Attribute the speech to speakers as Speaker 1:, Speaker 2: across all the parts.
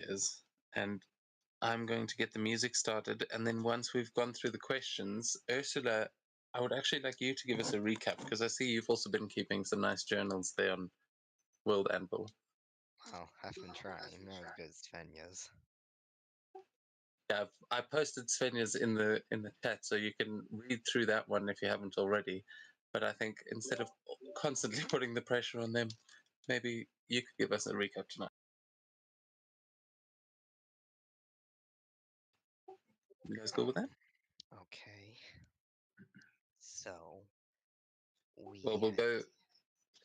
Speaker 1: years, and I'm going to get the music started. And then once we've gone through the questions, Ursula, I would actually like you to give us a recap, because I see you've also been keeping some nice journals there on World Anvil.
Speaker 2: Well, I've been trying, not as good as Svenya's.
Speaker 1: Yeah, I posted Svenja's in the chat, so you can read through that one if you haven't already. But I think instead of constantly putting the pressure on them, maybe you could give us a recap tonight. You guys go with that?
Speaker 2: Okay. So,
Speaker 1: Well,
Speaker 2: we
Speaker 1: we'll go.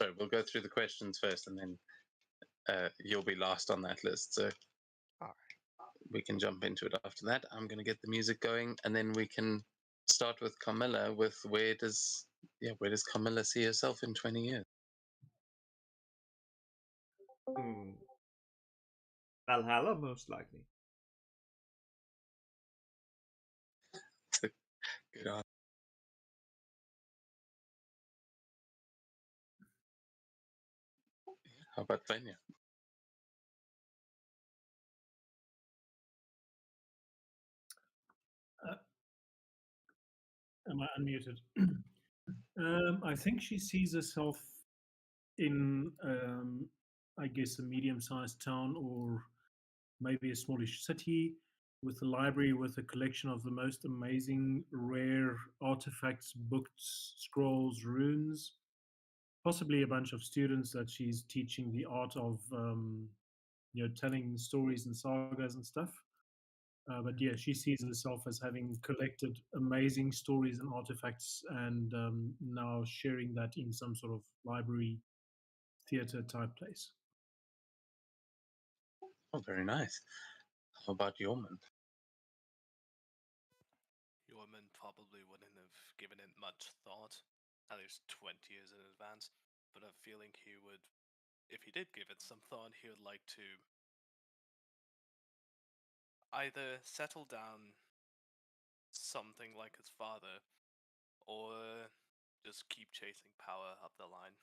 Speaker 1: Sorry, we'll go through the questions first, and then you'll be last on that list. So
Speaker 2: Alright.
Speaker 1: we can jump into it after that. I'm going to get the music going, and then we can start with Carmilla. With where does Carmilla see herself in 20 years?
Speaker 3: Valhalla, most likely.
Speaker 1: Good answer. How about Svenja?
Speaker 4: Am I unmuted? I think she sees herself in, I guess, a medium-sized town or maybe a smallish city with a library with a collection of the most amazing, rare artifacts, books, scrolls, runes. Possibly a bunch of students that she's teaching the art of, telling stories and sagas and stuff. But yeah, she sees herself as having collected amazing stories and artifacts, and now sharing that in some sort of library, theater type place.
Speaker 1: Oh, very nice. How about Yorman?
Speaker 5: Yorman probably wouldn't have given it much thought, at least 20 years in advance, but I'm feeling he would, if he did give it some thought, he would like to either settle down something like his father, or just keep chasing power up the line.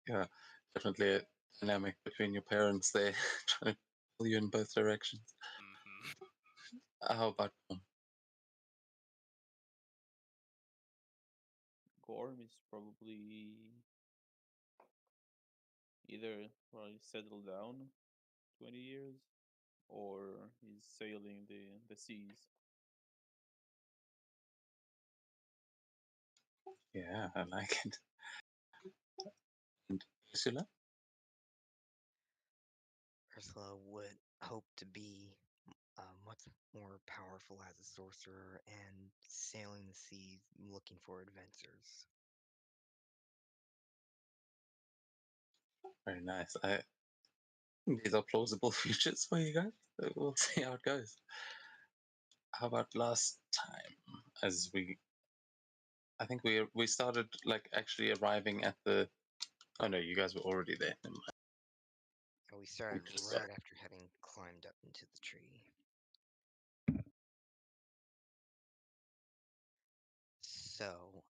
Speaker 1: Yeah, definitely a dynamic between your parents there, trying to pull you in both directions. How about Gorm?
Speaker 6: Gorm is probably either he's settled down 20 years or he's sailing the seas.
Speaker 1: Yeah, I like it. And Ursula?
Speaker 2: Ursula would hope to be much more powerful as a sorcerer and sailing the seas looking for adventures.
Speaker 1: Very nice. These are plausible futures for you guys. We'll see how it goes. How about last time? I think we started like actually arriving at the. Oh no, you guys were already there. Never mind.
Speaker 2: We started
Speaker 1: just
Speaker 2: right after having climbed up into the tree. So,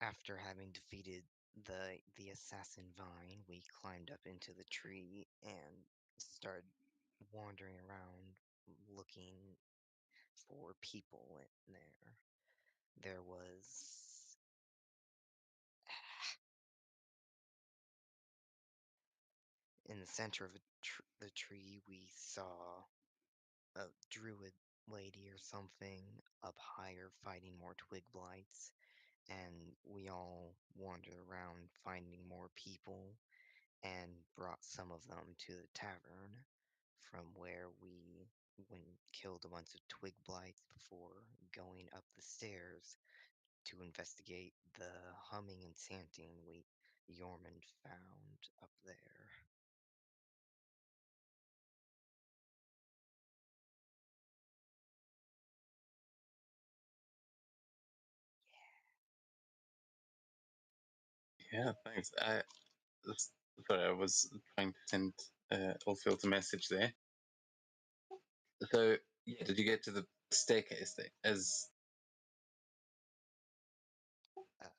Speaker 2: after having defeated the assassin Vine, we climbed up into the tree and started wandering around looking for people in there. There was in the center of the tree we saw a druid lady or something up higher fighting more twig blights, and we all wandered around finding more people and brought some of them to the tavern, from where we killed a bunch of twig blights before going up the stairs to investigate the humming and chanting Yorman found up there.
Speaker 1: Yeah, thanks. Sorry, I was trying to send Oldfield a message there. So, yeah, did you get to the staircase there? As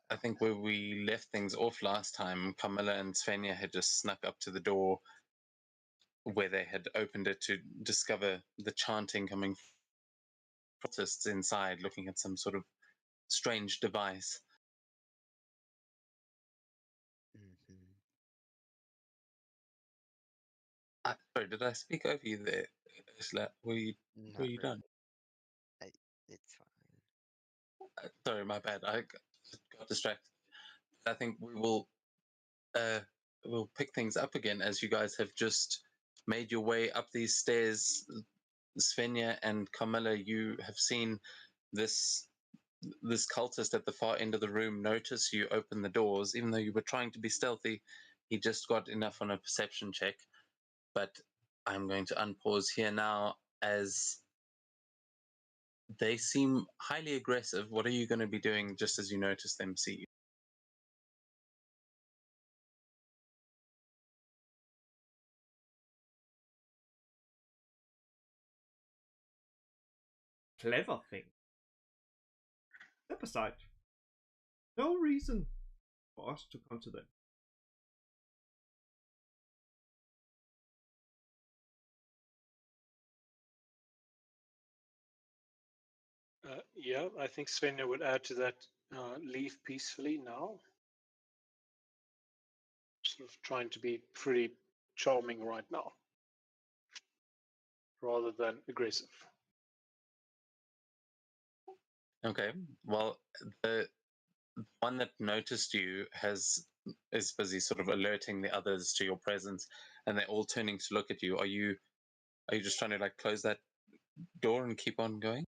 Speaker 1: I think where we left things off last time, Camilla and Svenja had just snuck up to the door where they had opened it to discover the chanting coming from protests inside, looking at some sort of strange device.
Speaker 2: Mm-hmm.
Speaker 1: Sorry, did I speak over you there, Ursula? Were you
Speaker 2: Not really.
Speaker 1: done?
Speaker 2: It's fine.
Speaker 1: Sorry, my bad. I got distracted. I think we'll pick things up again as you guys have just made your way up these stairs. Svenja and Carmilla, you have seen this cultist at the far end of the room notice you open the doors, even though you were trying to be stealthy. He just got enough on a perception check. But I'm going to unpause here now as they seem highly aggressive. What are you going to be doing just as you notice them see you?
Speaker 3: Clever thing. Step aside. No reason for us to come to them.
Speaker 7: Yeah, I think Svenja would add to that. Leave peacefully now. Sort of trying to be pretty charming right now, rather than aggressive.
Speaker 1: Okay. Well, the one that noticed you is busy sort of alerting the others to your presence, and they're all turning to look at you. Are you just trying to like close that door and keep on going?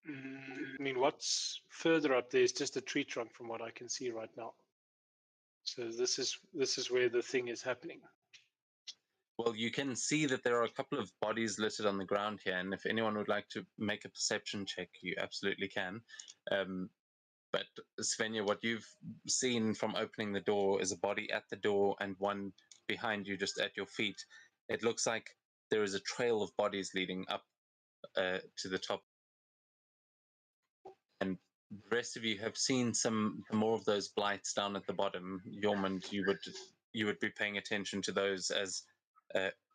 Speaker 7: I mean, what's further up there is just a tree trunk from what I can see right now. So this is where the thing is happening.
Speaker 1: Well, you can see that there are a couple of bodies littered on the ground here, and if anyone would like to make a perception check, you absolutely can. But Svenja, what you've seen from opening the door is a body at the door and one behind you just at your feet. It looks like there is a trail of bodies leading up to the top. And the rest of you have seen some more of those blights down at the bottom. Yormund, you would be paying attention to those as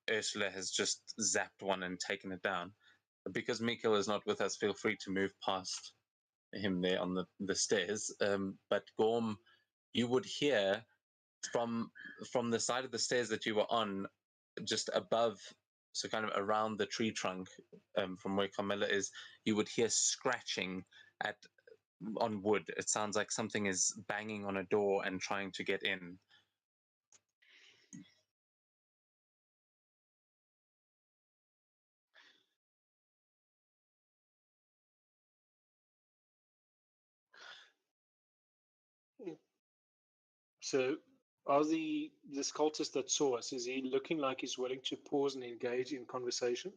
Speaker 1: Ursula has just zapped one and taken it down. But because Mikkel is not with us, feel free to move past him there on the stairs. But Gorm, you would hear from the side of the stairs that you were on, just above, so kind of around the tree trunk, from where Carmilla is, you would hear scratching on wood. It sounds like something is banging on a door and trying to get in.
Speaker 7: So, this cultist that saw us, is he looking like he's willing to pause and engage in conversation?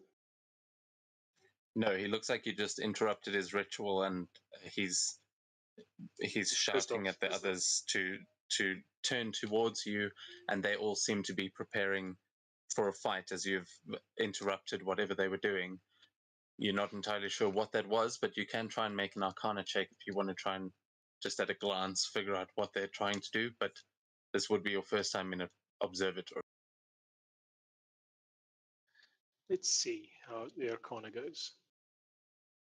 Speaker 1: No, he looks like you just interrupted his ritual, and he's shouting at the others to turn towards you, and they all seem to be preparing for a fight as you've interrupted whatever they were doing. You're not entirely sure what that was, but you can try and make an Arcana check if you want to try and just at a glance figure out what they're trying to do. But this would be your first time in an observatory.
Speaker 7: Let's see how the Arcana goes.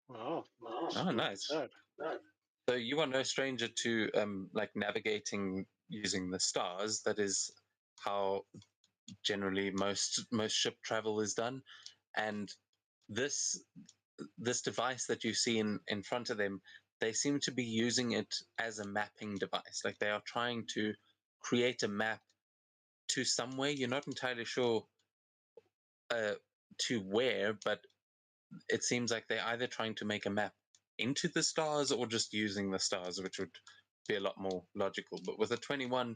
Speaker 7: Wow,
Speaker 1: Oh, nice. So you are no stranger to like navigating using the stars. That is how generally most ship travel is done. And this device that you see in front of them, they seem to be using it as a mapping device. Like they are trying to create a map to somewhere. You're not entirely sure to where, but it seems like they're either trying to make a map into the stars or just using the stars, which would be a lot more logical. But with a 21,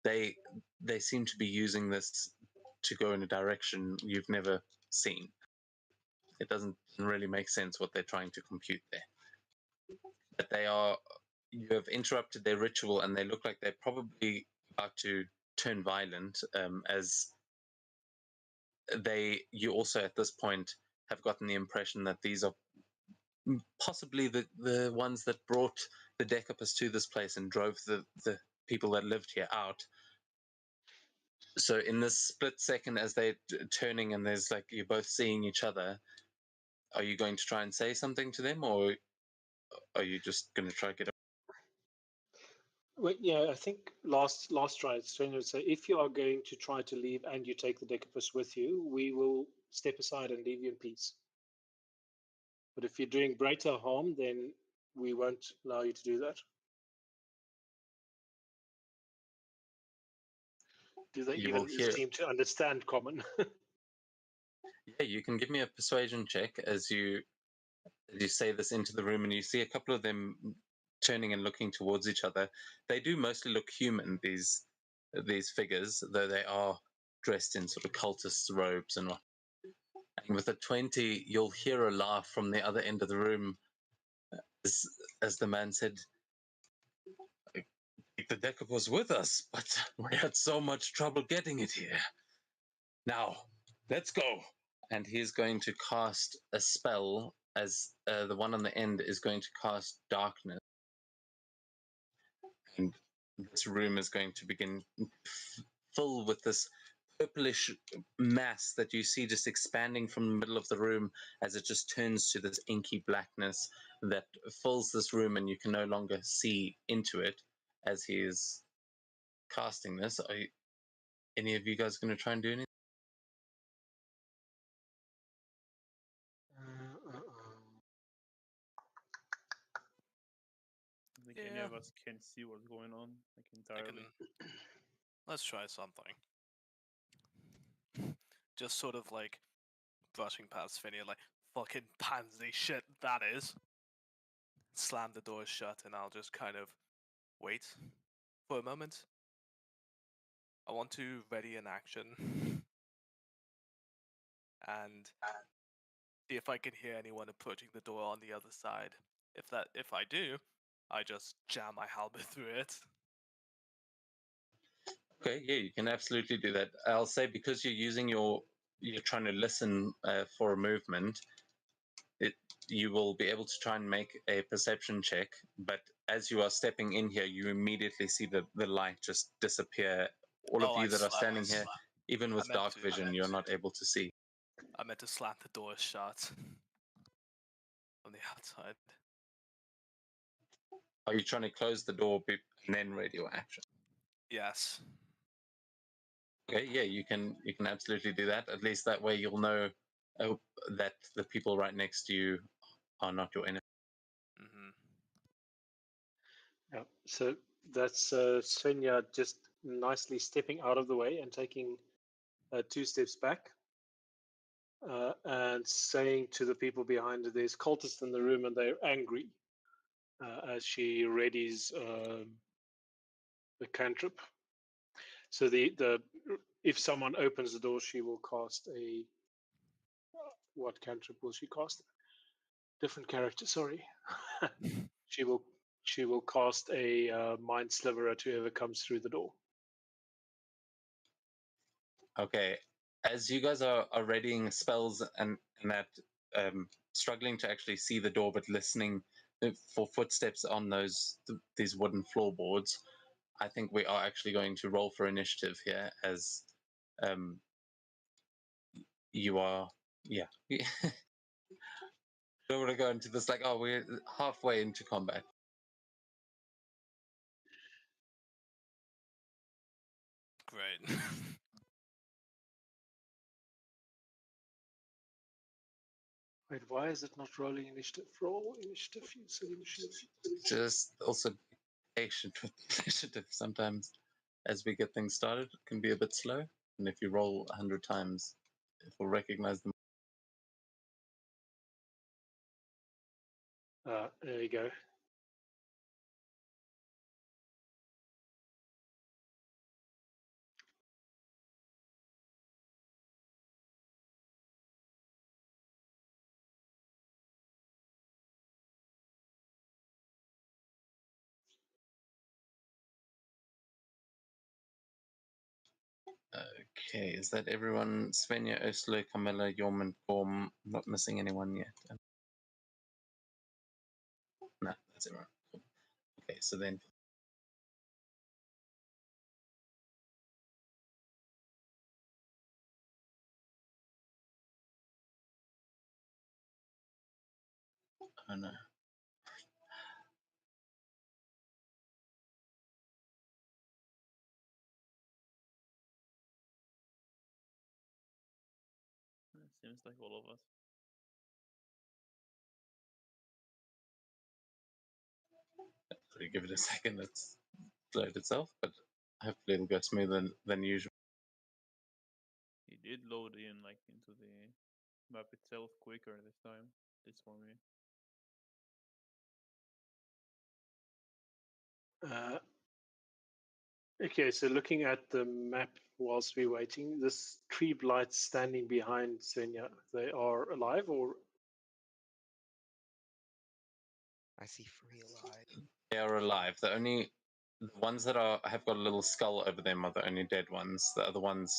Speaker 1: they seem to be using this to go in a direction you've never seen. It doesn't really make sense what they're trying to compute there. But you have interrupted their ritual, and they look like they're probably about to turn violent, as you also at this point have gotten the impression that these are possibly the ones that brought the Decapus to this place and drove the people that lived here out. So in this split second, as they're turning and there's like you're both seeing each other, are you going to try and say something to them, or are you just going to try to get?
Speaker 7: Well, yeah, I think last try, Sven would say, if you are going to try to leave and you take the Decapus with you, we will step aside and leave you in peace. But if you're doing greater harm, then we won't allow you to do that. Do they
Speaker 1: You
Speaker 7: even
Speaker 1: will hear.
Speaker 7: seem to understand common?
Speaker 1: Yeah, you can give me a persuasion check as you say this into the room, and you see a couple of them turning and looking towards each other. They do mostly look human, these figures, though they are dressed in sort of cultist robes and what. And with a 20, you'll hear a laugh from the other end of the room as the man said, the Decapus was with us, but we had so much trouble getting it here. Now, let's go. And he's going to cast a spell as the one on the end is going to cast darkness. And this room is going to begin fill with this purplish mass that you see just expanding from the middle of the room as it just turns to this inky blackness that fills this room, and you can no longer see into it as he is casting this. Are any of you guys going to try and do anything?
Speaker 6: I think any of us can see what's going on, like entirely.
Speaker 5: Let's try something. Just sort of like brushing past Finny, like fucking pansy shit that is. Slam the door shut, and I'll just kind of wait for a moment. I want to ready an action and see if I can hear anyone approaching the door on the other side. If I do, I just jam my halberd through it.
Speaker 1: Okay, yeah, you can absolutely do that. I'll say because you're trying to listen for a movement, you will be able to try and make a perception check. But as you are stepping in here, you immediately see the light just disappear. All of you that are standing here, even with dark vision, you're not able to see.
Speaker 5: I meant to slam the door shut on the outside.
Speaker 1: Are you trying to close the door and then radio action?
Speaker 5: Yes.
Speaker 1: Okay, yeah, you can absolutely do that. At least that way you'll know that the people right next to you are not your enemy.
Speaker 5: Mm-hmm.
Speaker 7: Yeah. So that's Svenja just nicely stepping out of the way and taking 2 steps back, and saying to the people behind her, "There's cultists in the room and they're angry." As she readies the cantrip. So the if someone opens the door, she will cast a what cantrip will she cast? Different character. Sorry. she will cast a mind sliver to whoever comes through the door.
Speaker 1: Okay, as you guys are readying spells and that, struggling to actually see the door, but listening for footsteps on these wooden floorboards, I think we are actually going to roll for initiative here, as you are, yeah. Don't want to go into this like, oh, we're halfway into combat.
Speaker 5: Great.
Speaker 7: Wait, why is it not rolling initiative? Roll initiative, you silly machine.
Speaker 1: Just also patient with initiative. Sometimes, as we get things started, it can be a bit slow, and if you roll 100 times, it will recognize them.
Speaker 7: There you go.
Speaker 1: Okay, is that everyone? Svenja, Ursula, Camilla, Jormund, Gorm, not missing anyone yet. No, that's everyone. Okay, so then Oh no.
Speaker 6: Seems like all of us.
Speaker 1: So give it a second, it's load itself, but hopefully it'll go smoother than usual.
Speaker 6: He did load in like into the map itself quicker this time. This for me.
Speaker 7: Okay, so looking at the map whilst we're waiting, this tree blight standing behind Svenja, they are alive or?
Speaker 2: I see free alive.
Speaker 1: They are alive. The ones that have got a little skull over them are the only dead ones. The other ones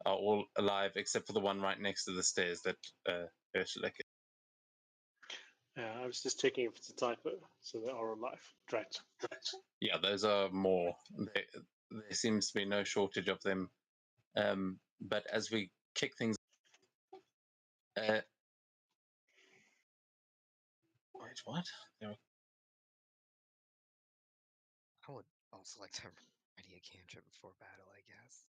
Speaker 1: are all alive except for the one right next to the stairs that Ursula.
Speaker 7: Yeah, I was just checking if it's a typo, so they are alive. Right.
Speaker 1: Yeah, those are more. There seems to be no shortage of them. But as we kick things, wait, what?
Speaker 2: I would also like to ready a cantrip before battle, I guess.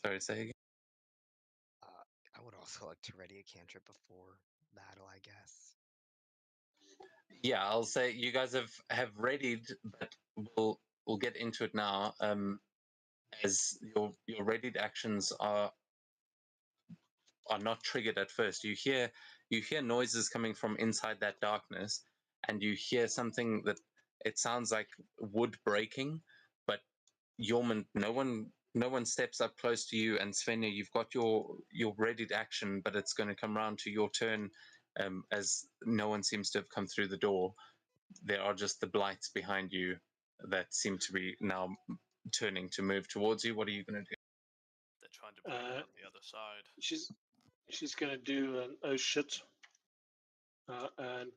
Speaker 1: Sorry, say again.
Speaker 2: I would also like to ready a cantrip before battle, I guess.
Speaker 1: Yeah, I'll say you guys have readied, but we'll get into it now. As your readied actions are not triggered at first. You hear noises coming from inside that darkness, and you hear something that it sounds like wood breaking, but Yorman, no one steps up close to you, and Svenja, you've got your readied action, but it's going to come round to your turn, as no one seems to have come through the door. There are just the blights behind you that seem to be now turning to move towards you. What are you going to do?
Speaker 5: They're trying to break in on the other side.
Speaker 7: She's gonna do an oh shit, and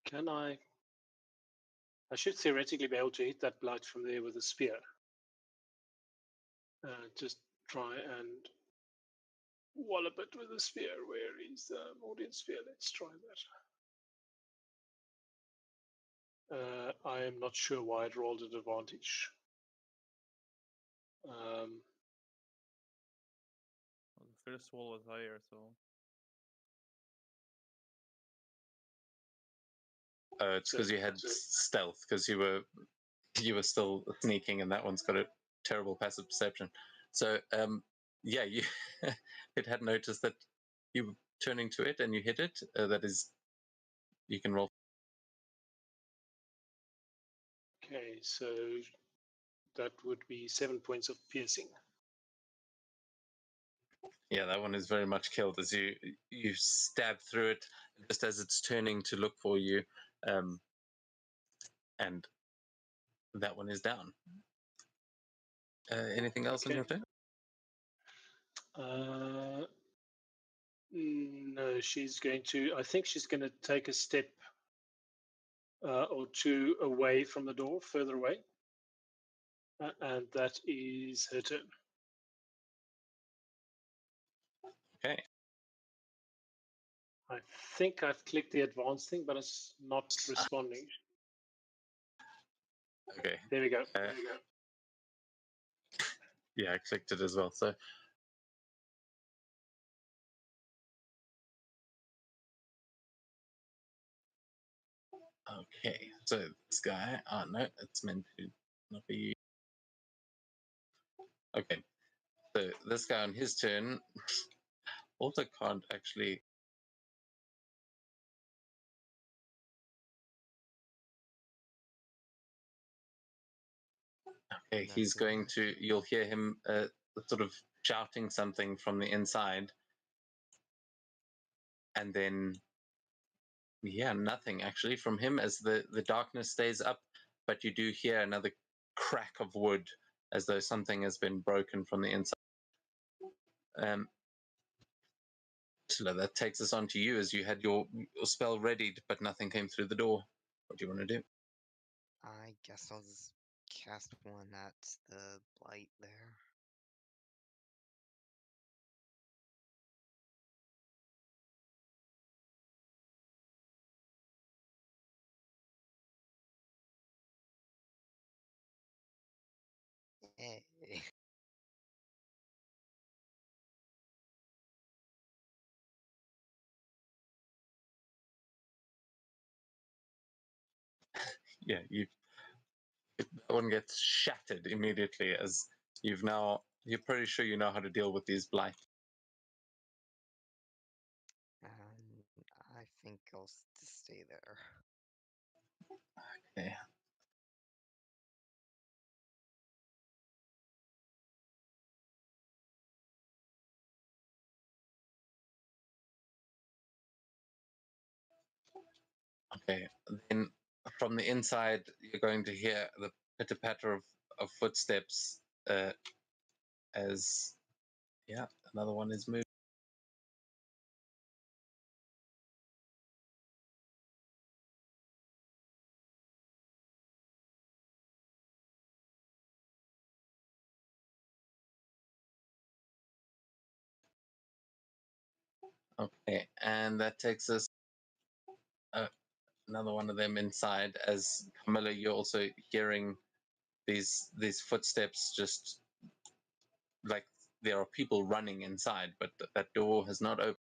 Speaker 7: can I? I should theoretically be able to hit that blight from there with a spear. Just try and wallop it with a spear. Where is the audience spear? Let's try that. I am not sure why it rolled an advantage.
Speaker 6: Well, the first wall was higher, so
Speaker 1: It's because you had stealth, because you were still sneaking, and that one's got a terrible passive perception. So yeah, you it had noticed that you were turning to it and you hit it. That is, you can roll.
Speaker 7: Okay, so that would be 7 points of piercing.
Speaker 1: Yeah, that one is very much killed as you stab through it just as it's turning to look for you, and that one is down. Anything else on your turn?
Speaker 7: No, she's going to. I think she's going to take a step or two away from the door, further away, and that is her turn.
Speaker 1: Okay.
Speaker 7: I think I've clicked the advanced thing, but it's not responding.
Speaker 1: Okay.
Speaker 7: There we go.
Speaker 1: Yeah, I clicked it as well. So okay, so this guy. Oh no, it's meant to not be. Okay, so this guy on his turn also can't actually. Okay, he's going to. You'll hear him sort of shouting something from the inside, and then yeah, nothing actually from him as the darkness stays up, but you do hear another crack of wood as though something has been broken from the inside. So that takes us on to you as you had your spell readied, but nothing came through the door. What do you want to do?
Speaker 2: I guess I'll just cast one at the blight there. Hey.
Speaker 1: Yeah, that one gets shattered immediately as you're pretty sure you know how to deal with these blight.
Speaker 2: I think I'll stay there.
Speaker 1: Okay. Okay. Then from the inside, you're going to hear the pitter patter of footsteps as another one is moving. Okay, and that takes us another one of them inside. As Camilla, you're also hearing these footsteps, just like there are people running inside, but that door has not opened.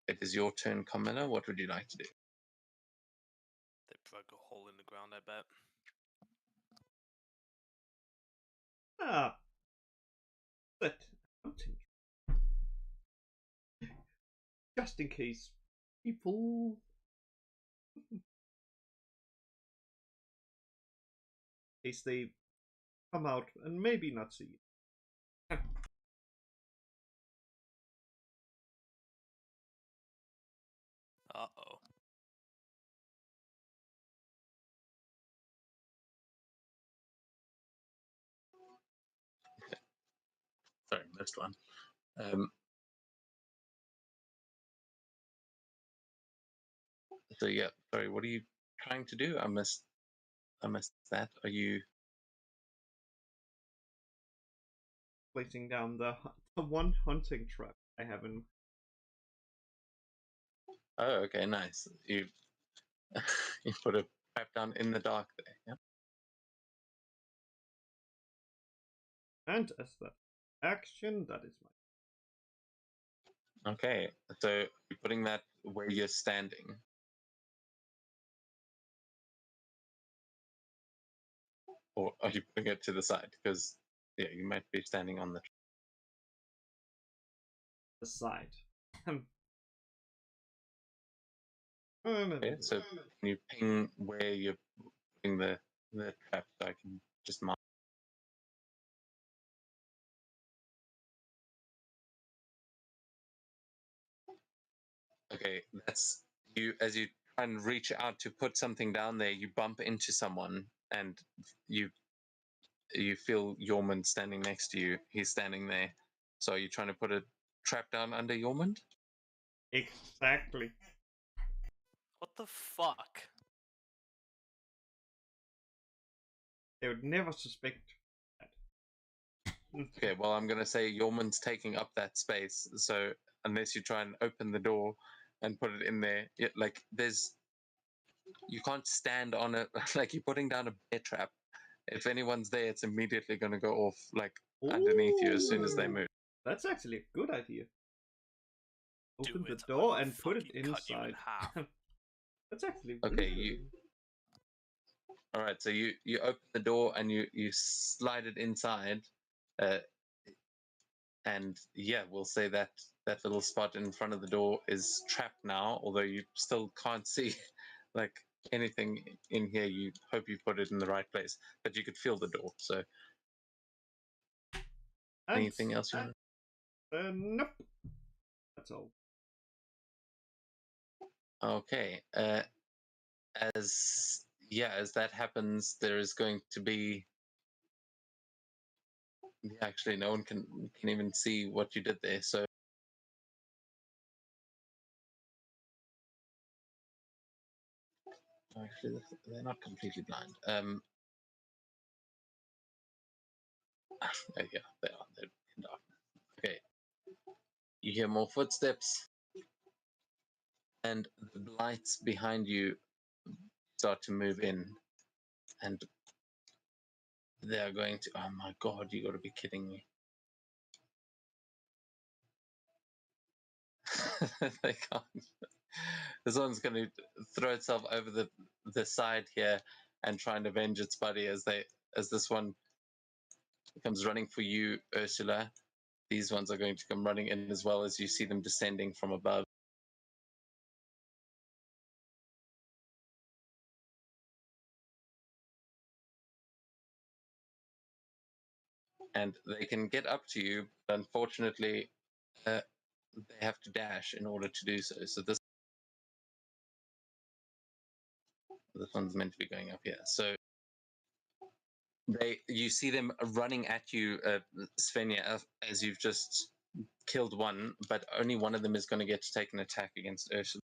Speaker 1: It is your turn, Camilla. What would you like to do?
Speaker 5: They broke a hole in the ground, I bet.
Speaker 3: Set hunting. Just in case people. In case they come out and maybe not see it.
Speaker 5: Uh-oh.
Speaker 1: Sorry, missed one. So yeah, sorry. What are you trying to do? I missed that. Are you?
Speaker 3: Placing down the one hunting trap I have in.
Speaker 1: Oh, okay, nice. You you put a trap down in the dark there. Yeah.
Speaker 3: And as that action, that is my.
Speaker 1: Okay, so you're putting that where you're standing. Or are you putting it to the side? Because yeah, you might be standing on the.
Speaker 3: The side.
Speaker 1: Okay, so can you ping where you're putting the trap so I can just mark? Okay, that's you. As you try and reach out to put something down there, you bump into someone, and you feel Yormund standing next to you. He's standing there. So are you trying to put a trap down under Yormund?
Speaker 3: Exactly.
Speaker 5: What the fuck?
Speaker 3: They would never suspect that.
Speaker 1: Okay, well, I'm going to say Yormund's taking up that space. So unless you try and open the door and put it in there, like you can't stand on it. Like you're putting down a bear trap. If anyone's there, it's immediately going to go off like underneath you as soon as they
Speaker 3: Ooh,
Speaker 1: move.
Speaker 3: That's actually a good idea.
Speaker 5: Do
Speaker 3: Open the
Speaker 5: it, I
Speaker 3: door
Speaker 5: will
Speaker 3: and put it
Speaker 5: fucking cut you in
Speaker 3: inside.
Speaker 5: half.
Speaker 3: That's actually
Speaker 1: Okay,
Speaker 3: really
Speaker 1: you. All right, so you open the door and you slide it inside, uh, and yeah, we'll say that that little spot in front of the door is trapped now. Although you still can't see like anything in here. You hope you put it in the right place, but you could feel the door. So
Speaker 3: And,
Speaker 1: anything else you want?
Speaker 3: nope. That's all.
Speaker 1: Okay. As that happens, there is going to be. Actually, no one can even see what you did there. So actually, they're not completely blind. Yeah, they are. They're in darkness. Okay. You hear more footsteps, and the lights behind you start to move in, and they're going to. Oh my god! You got to be kidding me! They can't. This one's going to throw itself over the side here and try and avenge its buddy as this one comes running for you, Ursula. These ones are going to come running in as well as you see them descending from above. And they can get up to you, but unfortunately, they have to dash in order to do so. So this one's meant to be going up here. So you see them running at you, Svenja, as you've just killed one, but only one of them is going to get to take an attack against Ursula.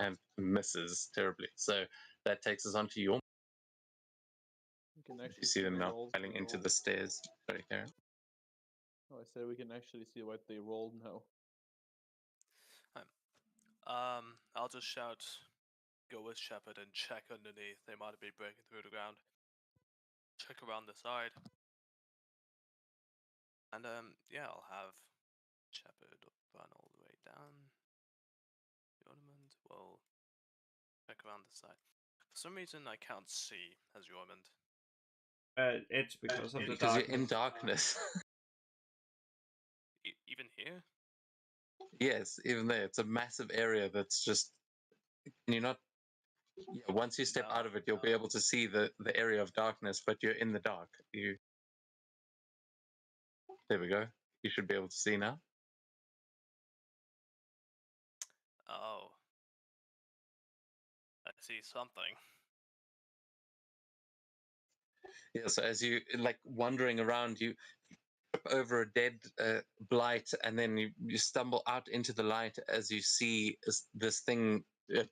Speaker 1: And misses terribly. So that takes us on to your.
Speaker 6: We can
Speaker 1: If
Speaker 6: actually
Speaker 1: you see them
Speaker 6: the
Speaker 1: now
Speaker 6: rolls
Speaker 1: falling into the stairs. Sorry, Karen.
Speaker 6: Oh, I said we can actually see what they rolled now.
Speaker 5: I'll just shout, go with Shepard and check underneath. They might be breaking through the ground. Check around the side. And yeah, I'll have Shepard run all the way down. The ornament will check around the side. For some reason, I can't see as Yormond.
Speaker 3: It's because of the
Speaker 1: Because
Speaker 3: darkness.
Speaker 1: you're in darkness.
Speaker 5: Even here?
Speaker 1: Yes, even there. It's a massive area that's just. You're not. Yeah, once you step out of it, you'll be able to see the area of darkness, but you're in the dark. There we go. You should be able to see now.
Speaker 5: Oh. I see something.
Speaker 1: Yeah, so as you like wandering around, you trip over a dead blight, and then you stumble out into the light as you see this thing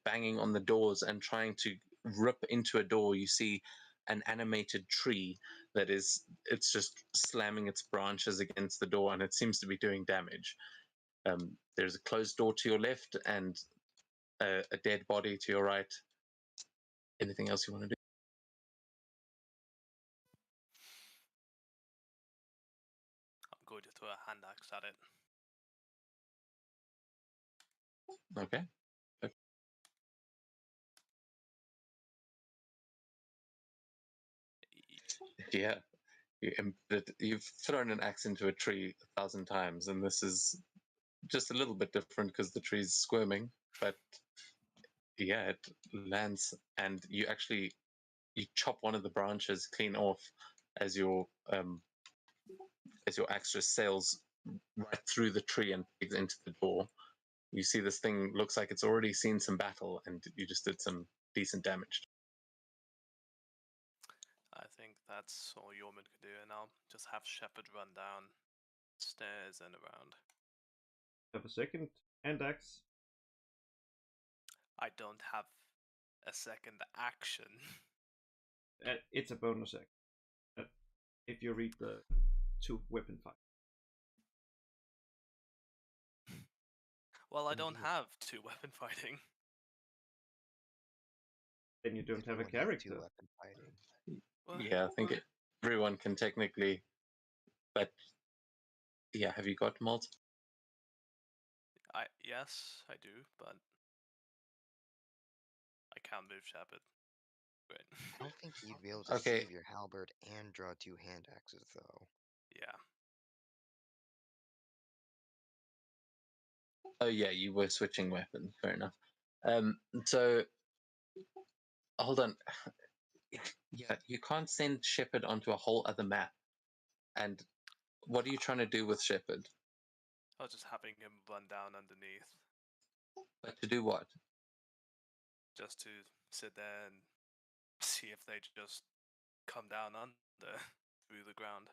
Speaker 1: banging on the doors and trying to rip into a door. You see an animated tree that it's just slamming its branches against the door, and it seems to be doing damage. There's a closed door to your left and a dead body to your right. Anything else you want to do?
Speaker 5: I'm going to throw a hand axe at it.
Speaker 1: Okay. Yeah, you've thrown an axe into a tree 1,000 times, and this is just a little bit different because the tree's squirming. But yeah, it lands, and you chop one of the branches clean off as your axe just sails right through the tree and digs into the door. You see this thing looks like it's already seen some battle, and you just did some decent damage.
Speaker 5: I think that's all Yormond could do, and I'll just have Shepard run down stairs and around.
Speaker 3: Have a second hand axe.
Speaker 5: I don't have a second action.
Speaker 3: It's a bonus action. If you read the 2 weapon fight.
Speaker 5: Well, I don't have 2 weapon fighting.
Speaker 3: Then you don't have a
Speaker 2: Everyone has
Speaker 3: character.
Speaker 2: 2 weapon fighting.
Speaker 5: Well,
Speaker 1: Yeah, I think everyone can technically, but yeah, have you got multiple?
Speaker 5: Yes, I do, but I can't move Shepard. Great.
Speaker 2: I don't think you'd be able to
Speaker 1: Okay.
Speaker 2: save your halberd and draw 2 hand axes, though.
Speaker 5: Yeah.
Speaker 1: Oh yeah, you were switching weapons. Fair enough. So hold on. Yeah, you can't send Shepard onto a whole other map. And what are you trying to do with Shepard?
Speaker 5: I was just having him run down underneath.
Speaker 1: But to do what?
Speaker 5: Just to sit there and see if they just come down under through the ground.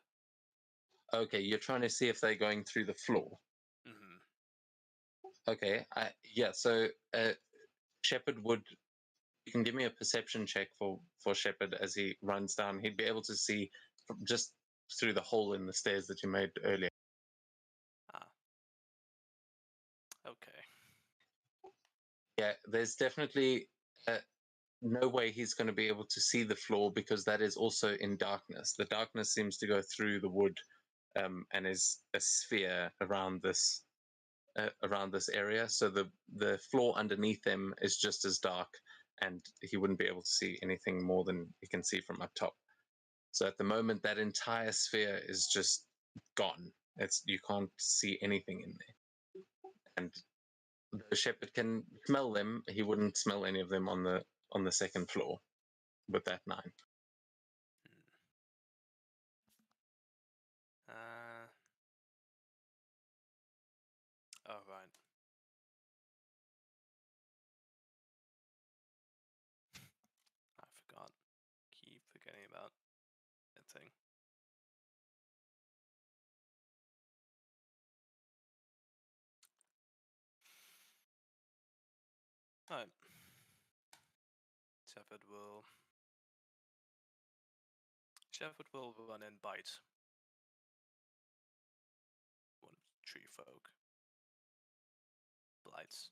Speaker 1: Okay, you're trying to see if they're going through the floor.
Speaker 5: Mm-hmm.
Speaker 1: Okay, yeah. So Shepard would. You can give me a perception check for Shepard as he runs down. He'd be able to see just through the hole in the stairs that you made earlier.
Speaker 5: Ah. Okay.
Speaker 1: Yeah, there's definitely no way he's going to be able to see the floor because that is also in darkness. The darkness seems to go through the wood and is a sphere around this area. So the floor underneath him is just as dark, and he wouldn't be able to see anything more than he can see from up top. So at the moment, that entire sphere is just gone. You can't see anything in there, and the shepherd can smell them. He wouldn't smell any of them on the second floor with that 9.
Speaker 5: Oh, right. I forgot. Keep forgetting about that thing. Alright. Shepherd will run and bite one of the tree folk. Blights.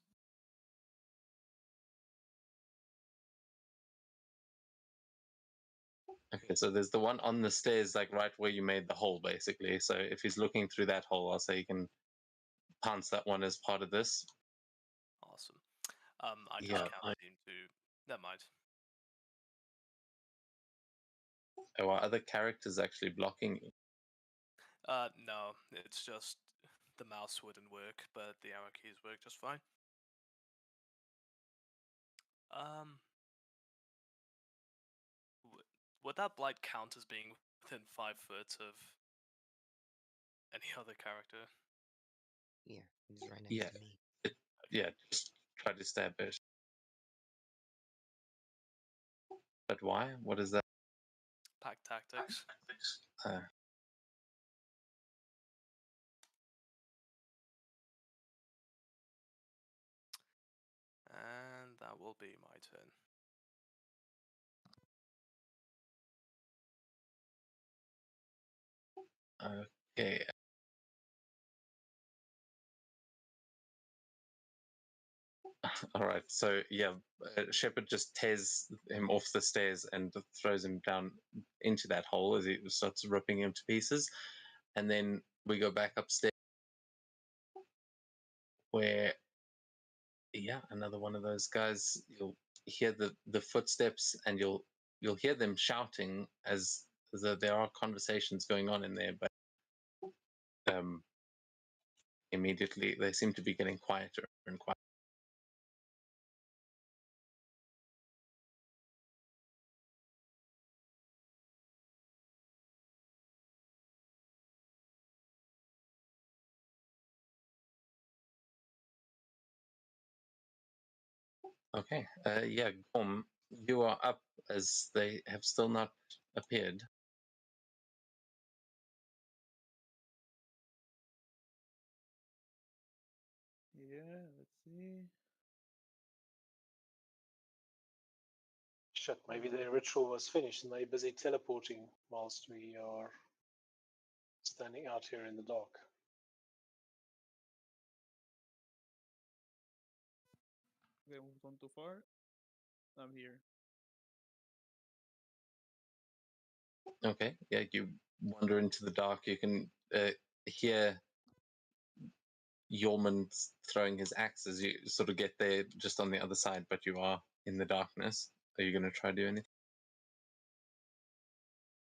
Speaker 1: Okay, so there's the one on the stairs, like right where you made the hole, basically. So if he's looking through that hole, I'll say you can pounce that one as part of this.
Speaker 5: Awesome. I
Speaker 1: Yeah,
Speaker 5: discounted him to. Never mind.
Speaker 1: There are other characters actually blocking you.
Speaker 5: No, it's just the mouse wouldn't work, but the arrow keys work just fine. Would that blight count as being within 5 foot of any other character?
Speaker 2: Yeah, he's right next
Speaker 1: Yeah,
Speaker 2: to me.
Speaker 1: yeah, just try to stab it. But why? What is that?
Speaker 5: Pack tactics.
Speaker 1: Uh,
Speaker 5: And that will be my turn.
Speaker 1: okay. All right. So yeah, Shepard just tears him off the stairs and throws him down into that hole as he starts ripping him to pieces. And then we go back upstairs where, yeah, another one of those guys. You'll hear the footsteps and you'll hear them shouting as though there are conversations going on in there, but immediately they seem to be getting quieter and quieter. Okay. Yeah, Gorm, you are up as they have still not appeared.
Speaker 6: Yeah, let's see.
Speaker 7: Shit, maybe their ritual was finished and they're busy teleporting whilst we are standing out here in the dark.
Speaker 6: They moved on too far. I'm here.
Speaker 1: Okay. Yeah, you wander into the dark. You can hear Yorman throwing his axe as you sort of get there just on the other side, but you are in the darkness. Are you going to try to do anything?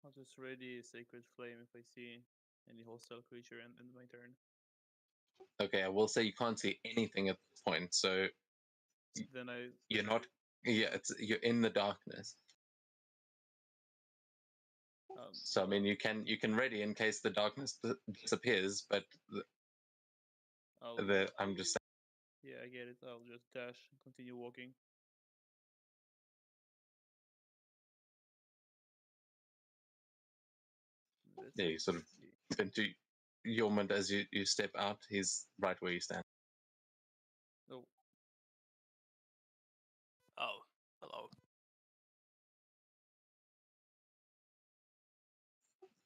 Speaker 6: I'll just ready Sacred Flame if I see any hostile creature and end my turn.
Speaker 1: Okay, I will say you can't see anything at this point, so
Speaker 6: Then
Speaker 1: you're not. Yeah, you're in the darkness. So I mean, you can ready in case the darkness disappears, but I'm just saying.
Speaker 6: yeah, I get it. I'll just dash and continue walking.
Speaker 1: Yeah, you sort of into Yormund as you step out. He's right where you stand.
Speaker 6: Oh,
Speaker 5: Oh, hello.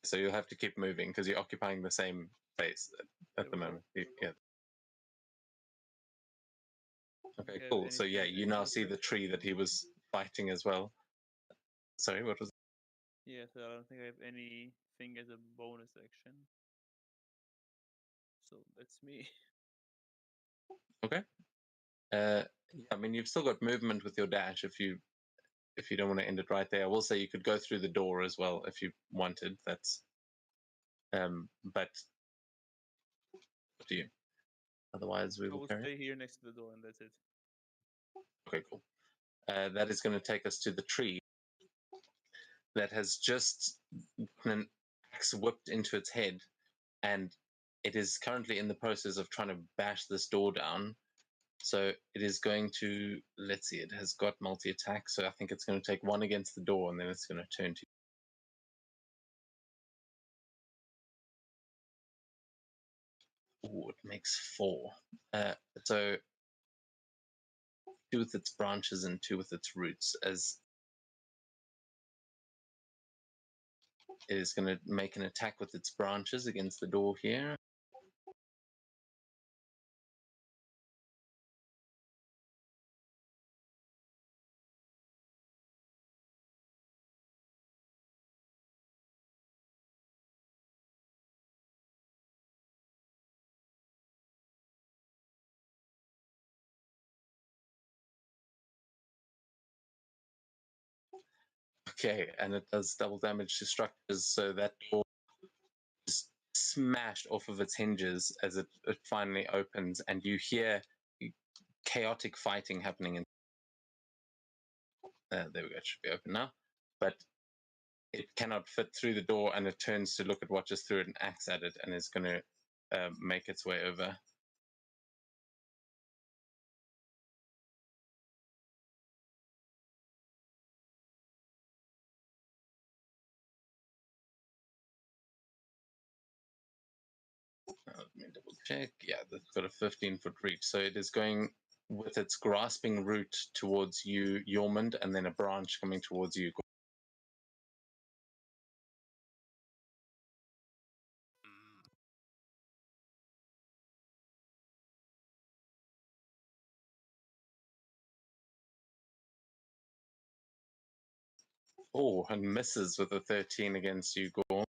Speaker 1: So you'll have to keep moving because you're occupying the same space at the
Speaker 6: we go.
Speaker 1: moment. Yeah. Okay,
Speaker 6: have
Speaker 1: cool. So yeah,
Speaker 6: anything
Speaker 1: you now
Speaker 6: bonus
Speaker 1: see the
Speaker 6: action?
Speaker 1: tree that he was fighting as well. Sorry, what was it?
Speaker 6: Yeah, so I don't think I have anything as a bonus action. So that's me.
Speaker 1: Okay. Yeah, I mean you've still got movement with your dash if you don't want to end it right there. I will say you could go through the door as well if you wanted. That's but up to you. Otherwise we
Speaker 6: I
Speaker 1: will
Speaker 6: will
Speaker 1: carry on.
Speaker 6: stay here next to the door and that's it.
Speaker 1: Okay, cool. That is going to take us to the tree that has just an axe whipped into its head, and it is currently in the process of trying to bash this door down. So it is going to, let's see, it has got multi attack. So I think it's going to take one against the door and then it's going to turn to. Oh, it makes 4. So 2 with its branches and 2 with its roots, as it is going to make an attack with its branches against the door here. Okay, and it does double damage to structures, so that door is smashed off of its hinges as it finally opens, and you hear chaotic fighting happening. There we go, it should be open now. But it cannot fit through the door, and it turns to look at what just threw an axe at it, and is going to make its way over. Let me double check. Yeah, that's got a 15-foot reach. So it is going with its grasping root towards you, Yormund, and then a branch coming towards you.
Speaker 5: Mm.
Speaker 1: Oh, and misses with a 13 against you, Gorm.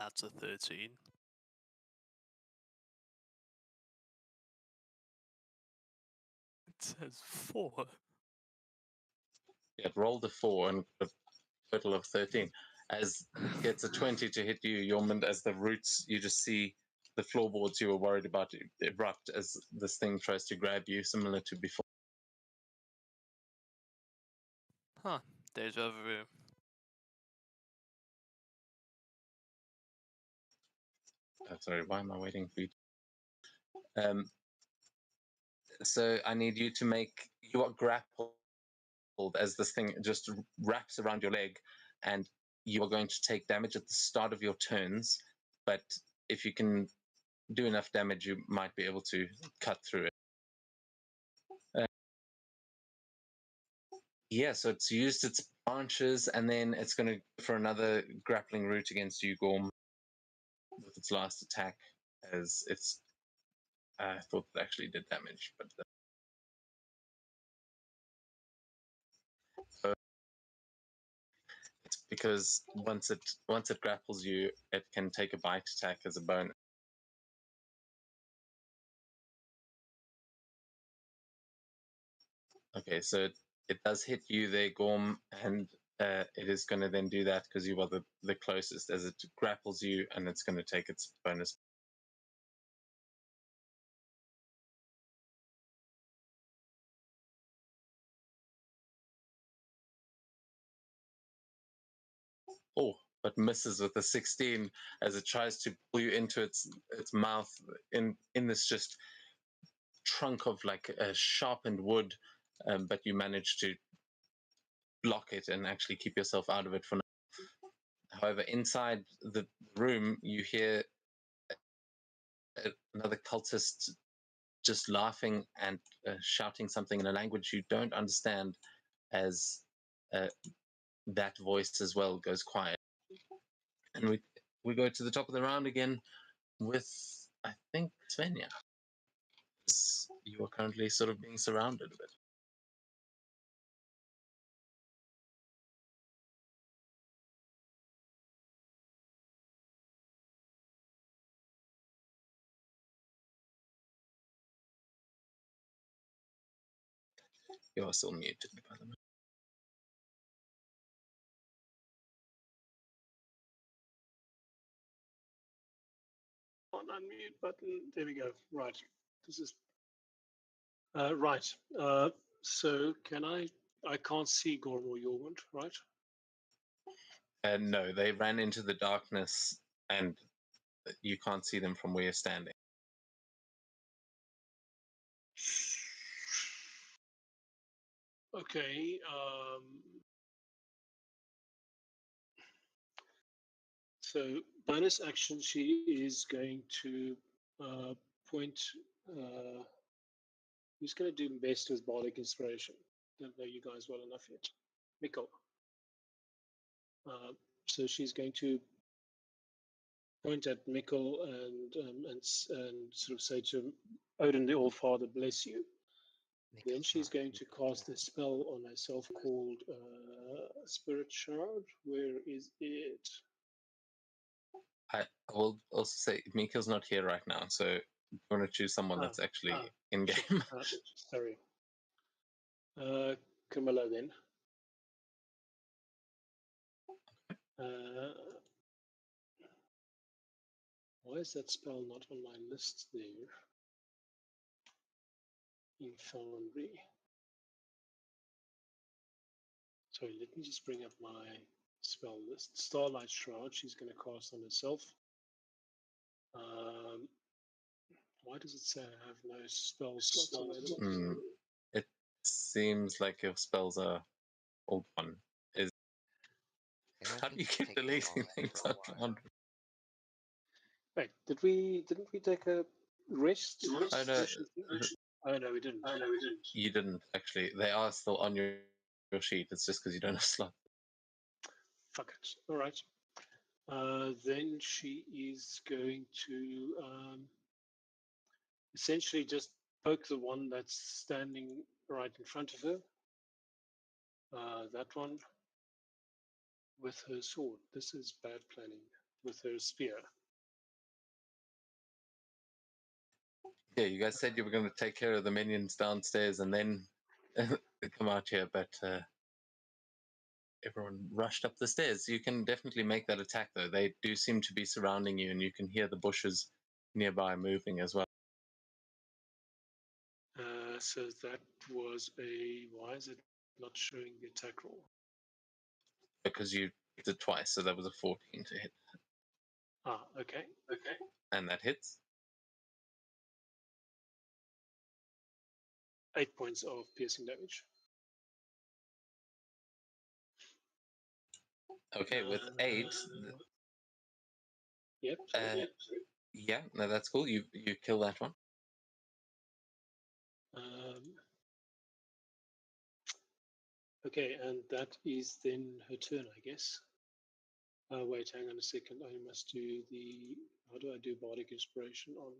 Speaker 5: That's a 13. It says 4.
Speaker 1: It rolled a 4 and a total of 13. As it gets a 20 to hit you, Yormund, as the roots, you just see the floorboards you were worried about erupt as this thing tries to grab you, similar to before.
Speaker 5: Huh. Deja vu.
Speaker 1: Sorry, why am I waiting for you? So I need you to make, you are grappled as this thing just wraps around your leg, and you are going to take damage at the start of your turns. But if you can do enough damage, you might be able to cut through it. Yeah, so it's used its branches, and then it's going to go for another grappling root against you, Gorm, with its last attack, as it's. I thought it actually did damage, but. It's because once it grapples you, it can take a bite attack as a bonus. Okay, so it does hit you there, Gorm, and it is going to then do that because you are the closest as it grapples you, and it's going to take its bonus. Oh, but misses with a 16 as it tries to pull you into its mouth in this just trunk of like a sharpened wood, but you manage to block it and actually keep yourself out of it for now. However, inside the room, you hear another cultist just laughing and shouting something in a language you don't understand as that voice as well goes quiet. And we go to the top of the round again with, I think, Svenja. You are currently sort of being surrounded a bit. You are still muted, by the way.
Speaker 7: On unmute button. There we go. Right. This is right. So can I can't see Gorm or Jormund, right?
Speaker 1: No, they ran into the darkness and you can't see them from where you're standing.
Speaker 7: Okay. So bonus action, she is going to point. Who's going to do best with bardic inspiration? Don't know you guys well enough yet. Mikkel. So she's going to point at Mikkel and sort of say to Odin the All-Father, bless you. Then she's going to cast a spell on herself called Spirit Shroud. Where is it?
Speaker 1: I will also say Mika's not here right now, so you want to choose someone that's actually in game.
Speaker 7: Sorry. Camilla then. Why is that spell not on my list there? In Foundry. Sorry, let me just bring up my spell list. Starlight Shroud, she's going to cast on herself. Why does it say I have no spell slots available?
Speaker 1: It seems like your spells are old one. How do you keep deleting things on Foundry?
Speaker 7: Wait, didn't we take a rest?
Speaker 1: Oh no,
Speaker 7: oh no, we didn't.
Speaker 1: You didn't actually. They are still on your sheet. It's just because you don't have slot.
Speaker 7: Fuck it. All right. Then she is going to essentially just poke the one that's standing right in front of her. That one with her sword. This is bad planning. With her spear.
Speaker 1: Yeah, you guys said you were going to take care of the minions downstairs and then come out here, but everyone rushed up the stairs. You can definitely make that attack, though. They do seem to be surrounding you, and you can hear the bushes nearby moving as well.
Speaker 7: So that was a. Why is it not showing the attack roll?
Speaker 1: Because you hit it twice, so that was a 14 to hit.
Speaker 7: Ah, okay.
Speaker 1: And that hits.
Speaker 7: 8 points of piercing damage.
Speaker 1: Okay, with 8.
Speaker 7: Yep.
Speaker 1: Yeah, no, that's cool. You kill that one.
Speaker 7: Okay, and that is then her turn, I guess. Wait, hang on a second. I must do the. How do I do bardic inspiration on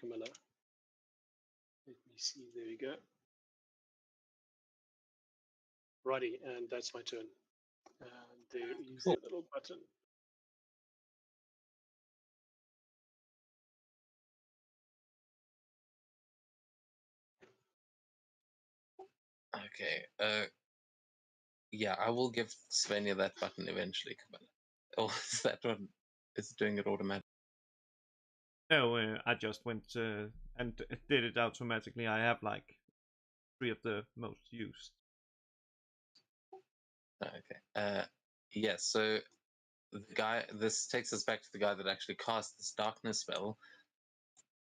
Speaker 7: Camilla? Let me see. There we go. Righty, and that's my turn. And there is
Speaker 1: Cool.
Speaker 7: a little button.
Speaker 1: Okay. Yeah, I will give Svenja that button eventually, Camilla. Oh, is that one is doing it automatically?
Speaker 3: No, I just went and did it automatically. I have like 3 of the most used.
Speaker 1: Okay. Yeah, so the guy, this takes us back to the guy that actually cast this darkness spell.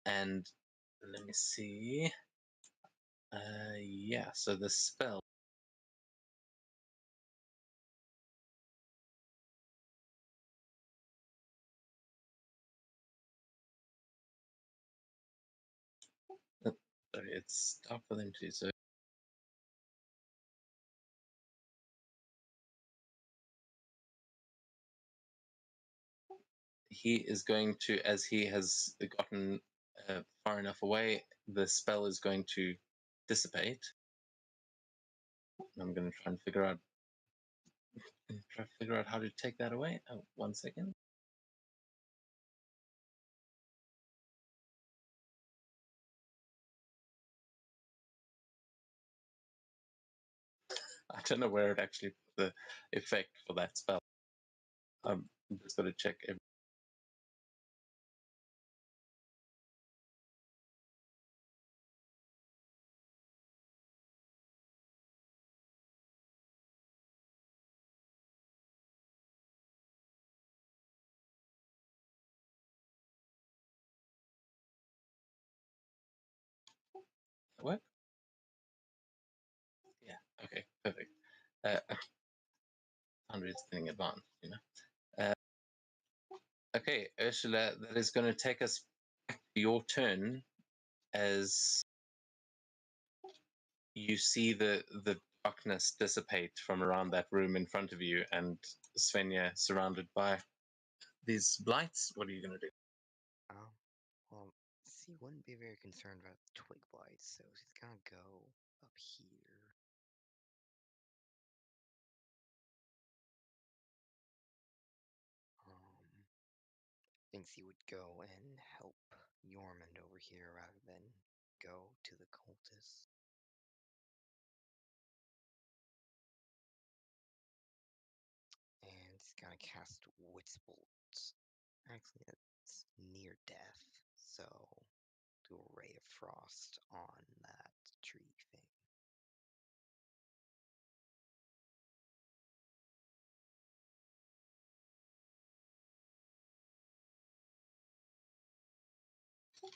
Speaker 1: And let me see. Yeah, so the spell. Sorry, it's tough for them to. So he is going to, as he has gotten far enough away, the spell is going to dissipate. I'm going to try and figure out how to take that away. Oh, 1 second. I don't know where it actually put the effect for that spell. I'm just going to check. What? Yeah. Okay. Perfect. 100 is getting advanced, you know. Okay, Ursula, that is going to take us back to your turn as you see the darkness dissipate from around that room in front of you, and Svenja surrounded by these blights. What are you going to do?
Speaker 2: Well, she wouldn't be very concerned about twig blights, so she's gonna go up here. I think she would go and help Yormund over here rather than go to the cultists. And she's gonna cast Witch Bolt. Actually, it's near death, so do a Ray of Frost on that tree thing.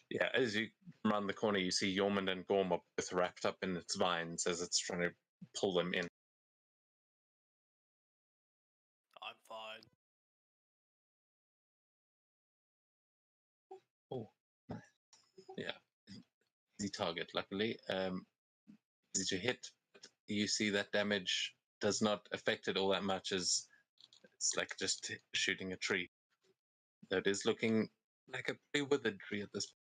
Speaker 1: Yeah, as you come around the corner, you see Yormund and Gorm are both wrapped up in its vines as it's trying to pull them in.
Speaker 5: I'm fine.
Speaker 1: Oh, nice. Yeah, easy target, luckily. Easy to hit. But you see that damage does not affect it all that much, as it's like just shooting a tree. Though it is looking like a pretty withered tree at this point.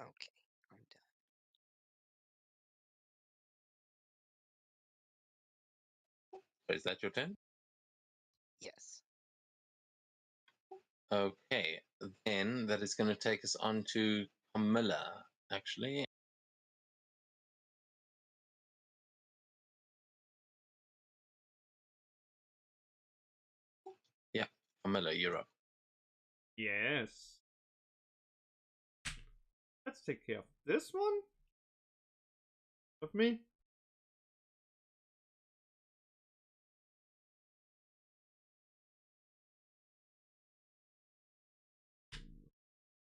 Speaker 2: Okay, I'm done.
Speaker 1: So is that your turn?
Speaker 2: Yes.
Speaker 1: Okay, then that is going to take us on to Camilla, actually. Yeah, Camilla, you're up.
Speaker 3: Yes. Let's take care of this one. Of me.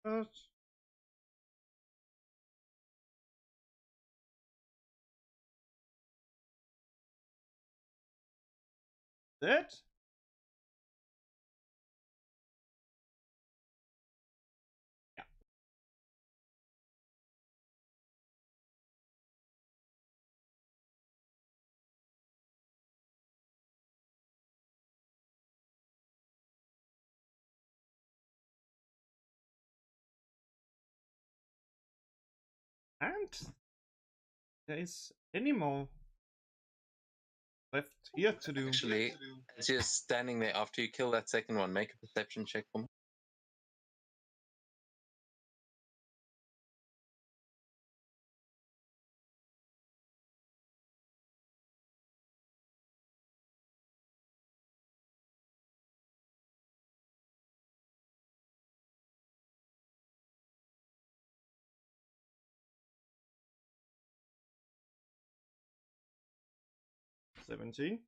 Speaker 3: That. That. Yeah. And there is any more left here to do.
Speaker 1: Actually, as you're standing there after you kill that second one, make a perception check for me.
Speaker 3: $17.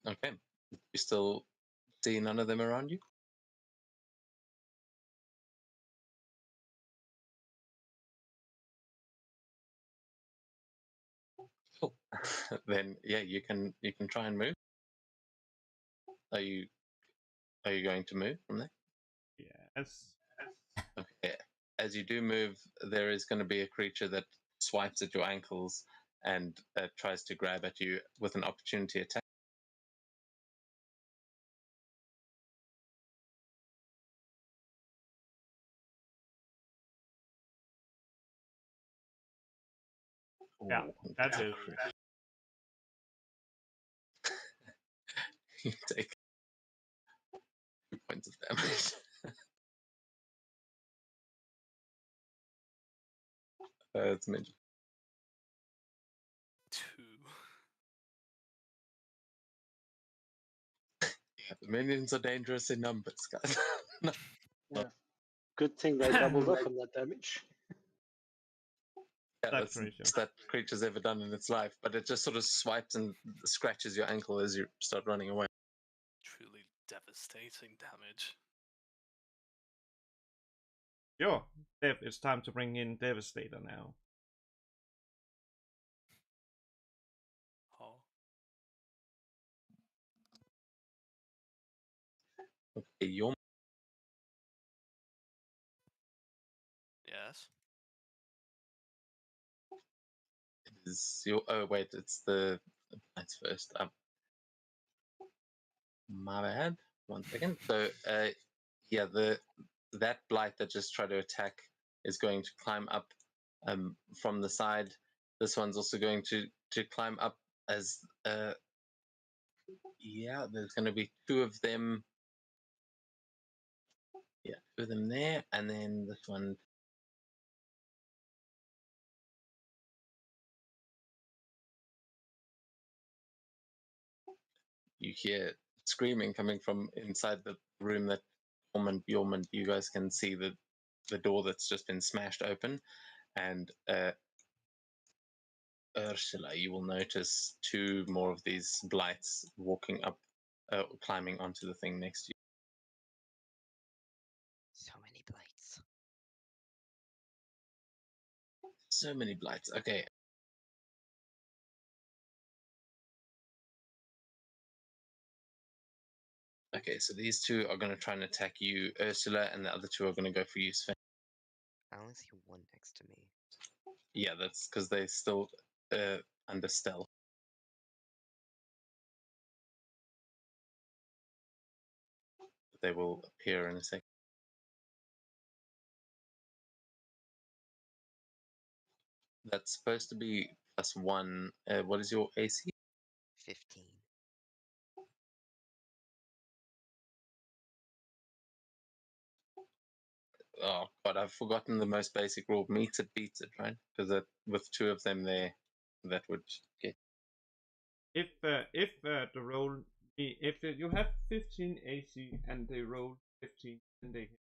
Speaker 1: Okay. You still see none of them around you? Cool. Then yeah, you can try and move. Are you going to move from there?
Speaker 3: Yes.
Speaker 1: Okay. As you do move, there is going to be a creature that swipes at your ankles and tries to grab at you with an opportunity attack.
Speaker 3: Yeah,
Speaker 1: Ooh,
Speaker 3: that is.
Speaker 1: You take 2 points of damage. It's mid.
Speaker 5: 2.
Speaker 1: Yeah, the minions are dangerous in numbers, guys. No,
Speaker 7: Yeah. Good thing they doubled up on that damage.
Speaker 1: yeah,
Speaker 3: That
Speaker 1: that's the
Speaker 3: creature.
Speaker 1: best that creature's ever done in its life, but it just sort of swipes and scratches your ankle as you start running away.
Speaker 5: Truly devastating damage.
Speaker 3: Sure, Dev, it's time to bring in Devastator now.
Speaker 5: Oh.
Speaker 1: Okay, your
Speaker 5: Yes.
Speaker 1: is your. Oh wait, it's the blights first. My bad. 1 second. So, yeah, that blight that just tried to attack is going to climb up from the side. This one's also going to climb up as yeah. There's going to be 2 of them. Yeah, 2 of them there, and then this one. You hear screaming coming from inside the room that Bjorn, you guys can see the door that's just been smashed open, and Ursula, you will notice 2 more of these blights walking up, climbing onto the thing next to you.
Speaker 2: So many blights.
Speaker 1: So many blights. Okay. Okay, so these 2 are going to try and attack you, Ursula, and the other 2 are going to go for you, Sven.
Speaker 2: I only see one next to me.
Speaker 1: Yeah, that's because they're still under stealth. They will appear in a second. That's supposed to be +1. What is your AC?
Speaker 2: 15.
Speaker 1: Oh god, I've forgotten the most basic rule. Meets it, beats it, right? Because with 2 of them there, that would get.
Speaker 3: If the roll, if you have 15 AC and they roll 15, then they hit.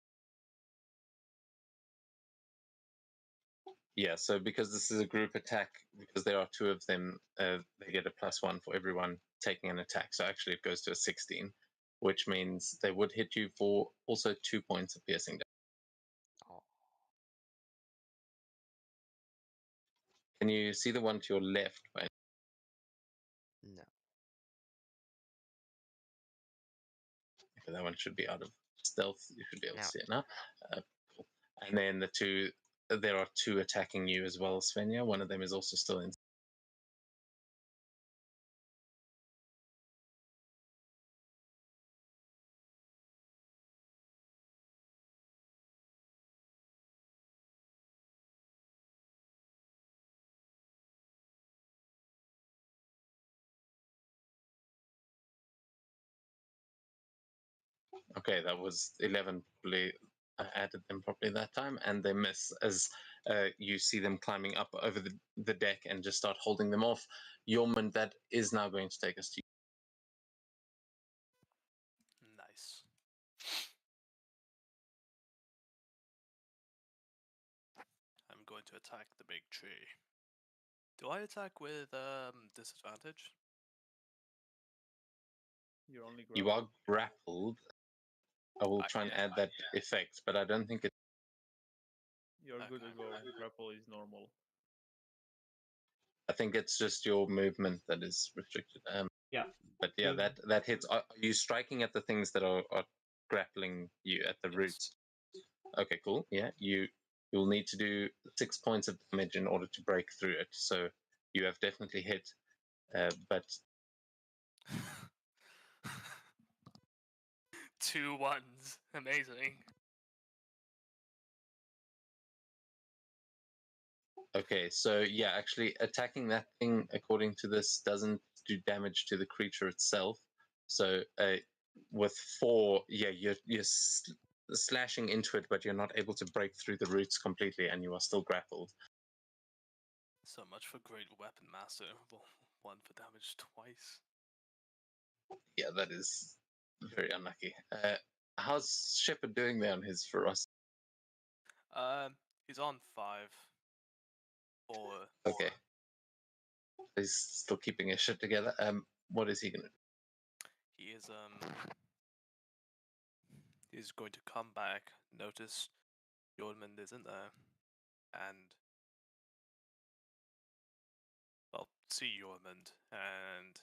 Speaker 1: Yeah, so because this is a group attack, because there are 2 of them, they get a +1 for everyone taking an attack. So actually, it goes to a 16, which means they would hit you for also 2 points of piercing damage.
Speaker 2: Oh,
Speaker 1: Can you see the one to your left? Right?
Speaker 2: no.
Speaker 1: Okay, that one should be out of stealth. You should be able to
Speaker 2: Now,
Speaker 1: see it now. Cool. And then the 2, there are 2 attacking you as well, Svenja. One of them is also still in. Okay, that was 11. Probably I added them properly that time, and they miss as you see them climbing up over the deck and just start holding them off. Yormund, that is now going to take us to.
Speaker 5: Nice. I'm going to attack the big tree. Do I attack with disadvantage?
Speaker 6: You're only
Speaker 1: You
Speaker 6: grappled.
Speaker 1: are grappled. I will try and
Speaker 5: Okay.
Speaker 1: add that effect, but I don't think it.
Speaker 6: You're good to
Speaker 5: Okay.
Speaker 6: go. Grapple is normal.
Speaker 1: I think it's just your movement that is restricted.
Speaker 3: Yeah.
Speaker 1: But yeah, that hits. Are you striking at the things that are grappling you at the
Speaker 5: Yes.
Speaker 1: roots? Okay, cool. Yeah, you'll need to do 6 points of damage in order to break through it. So you have definitely hit, but
Speaker 5: 2 ones. Amazing.
Speaker 1: okay. So yeah, actually attacking that thing according to this doesn't do damage to the creature itself. So with 4, yeah, you're slashing into it, but you're not able to break through the roots completely, and you are still grappled.
Speaker 5: So much for Great Weapon Master. Well, 1 for damage twice.
Speaker 1: Yeah, that is very unlucky. How's Shepard doing there on his ferocity?
Speaker 5: He's on 5. Or
Speaker 1: Okay, he's still keeping his shit together. What is he gonna do?
Speaker 5: he's going to come back, notice Jormund isn't there, and well, see Jormund, and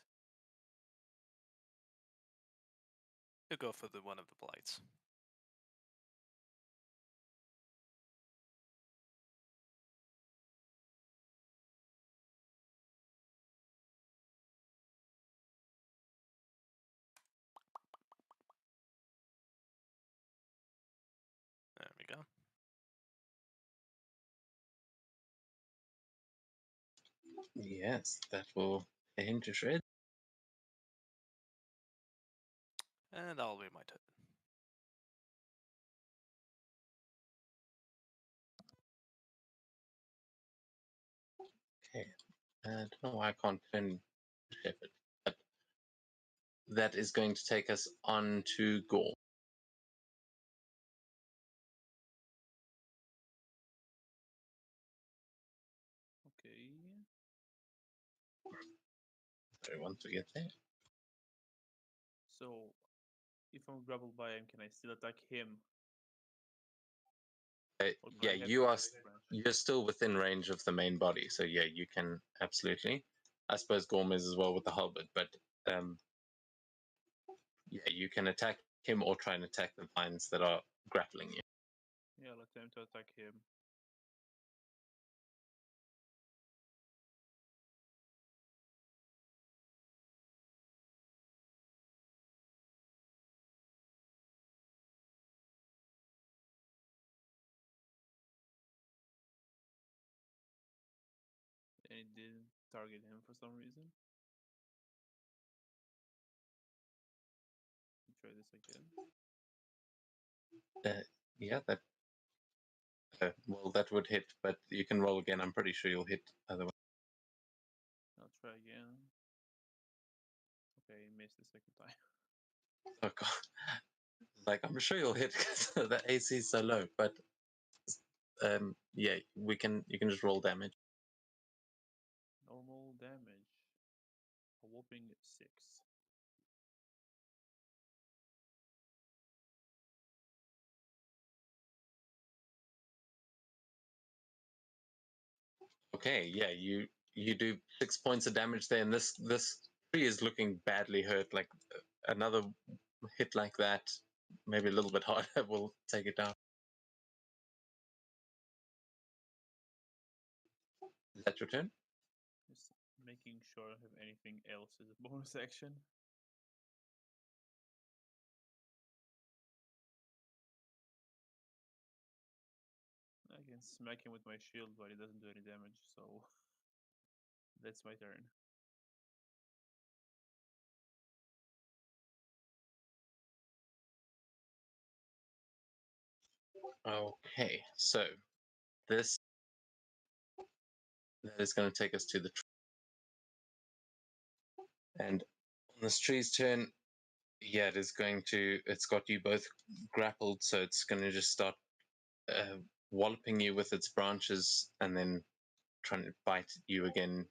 Speaker 5: he'll go for the one of the blights. There we go.
Speaker 1: Yes, that will tear him to shreds.
Speaker 5: And that'll be my turn.
Speaker 1: Okay, I don't know why I can't turn Shepard, but that is going to take us on to Gore.
Speaker 6: Okay.
Speaker 1: Sorry, once we get there.
Speaker 6: So, if I'm grappled by him, can I still attack him? Or do
Speaker 1: Yeah,
Speaker 6: I have
Speaker 1: you
Speaker 6: to
Speaker 1: are.
Speaker 6: branch?
Speaker 1: You're still within range of the main body, so yeah, you can absolutely. I suppose Gorm is as well with the halberd, but yeah, you can attack him or try and attack the vines that are grappling you.
Speaker 6: Yeah, I'll attempt to attack him. And it didn't target him for some reason. Try this again.
Speaker 1: Yeah, that. Well, that would hit, but you can roll again. I'm pretty sure you'll hit otherwise.
Speaker 6: I'll try again. Okay, missed the second time.
Speaker 1: Oh god, like I'm sure you'll hit because the AC is so low. But yeah, we can. You can just roll damage.
Speaker 6: Normal damage. A whopping 6.
Speaker 1: Okay, yeah, you do 6 points of damage there, and this tree is looking badly hurt. Like another hit like that, maybe a little bit harder, will take it down. Is that your turn?
Speaker 6: Just making sure I don't have anything else as a bonus action. I can smack him with my shield, but it doesn't do any damage, so that's my turn.
Speaker 1: Okay, so this that is going to take us to the tree, and on this tree's turn, yeah, it is going to. It's got you both grappled, so it's going to just start walloping you with its branches, and then trying to bite you again.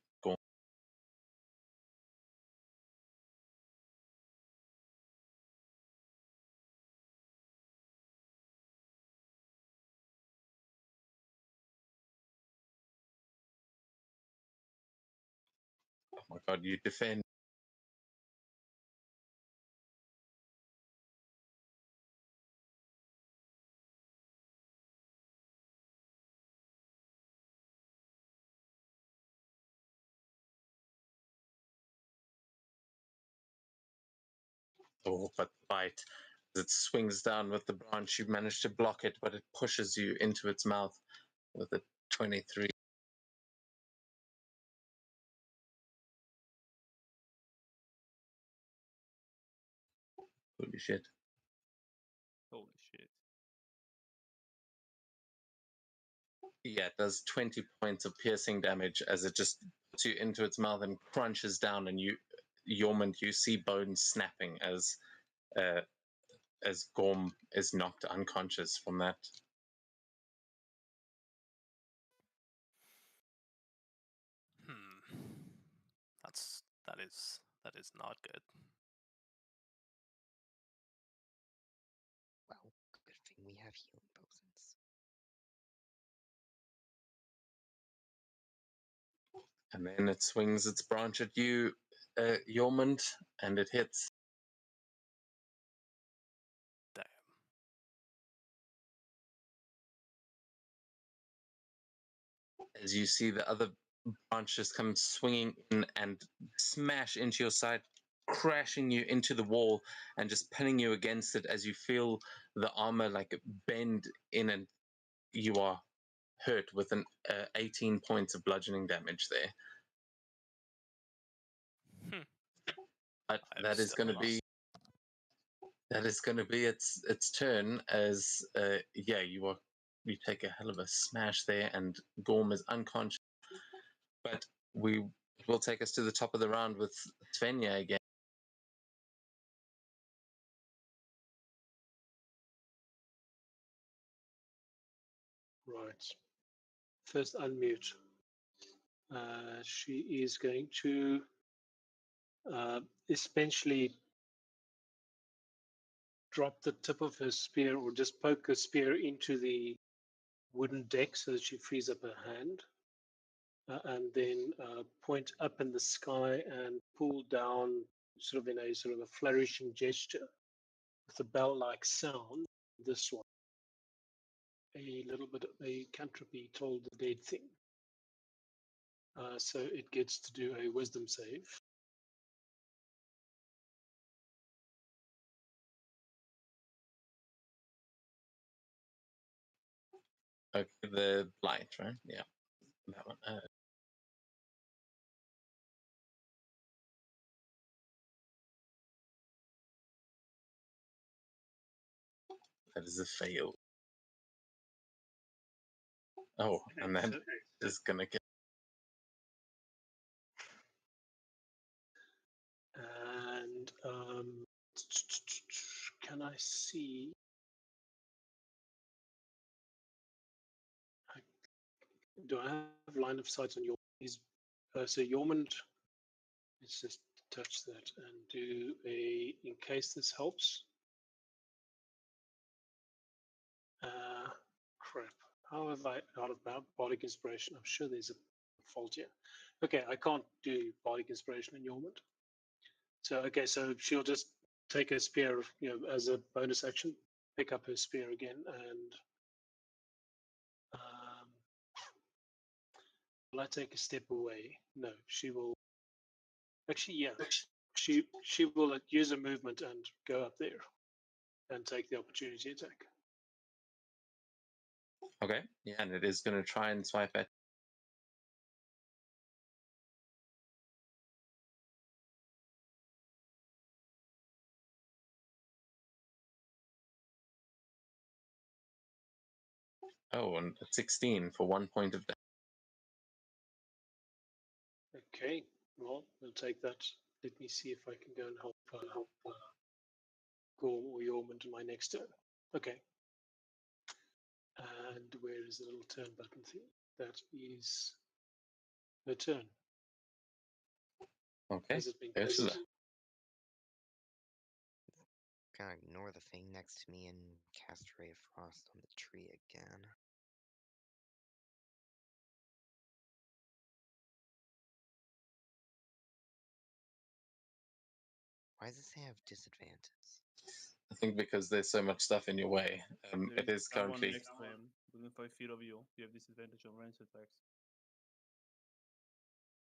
Speaker 1: Oh my god, you defend. but bite. As it swings down with the branch, you manage to block it, but it pushes you into its mouth with a 23. Holy shit.
Speaker 6: Holy shit.
Speaker 1: Yeah, it does 20 points of piercing damage as it just puts you into its mouth and crunches down, and Yormund, you see bones snapping as Gorm is knocked unconscious from that.
Speaker 5: That is not good.
Speaker 2: Well, good thing we have healing potions.
Speaker 1: And then it swings its branch at you, Yormund, and it hits.
Speaker 5: Damn.
Speaker 1: As you see the other branches come swinging in and smash into your side, crashing you into the wall and just pinning you against it as you feel the armor like bend in, and you are hurt with an 18 points of bludgeoning damage there. But that is going to be its turn. As you take a hell of a smash there, and Gorm is unconscious. But we will take us to the top of the round with Svenja again.
Speaker 7: Right. First, unmute. She is going to essentially drop the tip of her spear, or just poke her spear into the wooden deck so that she frees up her hand, and then point up in the sky and pull down, sort of in a sort of a flourishing gesture with a bell-like sound. This one, a little bit of a cantripy, told the dead thing. So it gets to do a wisdom save.
Speaker 1: Okay, the blight, right? Yeah, that one. That is a fail. Oh, and that is gonna get.
Speaker 7: And can I see? Do I have line of sight on your? So Yormund, let's just touch that and do a. In case this helps. Crap. How have I out of bardic inspiration? I'm sure there's a fault here. Okay, I can't do bardic inspiration in Yormund. So okay, so she'll just take her spear, as a bonus action, pick up her spear again, and will I take a step away? No, she will. Actually, yeah, she will use a movement and go up there and take the opportunity attack.
Speaker 1: Okay, yeah, and it is going to try and swipe at. Oh, and 16 for 1 point of damage.
Speaker 7: Okay, well, we'll take that. Let me see if I can go and help Gorm or Yormund in my next turn. Okay. And where is the little turn button thing? That is her turn.
Speaker 1: Okay,
Speaker 7: Has it been
Speaker 1: Ursula.
Speaker 7: posted?
Speaker 2: Gonna ignore the thing next to me and cast Ray of Frost on the tree again. Why does this have disadvantage?
Speaker 1: I think because there's so much stuff in your way. It is currently.
Speaker 6: Next to him, within 5 feet of you. You have disadvantage on range attacks.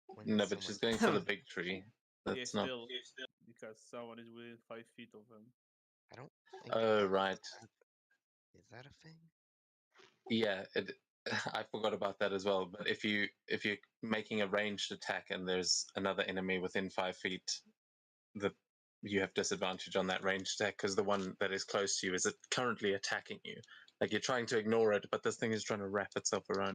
Speaker 2: When
Speaker 1: No, but she's going for the big tree. That's not.
Speaker 6: Still, because someone is within 5 feet of him.
Speaker 2: I don't think.
Speaker 1: Oh, right.
Speaker 2: Is that a thing?
Speaker 1: Yeah, I forgot about that as well. But if you're making a ranged attack and there's another enemy within 5 feet, you have disadvantage on that ranged attack because the one that is close to you is currently attacking you. Like you're trying to ignore it, but this thing is trying to wrap itself around.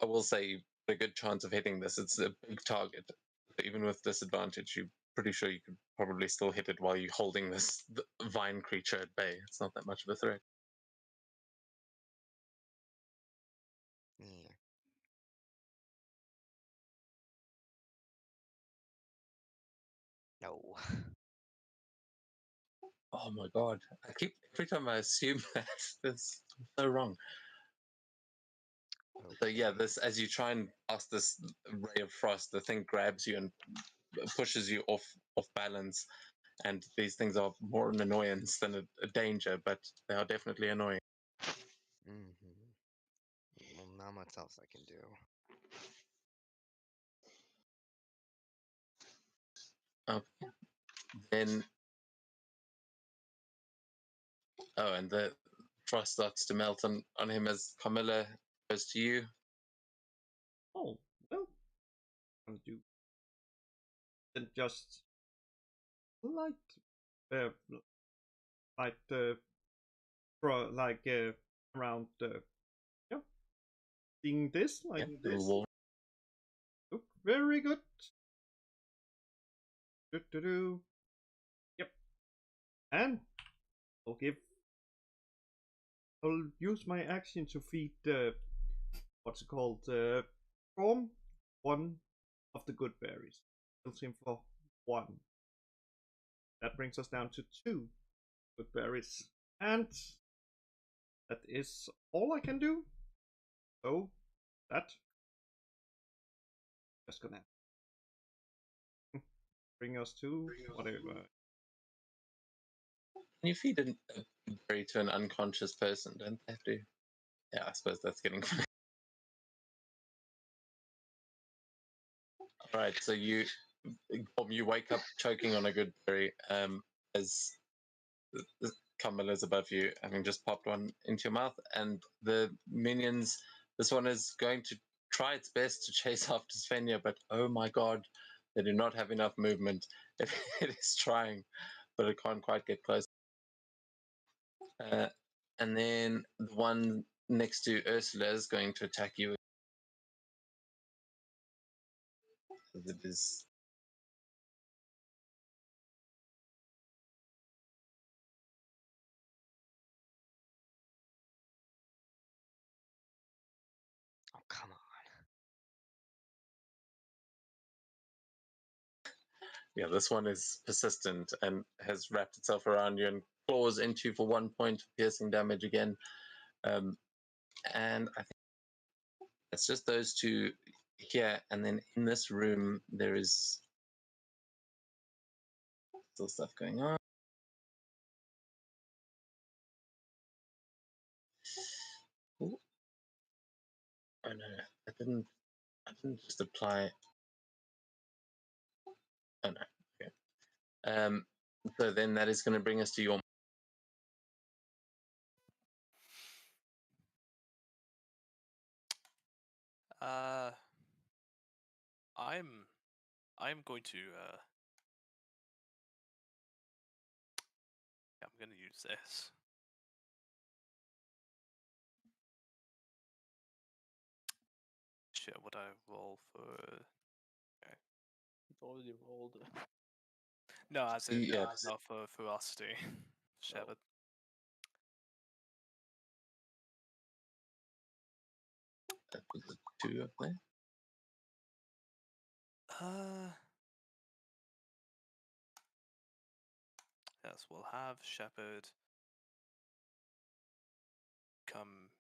Speaker 1: I will say a good chance of hitting this. It's a big target. Even with disadvantage, you're pretty sure you could probably still hit it while you're holding this vine creature at bay. It's not that much of a threat.
Speaker 2: Yeah. No.
Speaker 1: Oh my god! Every time I assume that that's so wrong. So yeah,
Speaker 2: Okay.
Speaker 1: this as you try and pass this ray of frost, the thing grabs you and pushes you off balance. And these things are more an annoyance than a danger, but they are definitely annoying.
Speaker 2: Well, not much else I can do.
Speaker 1: Okay. Then, and the frost starts to melt on him as Camilla goes to you.
Speaker 3: Oh, well, I'll do. Then just light, uh, light, around, yeah, seeing this like
Speaker 1: Yeah,
Speaker 3: this.
Speaker 1: wall.
Speaker 3: Look very good. Do. Yep. And I'll use my action to feed what's it called? Storm one of the good berries. Kills him for one. That brings us down to 2 good berries. And that is all I can do. So that just gonna bring us to whatever.
Speaker 1: Can you feed a berry to an unconscious person? Don't they have to? Yeah, I suppose that's getting. All right, so you wake up choking on a good berry as the Camilla's above you, having just popped one into your mouth, and the minions. This one is going to try its best to chase after Svenja, but oh my god, they do not have enough movement. It is trying, but it can't quite get close. And then the one next to Ursula is going to attack you. It is.
Speaker 2: Oh, come on.
Speaker 1: Yeah, this one is persistent and has wrapped itself around you and claws into you for 1 point of piercing damage again. And I think it's just those two here. And then in this room, there is still stuff going on. Ooh. Oh no, I didn't just apply. Oh no. Okay. So then that is going to bring us to your.
Speaker 5: Uh, I'm going to I'm gonna use this. Shit, what I roll for? Okay.
Speaker 6: It already rolled.
Speaker 5: No, as in
Speaker 1: Yeah.
Speaker 5: not for ferocity. Shepherd.
Speaker 1: That was the 2 up there.
Speaker 5: Yes, we'll have Shepherd come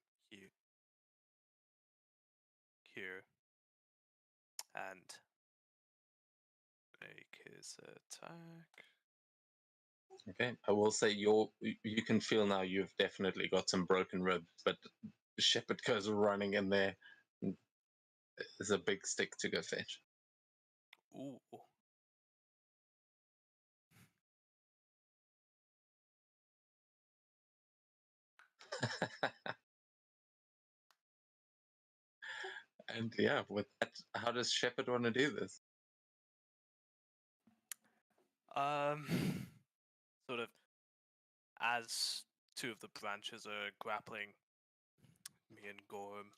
Speaker 5: here and make his attack.
Speaker 1: Okay, I will say you can feel now you've definitely got some broken ribs, but Shepherd goes running in there, is a big stick to go fetch.
Speaker 5: Ooh.
Speaker 1: And yeah, with that, how does Shepard want to do this?
Speaker 5: Sort of as two of the branches are grappling me and Gorham,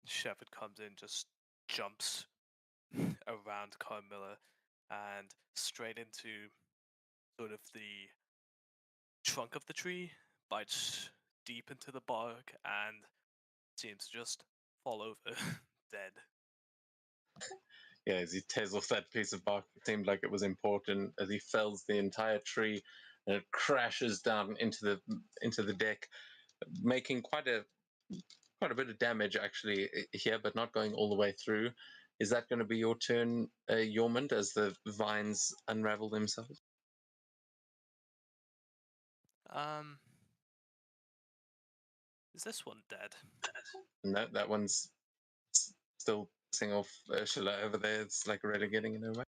Speaker 5: Shepard comes in, just jumps around Carmilla and straight into sort of the trunk of the tree, bites deep into the bark, and seems to just fall over dead.
Speaker 1: Yeah, as he tears off that piece of bark, it seemed like it was important. As he fells the entire tree, and it crashes down into the deck, making quite a bit of damage actually here, but not going all the way through. Is that going to be your turn, Yormund, as the vines unravel themselves?
Speaker 5: Um, is this one dead?
Speaker 1: No, that one's still pissing off Ursula over there. It's like already getting in her way.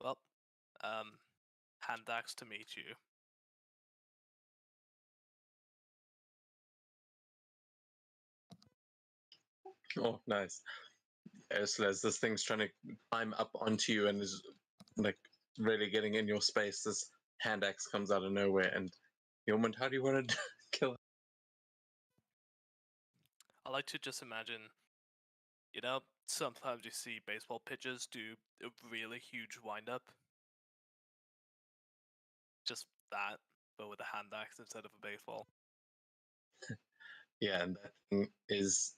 Speaker 5: Well, hand axe to meet you.
Speaker 1: Oh, nice. Ursula, as this thing's trying to climb up onto you and is like really getting in your space, this hand axe comes out of nowhere. And Yormund, how do you want to kill her?
Speaker 5: I like to just imagine, sometimes you see baseball pitchers do a really huge windup. Just that, but with a hand axe instead of a baseball.
Speaker 1: Yeah, and that thing is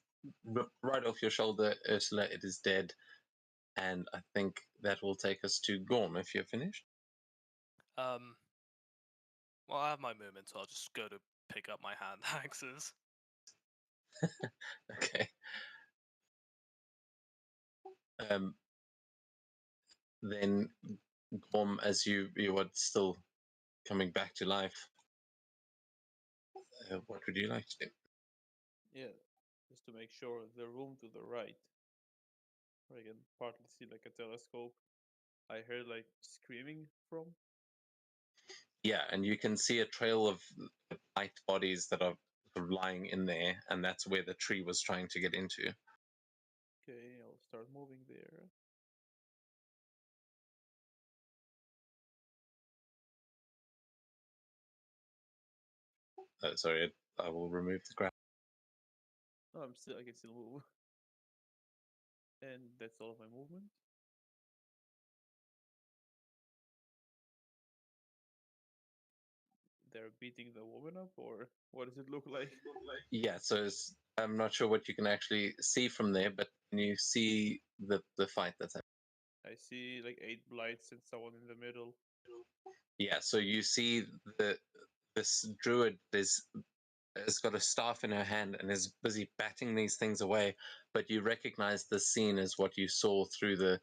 Speaker 1: right off your shoulder, Ursula. It is dead. And I think that will take us to Gorm if you're finished.
Speaker 5: Well, I have my movement, so I'll just go to pick up my hand axes.
Speaker 1: Okay. Then Gorm, as you are still coming back to life, what would you like to do?
Speaker 6: Yeah, just to make sure the room to the right, where I can partly see like a telescope, I heard like screaming from.
Speaker 1: Yeah, and you can see a trail of light bodies that are sort of lying in there, and that's where the tree was trying to get into.
Speaker 6: Okay, I'll start moving there.
Speaker 1: Sorry, I will remove the graph.
Speaker 6: No, I can still move. And that's all of my movement. They're beating the woman up, or what does it look like?
Speaker 1: Yeah, so I'm not sure what you can actually see from there, but can you see the fight that's happening?
Speaker 6: I see like 8 blights and someone in the middle.
Speaker 1: Yeah, so you see this druid has got a staff in her hand and is busy batting these things away, but you recognize the scene as what you saw through the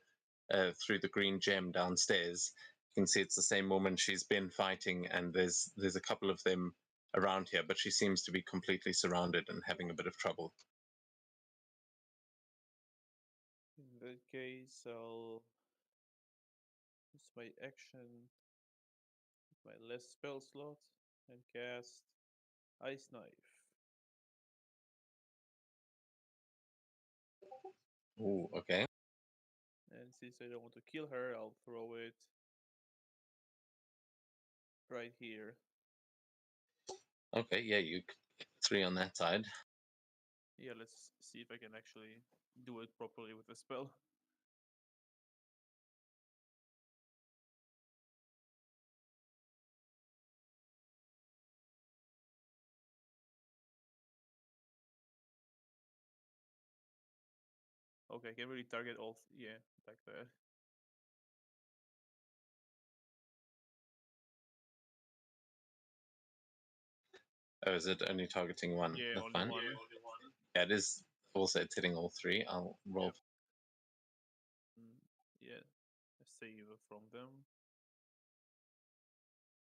Speaker 1: green gem downstairs. You can see it's the same woman she's been fighting, and there's a couple of them around here, but she seems to be completely surrounded and having a bit of trouble.
Speaker 6: In that case, I'll use my action, my last spell slot, and cast Ice Knife.
Speaker 1: Ooh, okay.
Speaker 6: And since I don't want to kill her, I'll throw it right here.
Speaker 1: Okay, yeah, you get 3 on that side.
Speaker 6: Yeah, let's see if I can actually do it properly with the spell. Okay, I can really target all. Yeah, like that.
Speaker 1: Oh, is it only targeting one?
Speaker 6: Yeah,
Speaker 1: That's
Speaker 6: only
Speaker 1: fine.
Speaker 6: one.
Speaker 1: Yeah, it is also it's hitting all 3. I'll roll.
Speaker 6: Yeah, a save from them.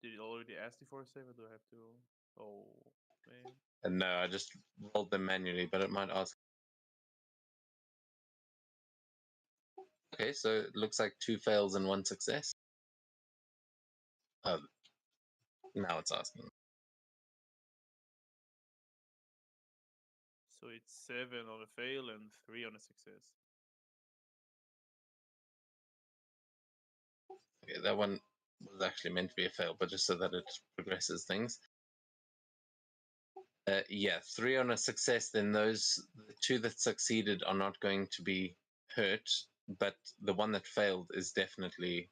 Speaker 6: Did it already ask you for a save, or do I have to? Oh, man.
Speaker 1: And no, I just rolled them manually, but it might ask. Okay, so it looks like 2 fails and 1 success. Oh, now it's asking.
Speaker 6: So it's 7 on a fail and 3 on a success.
Speaker 1: Okay, that one was actually meant to be a fail, but just so that it progresses things. Yeah, 3 on a success, then the 2 that succeeded are not going to be hurt, but the one that failed is definitely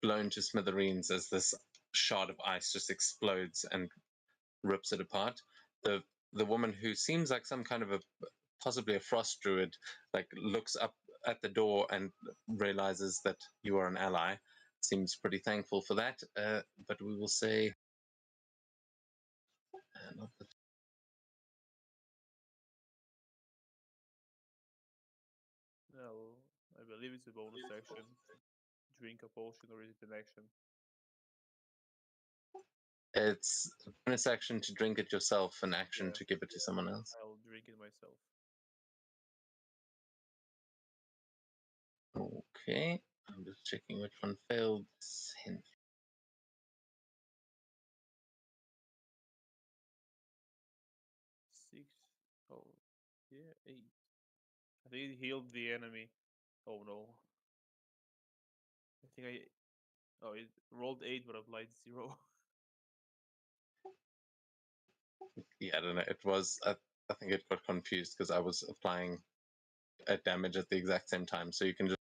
Speaker 1: blown to smithereens as this shard of ice just explodes and rips it apart. The woman, who seems like some kind of possibly a frost druid, like looks up at the door and realizes that you are an ally. Seems pretty thankful for that, but we will say not the
Speaker 6: Well, I believe it's a bonus action to drink a potion, or is it an action?
Speaker 1: It's a bonus action to drink it yourself, an action to give it to someone else.
Speaker 6: I'll drink it myself.
Speaker 1: Okay, I'm just checking which one failed. Hint.
Speaker 6: 6. Oh, yeah, 8. I think it healed the enemy. Oh no. I think I. Oh, it rolled 8 but applied 0.
Speaker 1: Yeah, I don't know. It was. I think it got confused because I was applying damage at the exact same time. So you can just.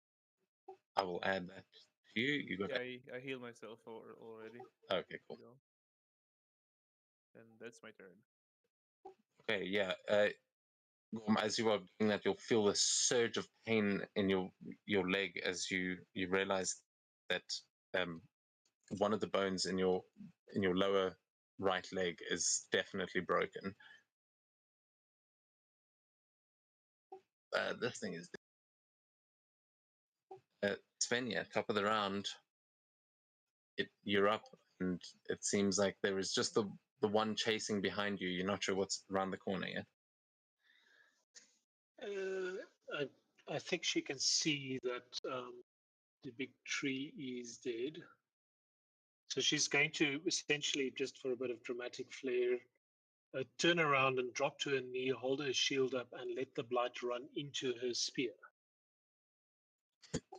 Speaker 1: I will add that to you. You got.
Speaker 6: Yeah, I healed myself already.
Speaker 1: Okay, cool.
Speaker 6: And that's my turn.
Speaker 1: Okay, yeah. As you are doing that, you'll feel a surge of pain in your leg as you realize that one of the bones in your lower right leg is definitely broken. This thing is Svenja, top of the round. You're up, and it seems like there is just the one chasing behind you. You're not sure what's around the corner yet.
Speaker 7: I think she can see that the big tree is dead. So she's going to essentially, just for a bit of dramatic flair, turn around and drop to her knee, hold her shield up, and let the blight run into her spear.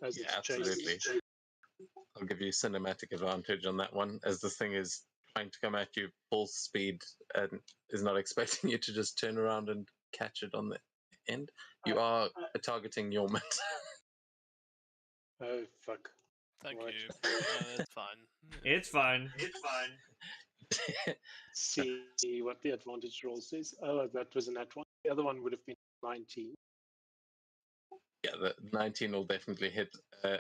Speaker 7: As
Speaker 1: Yeah,
Speaker 7: it's
Speaker 1: absolutely.
Speaker 7: chasing.
Speaker 1: I'll give you cinematic advantage on that one, as this thing is trying to come at you full speed and is not expecting you to just turn around and catch it on the end. You are targeting Yormut.
Speaker 7: Oh, fuck.
Speaker 5: Thank
Speaker 7: Right.
Speaker 5: you. It's fine.
Speaker 3: It's fine.
Speaker 7: See what the advantage roll says. Oh, that was a nat one. The other one would have been 19.
Speaker 1: Yeah, the 19 will definitely hit.
Speaker 7: So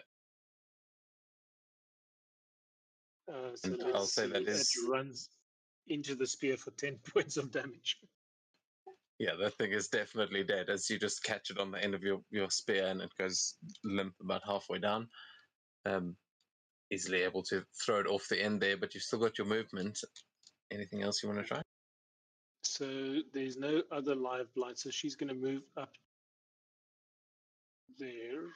Speaker 1: And
Speaker 7: let's
Speaker 1: I'll say
Speaker 7: see.
Speaker 1: that is.
Speaker 7: It runs into the spear for 10 points of damage.
Speaker 1: Yeah, that thing is definitely dead as you just catch it on the end of your spear and it goes limp about halfway down. Easily able to throw it off the end there, but you've still got your movement. Anything else you want to try?
Speaker 7: So there's no other live blight, so she's going to move up there.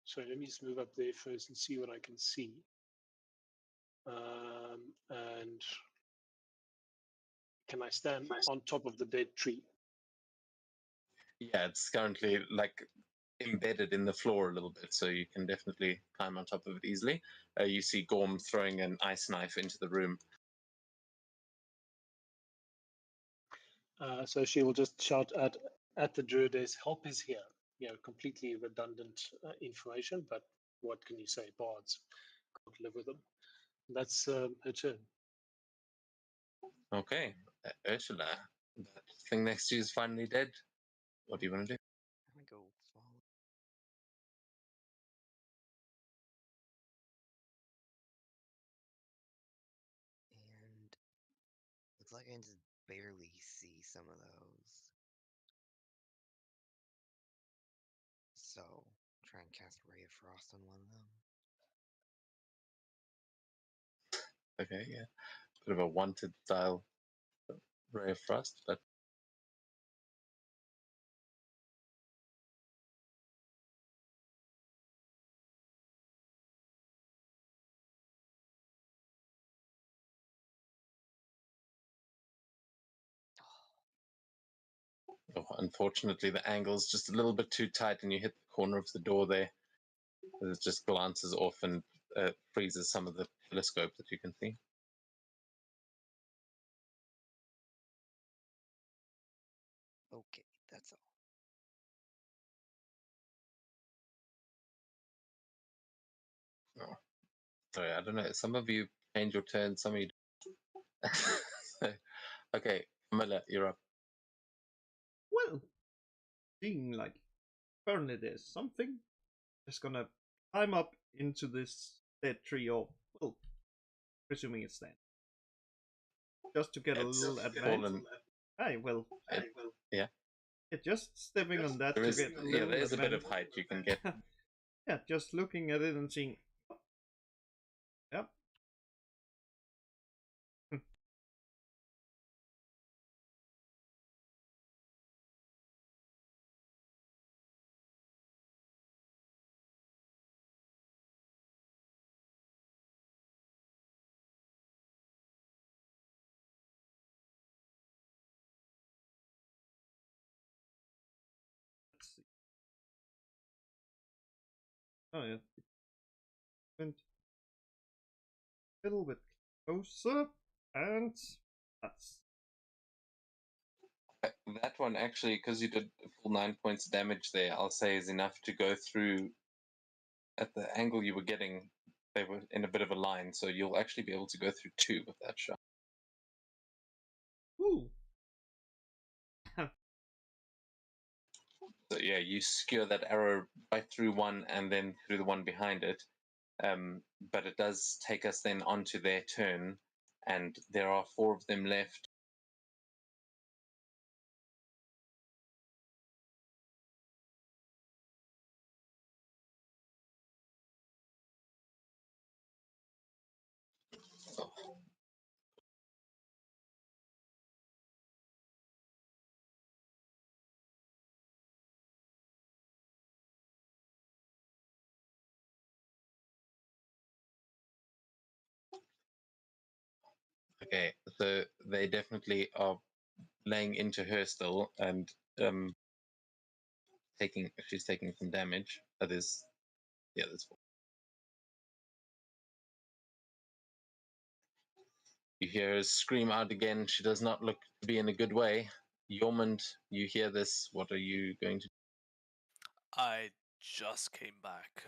Speaker 7: So let me just move up there first and see what I can see. And can I stand on top of the dead tree?
Speaker 1: Yeah, it's currently like embedded in the floor a little bit, so you can definitely climb on top of it easily. You see Gorm throwing an ice knife into the room.
Speaker 7: So she will just shout at the druidess, "Help is here." You know, completely redundant information, but what can you say? Bards can't live with them. That's her turn.
Speaker 1: Okay, Ursula, that thing next to you is finally dead. What do you want to do?
Speaker 2: I'm gonna go follow. And looks like I can just barely see some of those. So try and cast Ray of Frost on one of them.
Speaker 1: Okay, yeah, bit of a wanted style ray of frost, but unfortunately, the angle's just a little bit too tight, and you hit the corner of the door there. It just glances off and freezes some of the telescope that you can see.
Speaker 2: Okay, that's all.
Speaker 1: Oh. Sorry, I don't know. Some of you change your turn, some of you don't. Okay, Camilla, you're up.
Speaker 3: Well, seeing like apparently there's something, just gonna climb up into this dead tree, or well, presuming it's dead, just to get a
Speaker 1: It's
Speaker 3: little advantage.
Speaker 1: fallen.
Speaker 3: Hey, well,
Speaker 1: Yeah.
Speaker 3: just stepping on that
Speaker 1: There
Speaker 3: to
Speaker 1: is,
Speaker 3: get a
Speaker 1: yeah,
Speaker 3: little
Speaker 1: there's a bit of
Speaker 3: advantage.
Speaker 1: height you can get.
Speaker 3: Yeah, just looking at it and seeing. Yep. Let's see. Oh yeah, it went a little bit closer, and that's
Speaker 1: That one actually, because you did a full 9 points of damage there, I'll say is enough to go through. At the angle you were getting, they were in a bit of a line, so you'll actually be able to go through 2 with that shot.
Speaker 3: ooh.
Speaker 1: So yeah, you skewer that arrow right through one and then through the one behind it. But it does take us then onto their turn, and there are 4 of them left. Okay, so they definitely are laying into her still, and she's taking some damage. There's 4. You hear her scream out again. She does not look to be in a good way. Yormund, you hear this. What are you going to do?
Speaker 5: I just came back.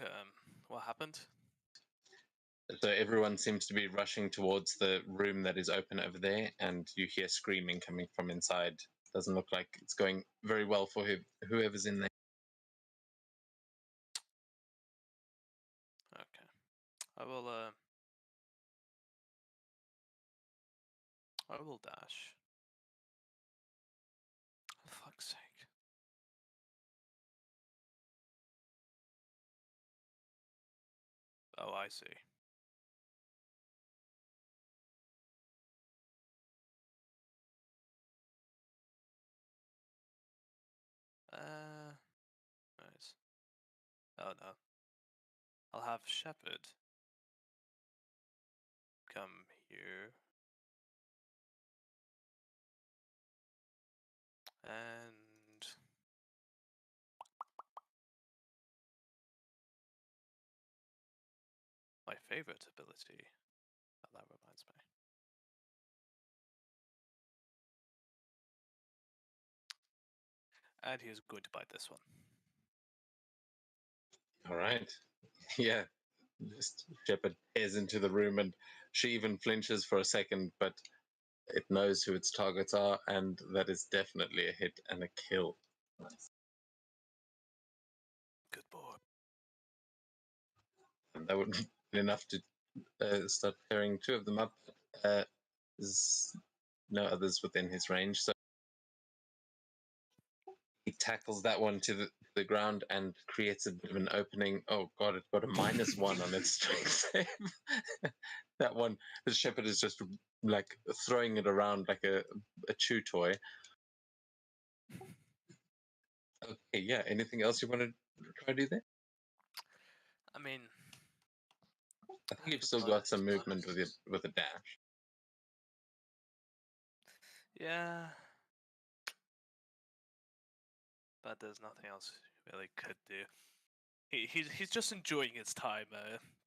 Speaker 5: What happened?
Speaker 1: So everyone seems to be rushing towards the room that is open over there, and you hear screaming coming from inside. Doesn't look like it's going very well for whoever's in there.
Speaker 5: Okay. I will dash. For fuck's sake. Oh, I see. Nice. Oh no. I'll have Shepherd come here. And my favorite ability. Oh, that reminds me. And he's going to bite this one.
Speaker 1: All right. Yeah. Just Shepard tears into the room, and she even flinches for a second, but it knows who its targets are, and that is definitely a hit and a kill. Nice.
Speaker 5: Good boy.
Speaker 1: And that would be enough to start tearing 2 of them up. There's no others within his range, so he tackles that one to the ground and creates a bit of an opening. Oh god, it's got a -1 on its strength save. That one, the shepherd is just like throwing it around like a chew toy. Okay, yeah. Anything else you want to try to do there?
Speaker 5: I mean,
Speaker 1: I think you've still got some movement with a dash.
Speaker 5: yeah. but there's nothing else he really could do. He's just enjoying his time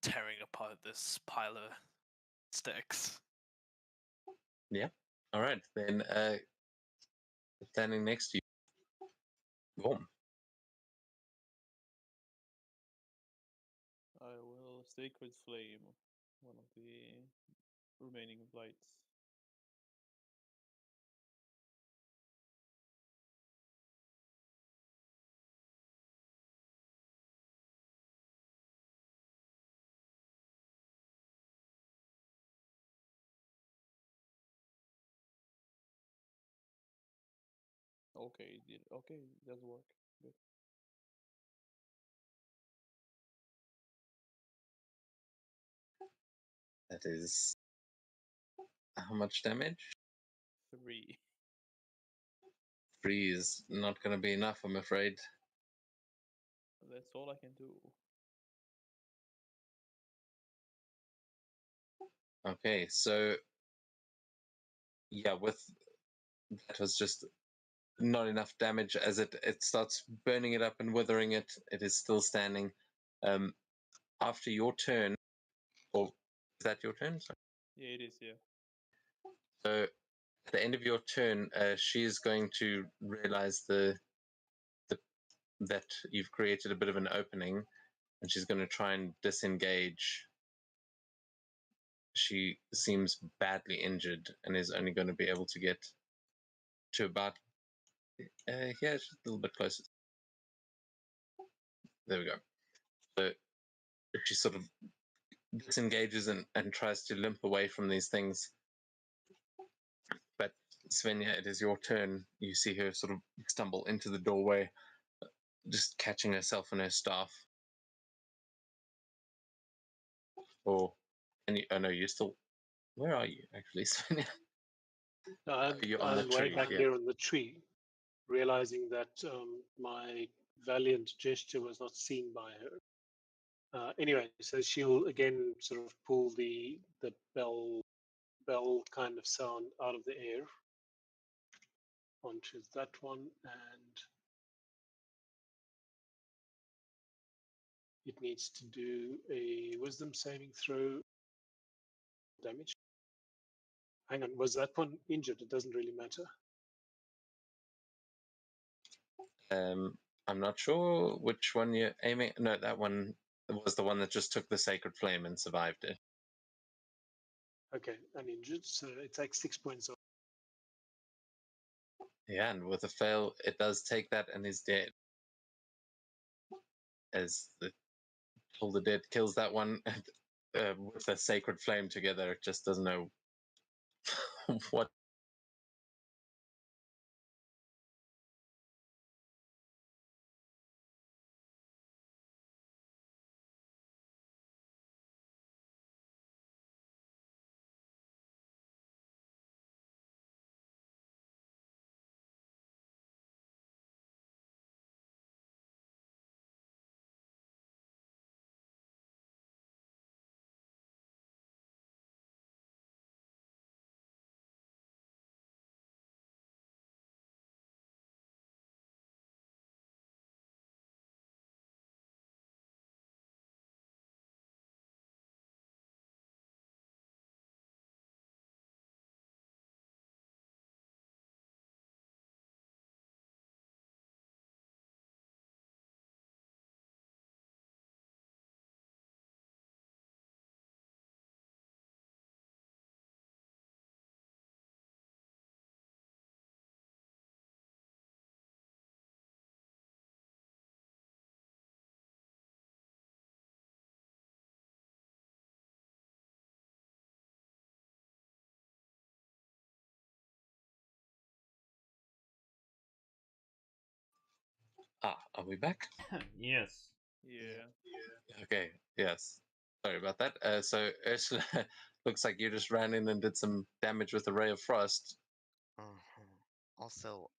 Speaker 5: tearing apart this pile of sticks.
Speaker 1: Yeah. All right. Then standing next to you, Vorm.
Speaker 6: I will Sacred Flame one of the remaining blights. Okay, okay, it does work. Good.
Speaker 1: That is how much damage?
Speaker 6: 3.
Speaker 1: 3 is not going to be enough, I'm afraid.
Speaker 6: That's all I can do.
Speaker 1: Okay, so yeah, with that was just not enough damage as it starts burning it up and withering it. It is still standing. After your turn, or is that your turn? Sorry.
Speaker 6: Yeah, it is. Yeah.
Speaker 1: So at the end of your turn, she is going to realize the that you've created a bit of an opening, and she's going to try and disengage. She seems badly injured and is only going to be able to get to about here, just a little bit closer. There we go. So she sort of disengages and tries to limp away from these things. But Svenja, it is your turn. You see her sort of stumble into the doorway, just catching herself in her staff. Or, and you, oh no, you're still. Where are you actually, Svenja? You're on the
Speaker 7: I'm way
Speaker 1: tree.
Speaker 7: back
Speaker 1: Yeah.
Speaker 7: here on the tree, realizing that my valiant gesture was not seen by her. Anyway, so she'll again sort of pull the bell kind of sound out of the air onto that one, and it needs to do a wisdom saving throw. Damage. Hang on, was that one injured? It doesn't really matter.
Speaker 1: I'm not sure which one you're aiming. No, that one was the one that just took the sacred flame and survived it.
Speaker 7: Okay, uninjured, so it takes 6 points off.
Speaker 1: Yeah, and with a fail, it does take that and is dead. As the Toll the Dead kills that one with the sacred flame together, it just doesn't know what. Are we back?
Speaker 3: Yes.
Speaker 6: Yeah.
Speaker 1: Okay, yes. Sorry about that. So Ursula, looks like you just ran in and did some damage with a ray of frost.
Speaker 2: Also,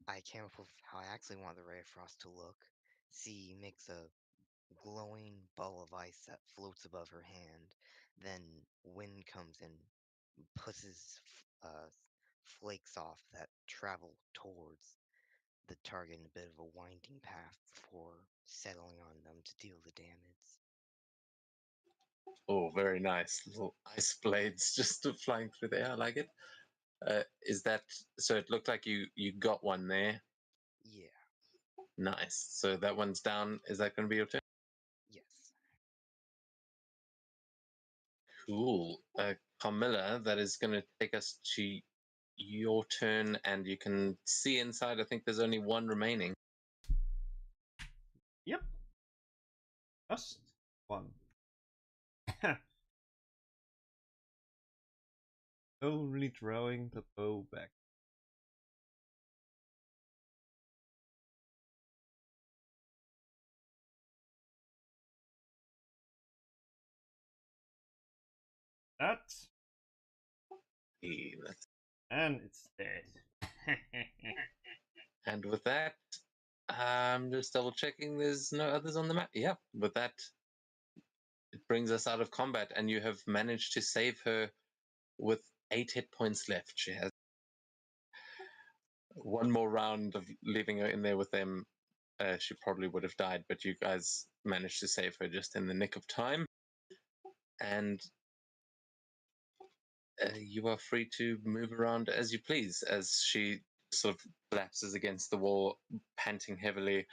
Speaker 2: I came up with how I actually want the Ray of Frost to look. She makes a glowing ball of ice that floats above her hand. Then wind comes and pushes flakes off that travel towards the target in a bit of a winding path before settling on them to deal the damage.
Speaker 1: Oh, very nice. Little ice blades just flying through the air. I like it. Is that so? It looked like you got one there.
Speaker 2: Yeah,
Speaker 1: Nice. So that one's down. Is that going to be your turn?
Speaker 2: yes.
Speaker 1: Cool. Carmilla, that is going to take us to your turn, and you can see inside. I think there's only one remaining.
Speaker 3: Yep. Just one. Only throwing the bow back. That. And it's dead.
Speaker 1: And with that, I'm just double checking there's no others on the map. Yeah, with that, it brings us out of combat, and you have managed to save her with 8 hit points left. She has one more round of leaving her in there with them. She probably would have died, but you guys managed to save her just in the nick of time. And you are free to move around as you please as she sort of collapses against the wall, panting heavily,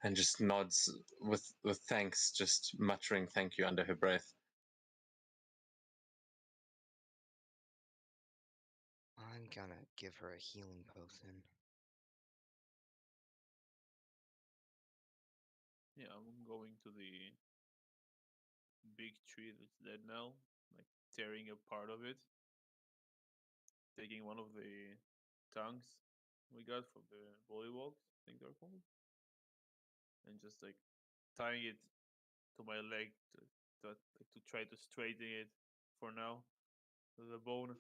Speaker 1: and just nods with thanks, just muttering thank you under her breath.
Speaker 2: I'm gonna give her a healing potion.
Speaker 6: Yeah, I'm going to the big tree that's dead now, like tearing a part of it, taking one of the tongues we got from the bullywugs, I think they're called, and just like tying it to my leg to try to straighten it for now, to the bone.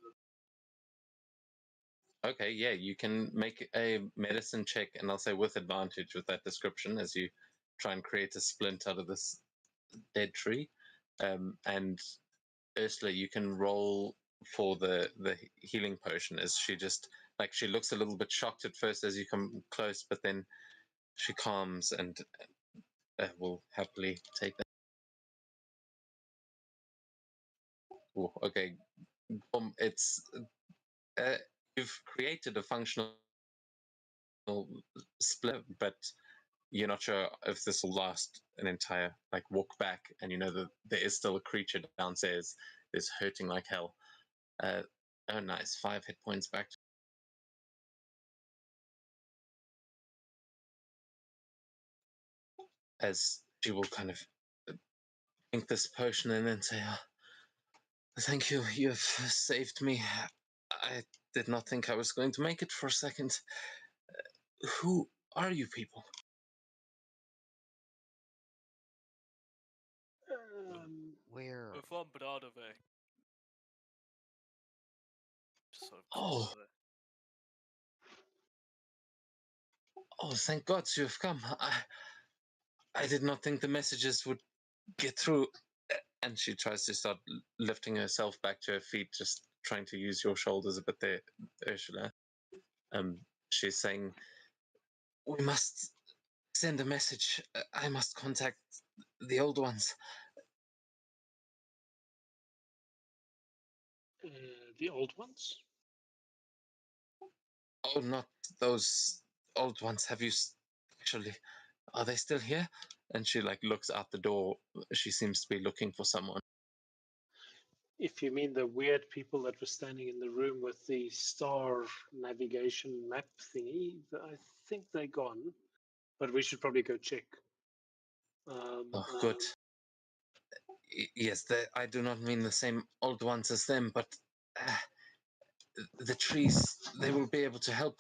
Speaker 1: Okay, yeah, you can make a medicine check, and I'll say with advantage with that description as you try and create a splint out of this dead tree. And Ursula, you can roll for the healing potion as she just like she looks a little bit shocked at first as you come close, but then she calms and will happily take that. Ooh, okay, it's you've created a functional split, but you're not sure if this will last an entire like walk back, and you know that there is still a creature downstairs is hurting like hell. Oh, nice, 5 hit points back. As she will kind of drink this potion and then say, oh, "Thank you, you have saved me. I did not think I was going to make it for a second. Who are you people?"
Speaker 2: Where?
Speaker 5: We're from Bradove. Sort of
Speaker 1: Oh, oh, thank God you have come. I did not think the messages would get through. And she tries to start lifting herself back to her feet, just trying to use your shoulders a bit there, Ursula. She's saying, "We must send a message. I must contact the old ones."
Speaker 7: The old ones?
Speaker 1: Oh, not those old ones. Have you actually? Are they still here? And she like looks out the door. She seems to be looking for someone.
Speaker 7: If you mean the weird people that were standing in the room with the star navigation map thingy, I think they're gone. But we should probably go check.
Speaker 1: Oh, good. Yes, I do not mean the same old ones as them, but the trees, they will be able to help.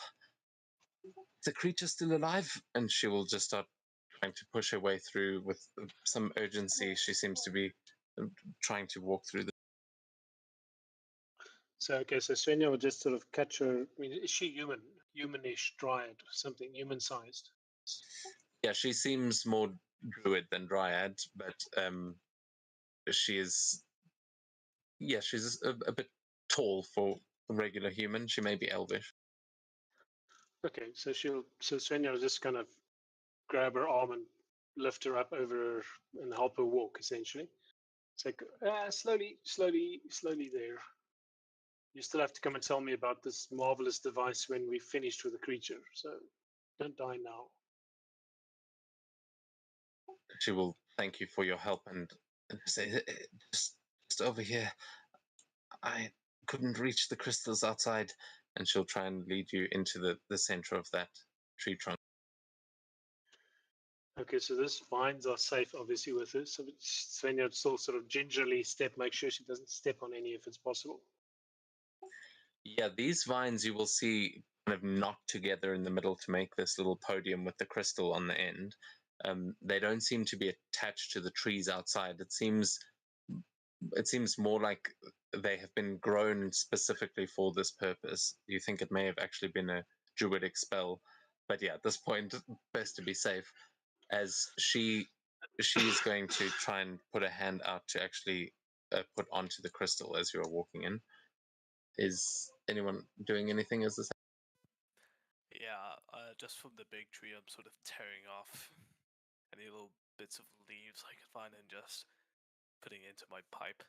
Speaker 1: The creature still alive? And she will just start trying to push her way through with some urgency. She seems to be trying to walk through the.
Speaker 7: So, okay, so Svenja will just sort of catch her. I mean, is she human? Humanish dryad, something human sized?
Speaker 1: Yeah, she seems more druid than dryad, but she is. Yeah, she's a bit tall for a regular human. She may be elvish.
Speaker 7: Okay, so Svenja will just kind of grab her arm and lift her up over her and help her walk, essentially. It's like, slowly there. You still have to come and tell me about this marvelous device when we've finished with the creature, so don't die now.
Speaker 1: She will thank you for your help and say, just over here. I couldn't reach the crystals outside, and she'll try and lead you into the center of that tree trunk.
Speaker 7: Okay, so these vines are safe, obviously, with her. So Svenja would still sort of gingerly make sure she doesn't step on any if it's possible.
Speaker 1: Yeah, these vines you will see kind of knocked together in the middle to make this little podium with the crystal on the end. They don't seem to be attached to the trees outside. It seems more like they have been grown specifically for this purpose. You think it may have actually been a druidic spell, but yeah, at this point, best to be safe. As she's going to try and put a hand out to actually put onto the crystal as you're walking in. Is anyone doing anything as this?
Speaker 5: Yeah, just from the big tree, I'm sort of tearing off any little bits of leaves I can find and just putting it into my pipe.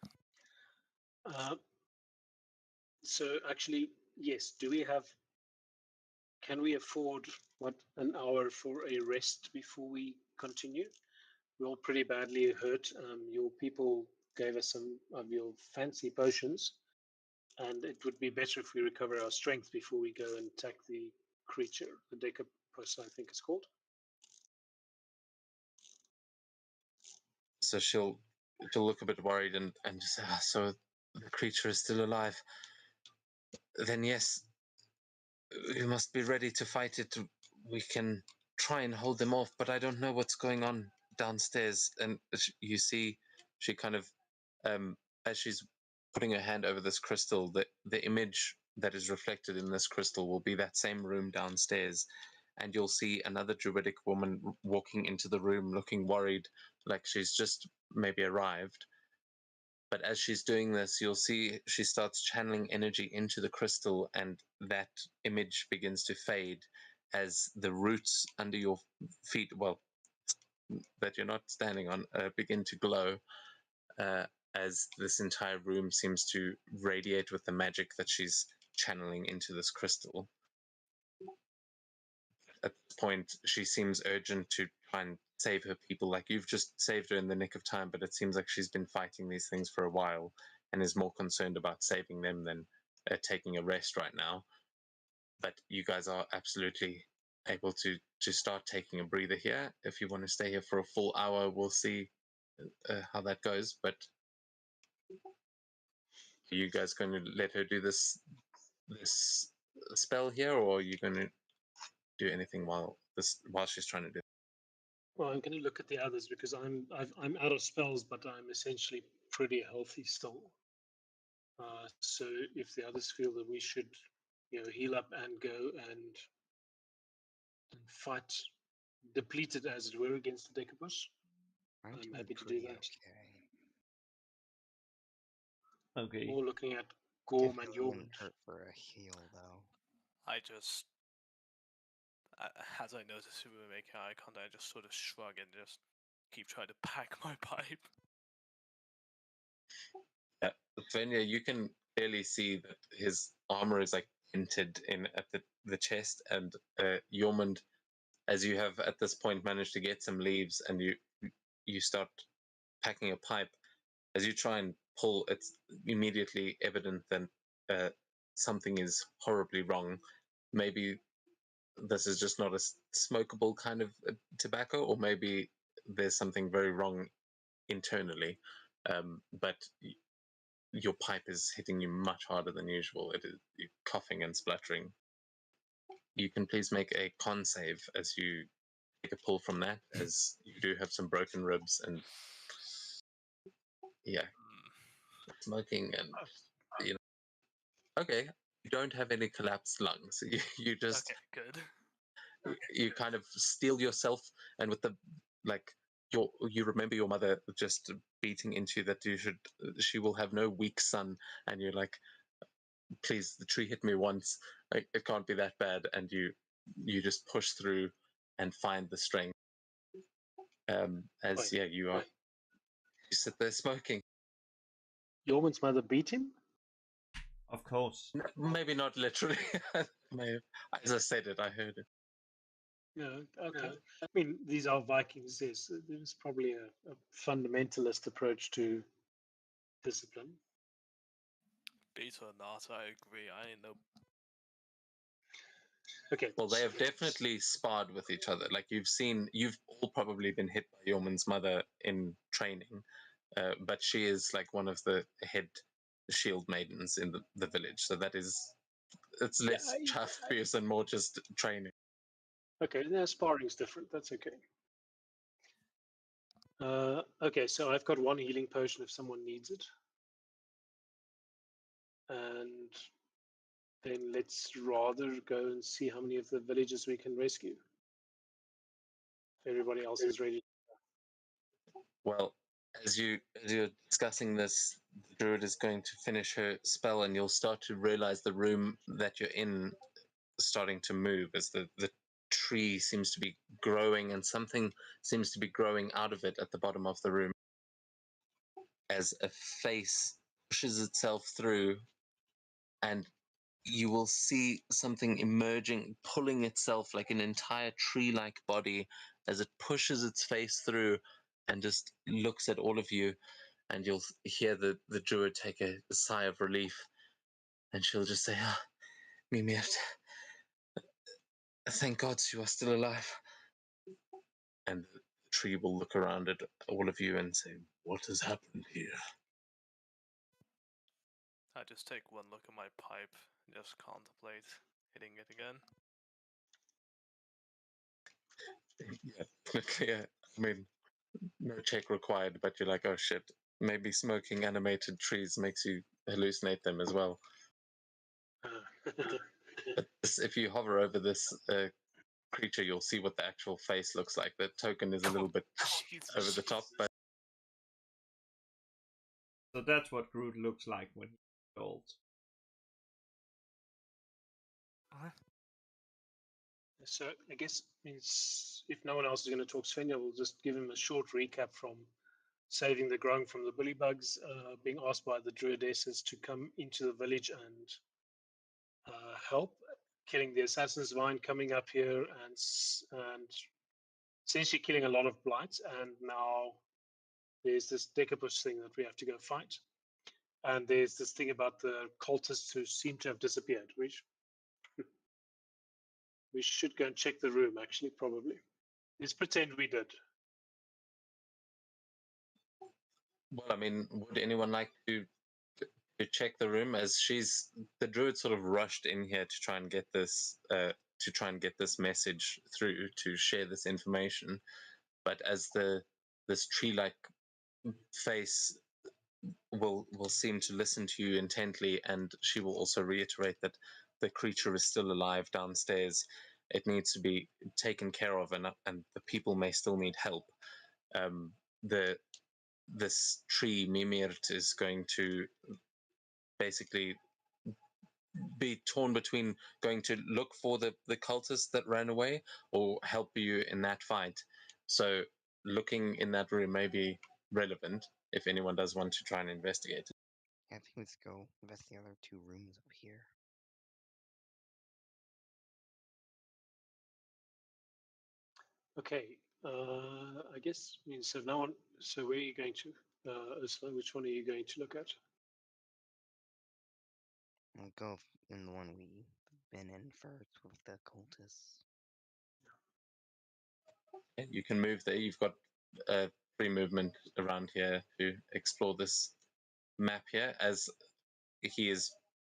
Speaker 7: So actually, yes. Can we afford an hour for a rest before we continue? We're all pretty badly hurt. Your people gave us some of your fancy potions, and it would be better if we recover our strength before we go and attack the creature, the Decapus, I think it's called.
Speaker 1: So she'll look a bit worried and just say, so the creature is still alive. Then yes, we must be ready to fight it. We can try and hold them off, but I don't know what's going on downstairs. And you see, she kind of, as she's putting her hand over this crystal, the image that is reflected in this crystal will be that same room downstairs. And you'll see another druidic woman walking into the room looking worried, like she's just maybe arrived. But as she's doing this, you'll see she starts channeling energy into the crystal, and that image begins to fade as the roots under your feet, well, that you're not standing on, begin to glow, as this entire room seems to radiate with the magic that she's channeling into this crystal. At this point, she seems urgent to try and save her people. Like, you've just saved her in the nick of time, but it seems like she's been fighting these things for a while and is more concerned about saving them than taking a rest right now. But you guys are absolutely able to start taking a breather here. If you want to stay here for a full hour, we'll see how that goes. But are you guys going to let her do this spell here, or are you going to do anything while she's trying to do it?
Speaker 7: Well, I'm going to look at the others because I'm out of spells, but I'm essentially pretty healthy still. So if the others feel that we should, heal up and go and fight, depleted as it were, against the Decapus, I'm happy to do that.
Speaker 3: Okay.
Speaker 7: Or looking at Gorm and
Speaker 2: Definitely wouldn't
Speaker 7: Jormund.
Speaker 2: hurt for a heal, though.
Speaker 5: I just, as I notice we were making eye contact, I just sort of shrug and just keep trying to pack my pipe.
Speaker 1: Yeah, Svenja, you can clearly see that his armor is like hinted in at the chest, and Jormund, as you have at this point managed to get some leaves and you start packing a pipe, as you try and pull, it's immediately evident that something is horribly wrong. Maybe this is just not a smokable kind of tobacco, or maybe there's something very wrong internally. But your pipe is hitting you much harder than usual. It is you're coughing and spluttering. You can please make a con save as you take a pull from that, as you do have some broken ribs and yeah, smoking and Okay, you don't have any collapsed lungs. You just
Speaker 5: Okay, good.
Speaker 1: you kind of steel yourself, and with the like you remember your mother just beating into that she will have no weak son, and you're like, please, the tree hit me once, like, it can't be that bad, and you you just push through and find the strength. As
Speaker 7: Fine.
Speaker 1: you sit there smoking.
Speaker 7: Yorman's mother beat him?
Speaker 3: Of course.
Speaker 1: Maybe not literally. As I said it, I heard it.
Speaker 7: Yeah, okay. I mean, these are Vikings. There's probably a fundamentalist approach to discipline.
Speaker 5: Beat or not, I agree. I ain't no.
Speaker 7: Okay.
Speaker 1: Well, they have definitely sparred with each other. Like you've all probably been hit by Yorman's mother in training, but she is like one of the head shield maidens in the village. So it's less chaff abuse and more just training.
Speaker 7: Okay, now sparring's different. That's okay. Okay, so I've got one healing potion if someone needs it. And then let's rather go and see how many of the villages we can rescue. If everybody else is ready.
Speaker 1: Well, as you're discussing this, the druid is going to finish her spell, and you'll start to realize the room that you're in is starting to move as the tree seems to be growing, and something seems to be growing out of it at the bottom of the room. As a face pushes itself through, and you will see something emerging, pulling itself like an entire tree-like body as it pushes its face through and just looks at all of you. And you'll hear the druid take a sigh of relief, and she'll just say, "Ah, Mimir, thank God you are still alive." And the tree will look around at all of you and say, "What has happened here?"
Speaker 5: I just take one look at my pipe and just contemplate hitting it again.
Speaker 1: Yeah, definitely. I mean, no check required, but you're like, oh shit, maybe smoking animated trees makes you hallucinate them as well. But if you hover over this creature, you'll see what the actual face looks like. The token is a little bit over the top, but
Speaker 3: So that's what Groot looks like when he's old.
Speaker 7: So I guess means if no one else is going to talk Svenja, we'll just give him a short recap from saving the grung from the bullywugs, being asked by the druidesses to come into the village and help, killing the assassin's vine, coming up here and essentially killing a lot of blights. And now there's this Decapus thing that we have to go fight. And there's this thing about the cultists who seem to have disappeared, which we should go and check the room, actually, probably. Let's pretend we did.
Speaker 1: well, I mean, would anyone like to check the room? As the druid sort of rushed in here to try and get this message through to share this information, but as this tree-like face will seem to listen to you intently, and she will also reiterate that the creature is still alive downstairs. It needs to be taken care of, and the people may still need help. This tree Mimirt is going to basically be torn between going to look for the cultists that ran away or help you in that fight. So looking in that room may be relevant if anyone does want to try and investigate it.
Speaker 2: I think let's go invest the other two rooms up here.
Speaker 7: Okay, I guess means so now on. So where are you going to, Ursula? Which one are you going to look at?
Speaker 2: I'll go in the one we've been in first with the cultists.
Speaker 1: Yeah, you can move there. You've got free movement around here to explore this map here. As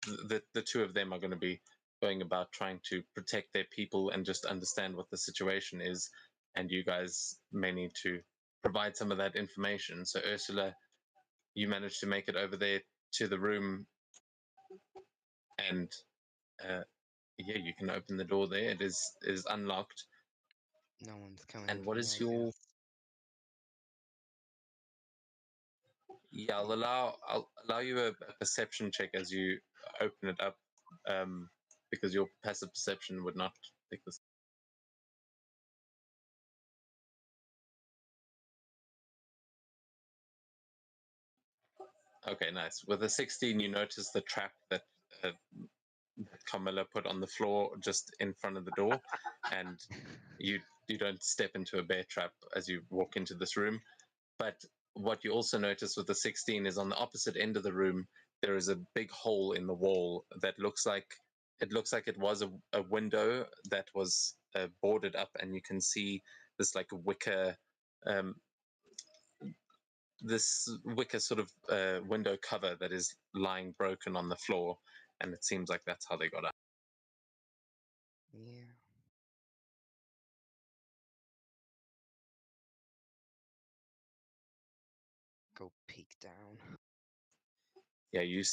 Speaker 1: the two of them are going to be going about trying to protect their people and just understand what the situation is, and you guys may need to provide some of that information. So Ursula, you managed to make it over there to the room, and yeah, you can open the door there. It is unlocked.
Speaker 2: No one's coming.
Speaker 1: And what
Speaker 2: for
Speaker 1: is
Speaker 2: me, I
Speaker 1: your...
Speaker 2: guess.
Speaker 1: Yeah, I'll allow you a perception check as you open it up, because your passive perception would not take this. Okay, nice. With a 16, you notice the trap that Carmilla put on the floor just in front of the door, and you don't step into a bear trap as you walk into this room. But what you also notice with the 16 is on the opposite end of the room there is a big hole in the wall that looks like it was a window that was boarded up, and you can see this like wicker sort of window cover that is lying broken on the floor, and it seems like that's how they got out.
Speaker 2: Yeah. Go peek down.
Speaker 1: Yeah, you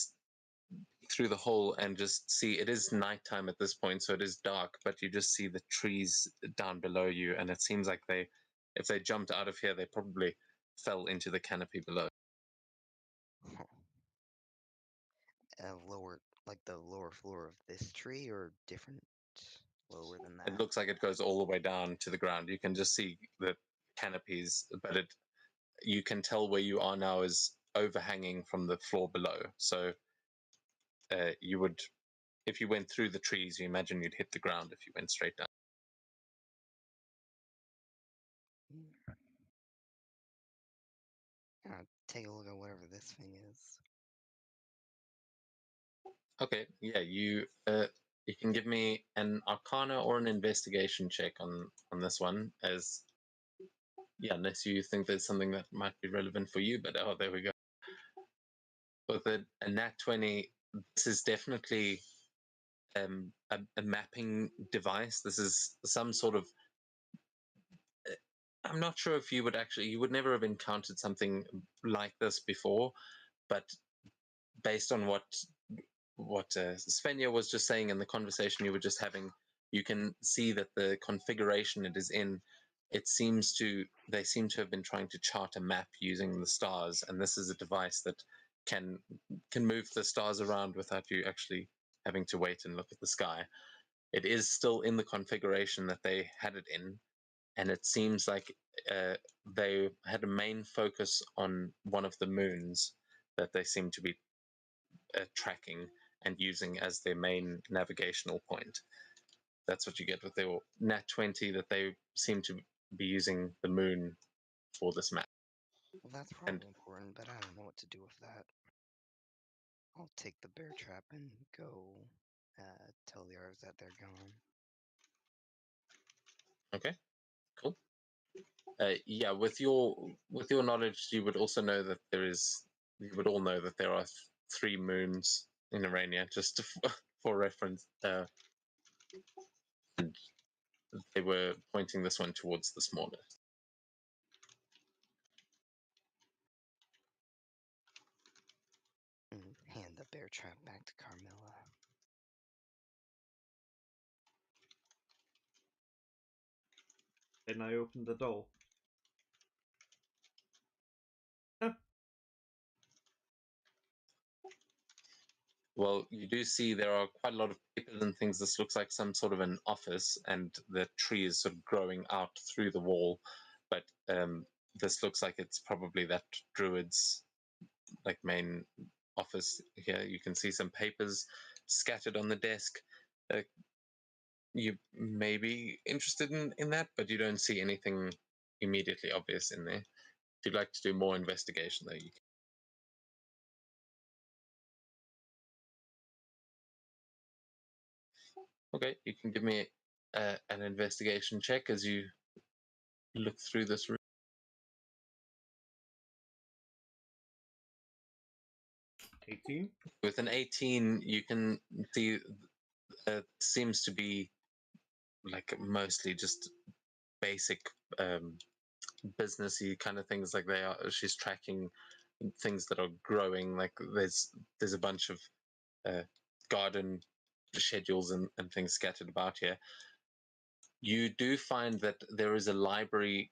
Speaker 1: through the hole and just see it is nighttime at this point, so it is dark, but you just see the trees down below you, and it seems like if they jumped out of here, they probably fell into the canopy below.
Speaker 2: Lower, like the lower floor of this tree, or different, lower than that?
Speaker 1: It looks like it goes all the way down to the ground. You can just see the canopies, but you can tell where you are now is overhanging from the floor below. So you would, if you went through the trees, you imagine you'd hit the ground if you went straight down.
Speaker 2: Take a look at whatever this thing is.
Speaker 1: Okay, yeah, you can give me an Arcana or an Investigation check on this one, as unless you think there's something that might be relevant for you. But oh, there we go. With a nat 20, this is definitely a mapping device. This is some sort of. I'm not sure if you would never have encountered something like this before, but based on what Svenja was just saying in the conversation you were just having, you can see that the configuration it is in, they seem to have been trying to chart a map using the stars, and this is a device that can move the stars around without you actually having to wait and look at the sky. It is still in the configuration that they had it in, and it seems like they had a main focus on one of the moons that they seem to be tracking and using as their main navigational point. That's what you get with their nat 20, that they seem to be using the moon for this map.
Speaker 2: Well, that's probably important, but I don't know what to do with that. I'll take the bear trap and go tell the others that they're gone.
Speaker 1: Okay, cool. Yeah, with your knowledge, you would also know that you would all know that there are 3 moons in Arania, just for reference. And they were pointing this one towards the smallest.
Speaker 2: Hand the bear trap back to Carmilla.
Speaker 3: Then I open the door.
Speaker 1: Well, you do see there are quite a lot of papers and things. This looks like some sort of an office, and the tree is sort of growing out through the wall. But this looks like it's probably that druid's like main office here. You can see some papers scattered on the desk. You may be interested in that, but you don't see anything immediately obvious in there. If you'd like to do more investigation, though, you can. Okay, you can give me an investigation check as you look through this room.
Speaker 3: 18.
Speaker 1: With an 18, you can see seems to be like mostly just basic businessy kind of things. Like she's tracking things that are growing. Like there's a bunch of garden schedules and things scattered about here. You do find that there is a library,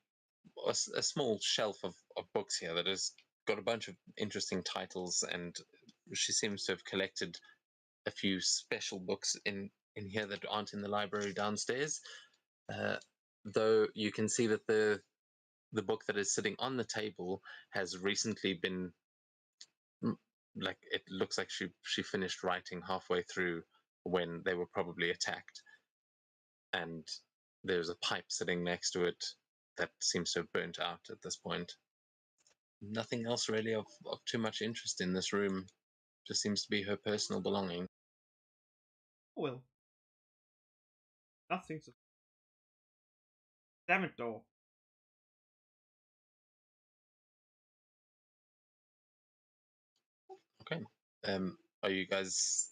Speaker 1: a small shelf of books here that has got a bunch of interesting titles, and she seems to have collected a few special books in in here that aren't in the library downstairs. Though you can see that the book that is sitting on the table has recently been, like, it looks like she finished writing halfway through when they were probably attacked, and there's a pipe sitting next to it that seems to have burnt out at this point. Nothing else really of too much interest in this room. Just seems to be her personal belonging.
Speaker 3: Well, nothing's. Damn it, door.
Speaker 1: Okay. Are you guys?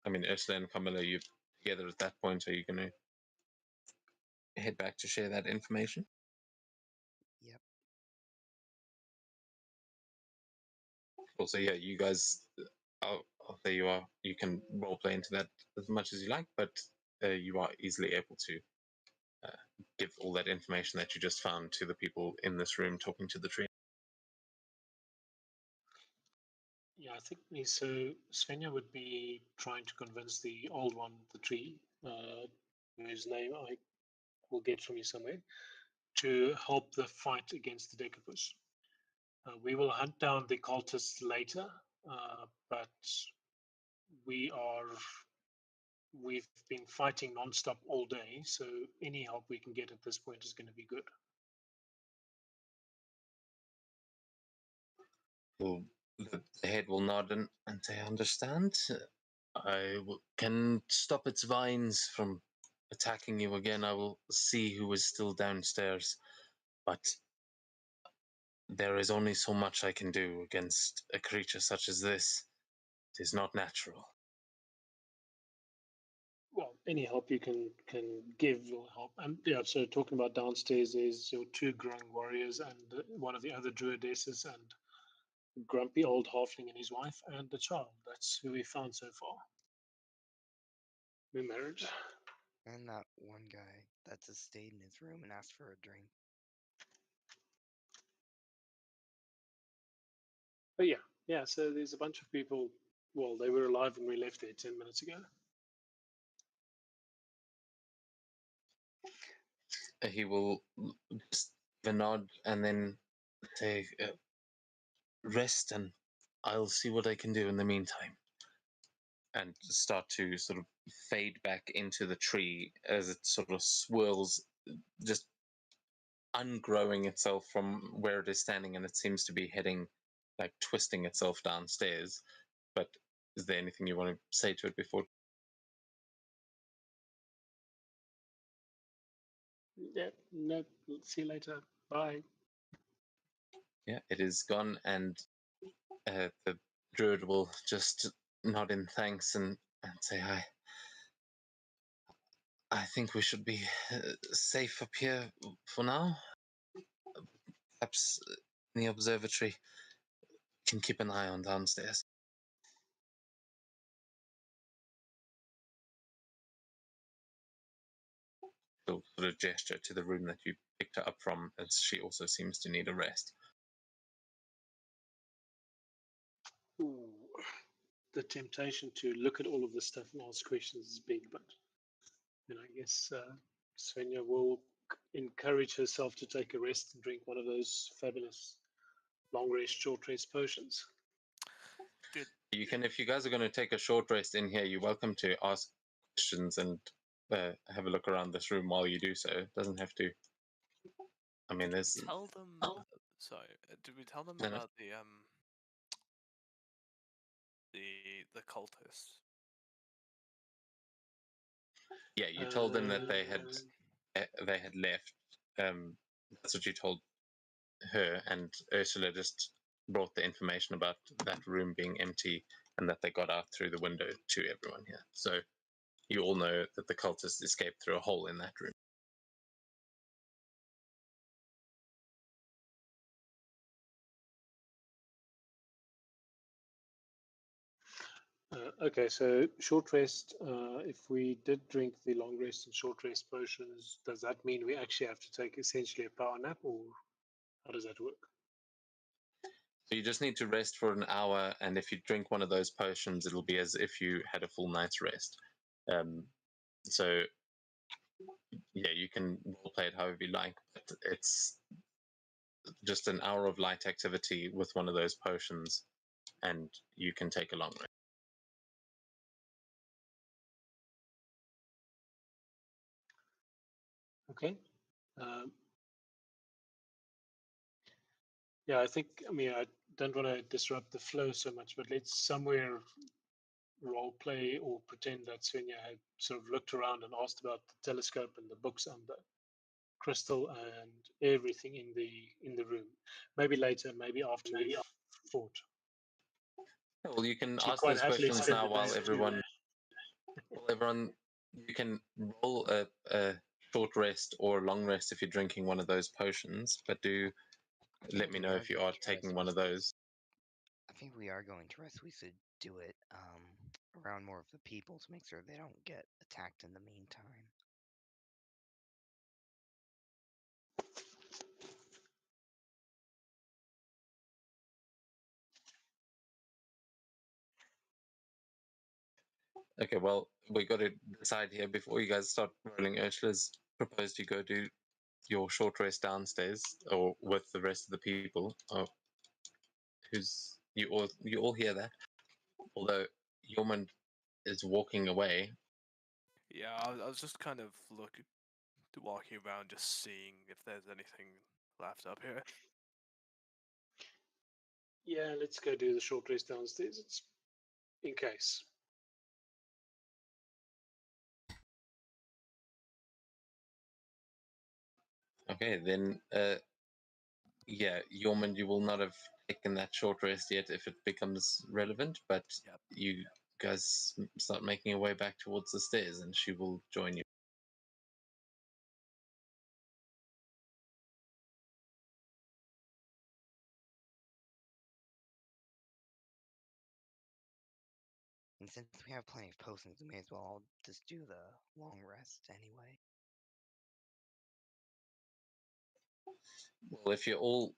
Speaker 1: I mean, Ursula and Camilla, you together at that point? Are you going to head back to share that information?
Speaker 2: Yep.
Speaker 1: Also, yeah, you guys. Oh, there you are. You can role play into that as much as you like, but you are easily able to give all that information that you just found to the people in this room talking to the tree.
Speaker 7: Yeah, I think so. Svenja would be trying to convince the old one, the tree, whose name I will get from you somewhere, to help the fight against the Decapus. We will hunt down the cultists later, but we've been fighting non-stop all day, so any help we can get at this point is going to be good.
Speaker 1: Well, the head will nod and say, "Understand. Can stop its vines from attacking you again. I will see who is still downstairs, but there is only so much I can do against a creature such as this. It is not natural."
Speaker 7: Well, any help you can give will help. And yeah, so talking about downstairs, there's your 2 growing warriors and one of the other druidesses and grumpy old halfling and his wife and the child. That's who we found so far. We're married.
Speaker 2: And that one guy that just stayed in his room and asked for a drink.
Speaker 7: But yeah. So there's a bunch of people. Well, they were alive when we left there 10 minutes ago.
Speaker 1: He will just give a nod and then say, "Rest, and I'll see what I can do in the meantime." And start to sort of fade back into the tree as it sort of swirls, just ungrowing itself from where it is standing, and it seems to be heading, like, twisting itself downstairs. But is there anything you want to say to it before?
Speaker 7: Yeah, no, see you later. Bye.
Speaker 1: Yeah, it is gone, and the druid will just nod in thanks and say, I think we should be safe up here for now. Perhaps in the observatory can keep an eye on downstairs." She'll sort of gesture to the room that you picked her up from, as she also seems to need a rest.
Speaker 7: Ooh. The temptation to look at all of this stuff and ask questions is big, but I guess Svenja will encourage herself to take a rest and drink one of those fabulous long rest, short rest potions.
Speaker 1: You can, if you guys are going to take a short rest in here, you're welcome to ask questions and have a look around this room while you do so. It doesn't have to. I mean, there's.
Speaker 5: Tell them. Sorry, did we tell them
Speaker 1: No, no.
Speaker 5: about the cultists?
Speaker 1: Yeah, you told them that they had left. That's what you told her, and Ursula just brought the information about that room being empty and that they got out through the window to everyone here. So you all know that the cultists escaped through a hole in that room.
Speaker 7: Okay, so short rest. If we did drink the long rest and short rest potions, does that mean we actually have to take essentially a power nap, or how does that work?
Speaker 1: So you just need to rest for an hour, and if you drink one of those potions, it'll be as if you had a full night's rest. So yeah, you can roleplay it however you like, but it's just an hour of light activity with one of those potions, and you can take a long rest.
Speaker 7: Okay. Yeah, I mean, I don't want to disrupt the flow so much, but let's somewhere role play or pretend that Svenja had sort of looked around and asked about the telescope and the books and the crystal and everything in the room. Maybe later, maybe after we've fought.
Speaker 1: Well, you can
Speaker 7: She
Speaker 1: ask
Speaker 7: quite
Speaker 1: those
Speaker 7: happily
Speaker 1: questions
Speaker 7: spent
Speaker 1: now
Speaker 7: the day.
Speaker 1: while everyone. You can roll a short rest or a long rest if you're drinking one of those potions, but do
Speaker 2: I
Speaker 1: let
Speaker 2: think
Speaker 1: me
Speaker 2: we
Speaker 1: know
Speaker 2: are
Speaker 1: if you
Speaker 2: going
Speaker 1: are
Speaker 2: to
Speaker 1: taking
Speaker 2: rest.
Speaker 1: one of those.
Speaker 2: I think we are going to rest. We should do it around more of the people to make sure they don't get attacked in the meantime.
Speaker 1: Okay, well, we got to decide here before you guys start rolling. Ursula's proposed you go do your short rest downstairs or with the rest of the people. Oh, who's you all hear that? Although Yormund is walking away.
Speaker 5: Yeah, I was just kind of walking around, just seeing if there's anything left up here.
Speaker 7: Yeah, let's go do the short rest downstairs. It's in case.
Speaker 1: Okay, then yeah, Yormund, you will not have taken that short rest yet if it becomes relevant, but
Speaker 5: Yep.
Speaker 1: you guys start making your way back towards the stairs and she will join you.
Speaker 2: And since we have plenty of potions, we may as well all just do the long rest anyway.
Speaker 1: Well, if you're all,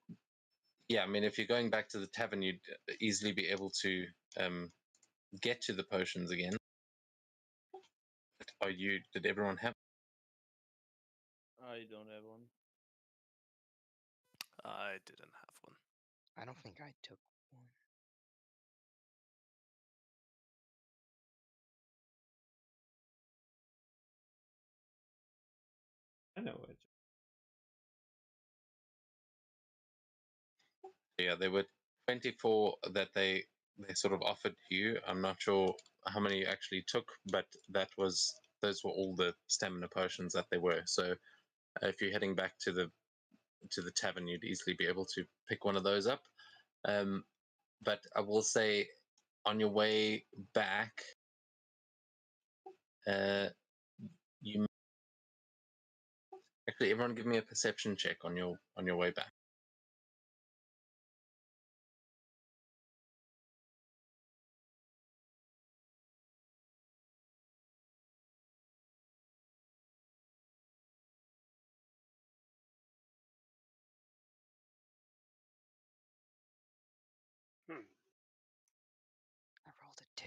Speaker 1: yeah, I mean, if you're going back to the tavern, you'd easily be able to get to the potions again. Are you? Did everyone have?
Speaker 6: I don't have one.
Speaker 5: I didn't have one.
Speaker 2: I don't think I took one.
Speaker 3: I know it.
Speaker 1: Yeah, there were 24 that they sort of offered you. I'm not sure how many you actually took, but those were all the stamina potions that they were. So if you're heading back to the tavern, you'd easily be able to pick one of those up. But I will say, on your way back, you actually everyone give me a perception check on your way back.
Speaker 7: Hmm.
Speaker 2: I rolled a 2.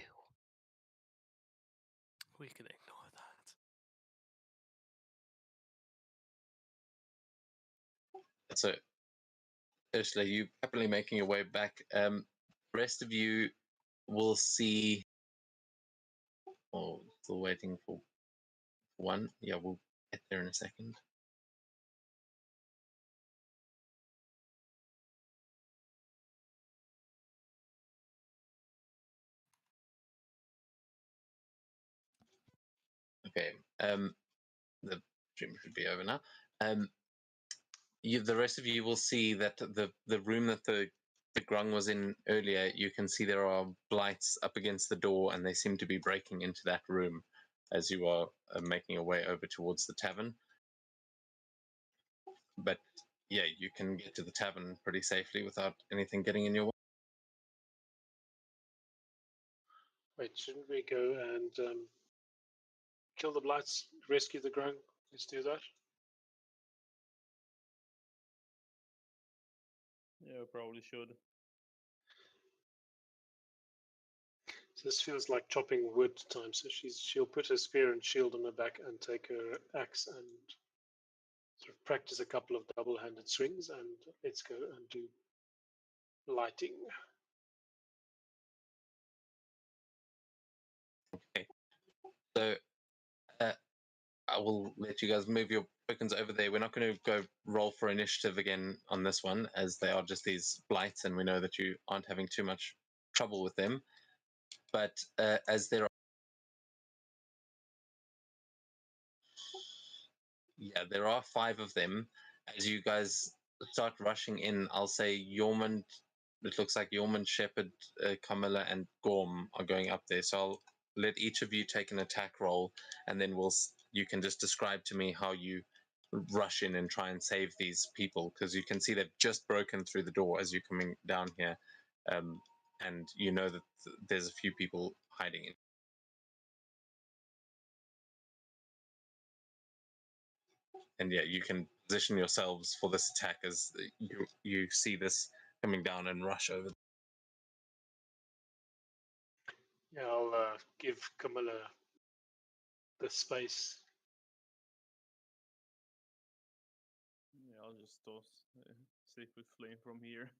Speaker 5: We can ignore that.
Speaker 1: So Ursula, you happily making your way back. Rest of you will see. Oh, still waiting for one. Yeah, we'll get there in a second. Okay. The stream should be over now. The rest of you will see that the room that the grung was in earlier, you can see there are blights up against the door, and they seem to be breaking into that room as you are making your way over towards the tavern. But yeah, you can get to the tavern pretty safely without anything getting in your way.
Speaker 7: Wait, shouldn't we go and kill the blights, rescue the grung? Let's do that.
Speaker 6: Yeah, probably should.
Speaker 7: This feels like chopping wood time. So she'll put her spear and shield on her back and take her axe and sort of practice a couple of double-handed swings, and let's go and do lighting.
Speaker 1: Okay. So I will let you guys move your tokens over there. We're not going to go roll for initiative again on this one, as they are just these blights, and we know that you aren't having too much trouble with them. But as there are, there are 5 of them. As you guys start rushing in, I'll say Yormund. It looks like Yormund, Shepherd, Camilla, and Gorm are going up there. So I'll let each of you take an attack roll, and then you can just describe to me how you rush in and try and save these people, because you can see they've just broken through the door as you're coming down here, and you know that there's a few people hiding in. And yeah, you can position yourselves for this attack as you see this coming down and rush over.
Speaker 7: Yeah, I'll give Camilla the space.
Speaker 6: Yeah, I'll just toss Sacred Flame from here.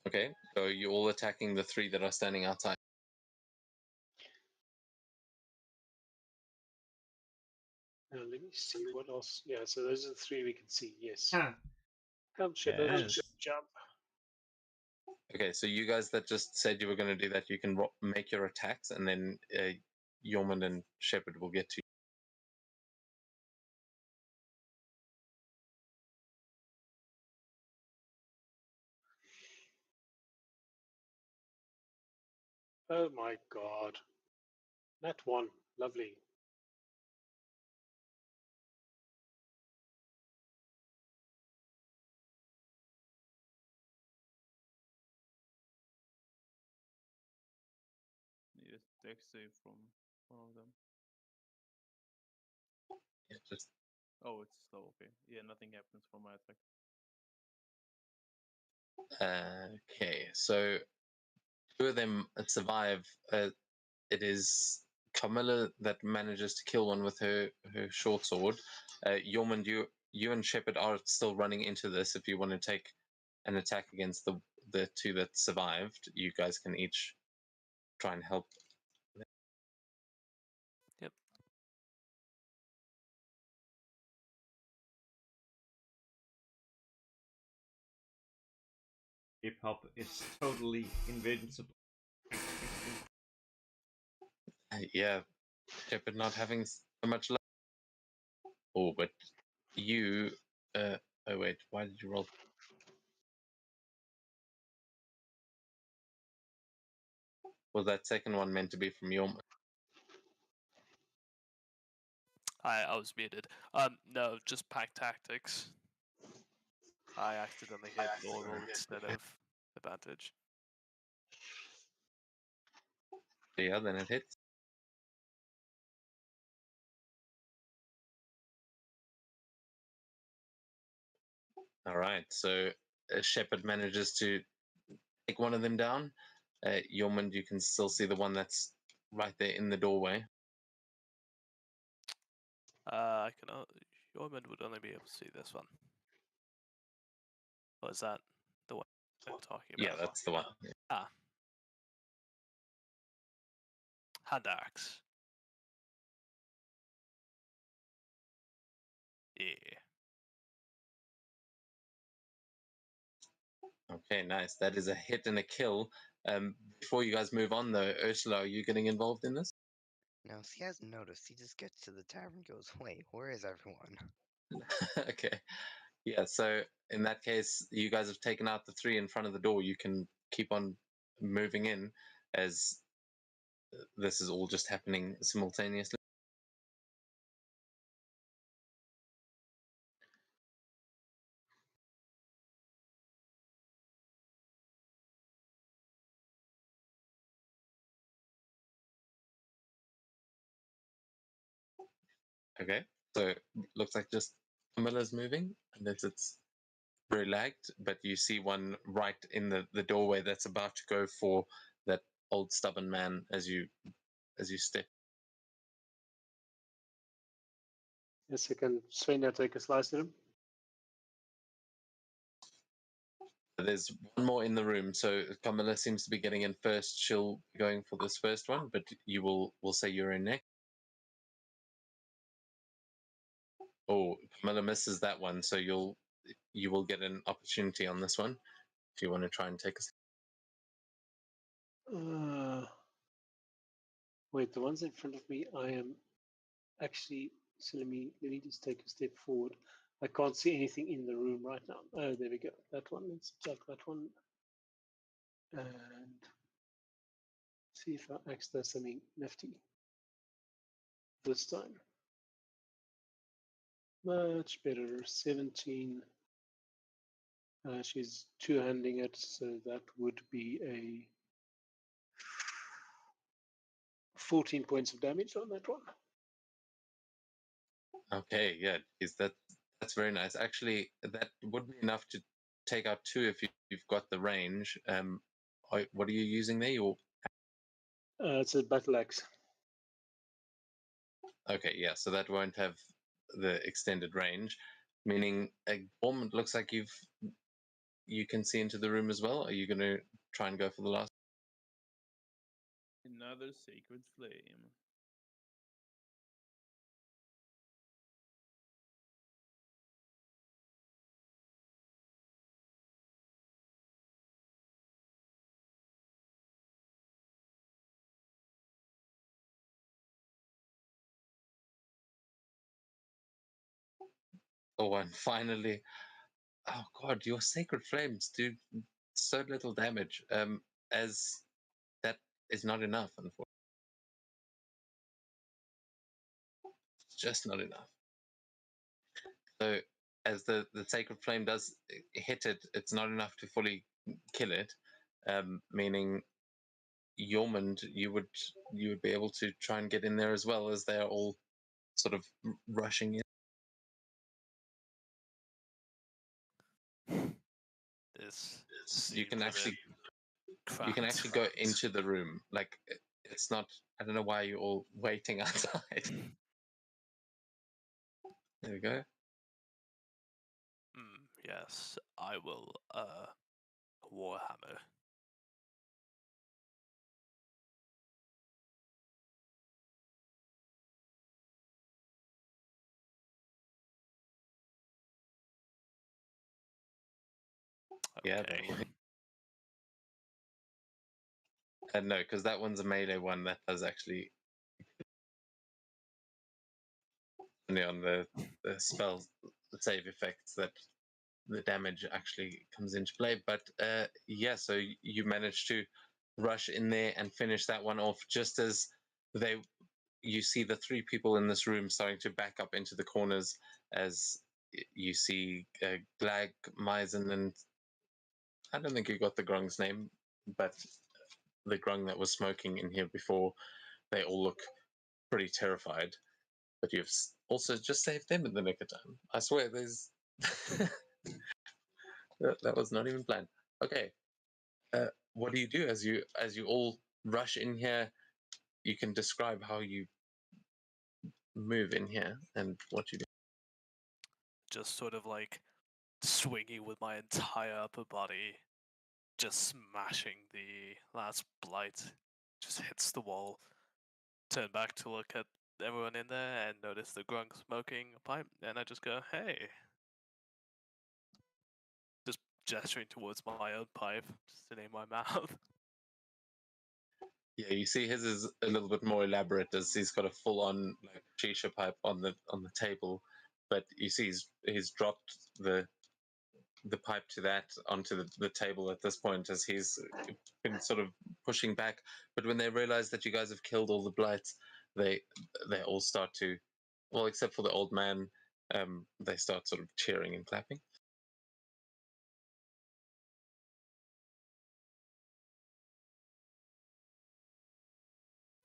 Speaker 1: Okay, so you're all attacking the 3 that are standing outside.
Speaker 7: Now, let me see what else. Yeah, so those are the 3 we can see. Yes.
Speaker 3: Ah,
Speaker 7: Come, Shepherd,
Speaker 3: yes.
Speaker 7: jump.
Speaker 1: Okay, so you guys that just said you were going to do that, you can make your attacks, and then Yormund and Shepherd will get to you.
Speaker 7: Oh my god. That one. Lovely.
Speaker 6: Need a deck save from one of them.
Speaker 1: Yeah, just
Speaker 6: Oh, it's slow. Okay. Yeah, nothing happens from my attack.
Speaker 1: okay, so 2 of them survive. It is Camilla that manages to kill one with her short sword. Yormund, you and Shepherd are still running into this. If you want to take an attack against the 2 that survived, you guys can each try and help.
Speaker 5: Yep.
Speaker 3: Hip hop is totally invincible.
Speaker 1: Yeah, Shepherd not having so much luck. Oh, but you. Oh wait, why did you roll? Was that second one meant to be from Yormund?
Speaker 5: I was muted. No, just pack tactics. I accidentally hit normal instead of advantage.
Speaker 1: Yeah, then it hits. All right, so Shepherd manages to take one of them down. Yormund, you can still see the one that's right there in the doorway.
Speaker 5: I can. Yormund would only be able to see this one. Or is that the one I'm talking about?
Speaker 1: Yeah, that's the one.
Speaker 5: Ah. Hand axe. Yeah.
Speaker 1: Okay, nice. That is a hit and a kill. Before you guys move on, though, Ursula, are you getting involved in this?
Speaker 2: No, he hasn't noticed. He just gets to the tavern and goes, wait, where is everyone?
Speaker 1: Okay. Yeah, so in that case, you guys have taken out the 3 in front of the door. You can keep on moving in as this is all just happening simultaneously. Okay, so looks like just Camilla's moving, unless it's very lagged, but you see one right in the doorway that's about to go for that old stubborn man as you step.
Speaker 7: Yes, I can Svenja take a slice at him.
Speaker 1: There's one more in the room, so Camilla seems to be getting in first. She'll be going for this first one, but you will say you're in next. Oh, Camilla misses that one, so you will get an opportunity on this one if you want to try and take a.
Speaker 7: Wait, the ones in front of me, I am actually. So let me just take a step forward. I can't see anything in the room right now. Oh, there we go. That one. Let's check that one. And see if I access something nifty this time. Much better. 17. She's two-handing it, so that would be a 14 points of damage on that one.
Speaker 1: Okay, yeah, that's very nice. Actually, that would be enough to take out 2 if you've got the range. What are you using there?
Speaker 7: It's a battle axe.
Speaker 1: Okay, yeah, so that won't have the extended range, meaning Gorm, it looks like you can see into the room as well. Are you going to try and go for the last?
Speaker 6: Another sacred flame.
Speaker 1: Oh, and finally, oh god, your sacred flames do so little damage. As that is not enough, unfortunately. It's just not enough. So as the sacred flame does hit it, it's not enough to fully kill it. Meaning, Yormund, you would be able to try and get in there as well, as they're all sort of rushing in.
Speaker 5: This
Speaker 1: You can
Speaker 5: seems a bit
Speaker 1: you can
Speaker 5: cramped.
Speaker 1: actually go into the room. Like, it's not. I don't know why you're all waiting outside. There we go.
Speaker 5: Yes, I will. Warhammer.
Speaker 1: Yeah,
Speaker 5: Okay.
Speaker 1: that will hit. No, because that one's a melee one that does actually only on the spell save effects that the damage actually comes into play. But yeah, so you managed to rush in there and finish that one off just as you see the 3 people in this room starting to back up into the corners, as you see Glag, Meisen, and I don't think you got the Grung's name, but the Grung that was smoking in here before, they all look pretty terrified. But you've also just saved them in the nick of time. I swear, there's that was not even planned. Okay, what do you do as you all rush in here? You can describe how you move in here and what you do.
Speaker 5: Just sort of like swinging with my entire upper body, just smashing the last blight. Just hits the wall. Turn back to look at everyone in there and notice the grunk smoking a pipe, and I just go, "Hey." Just gesturing towards my own pipe, just in my mouth.
Speaker 1: Yeah, you see his is a little bit more elaborate, as he's got a full-on like shisha pipe on the table, but you see he's dropped the pipe to that onto the table at this point, as he's been sort of pushing back. But when they realize that you guys have killed all the blights, they all start to, well, except for the old man, they start sort of cheering and clapping.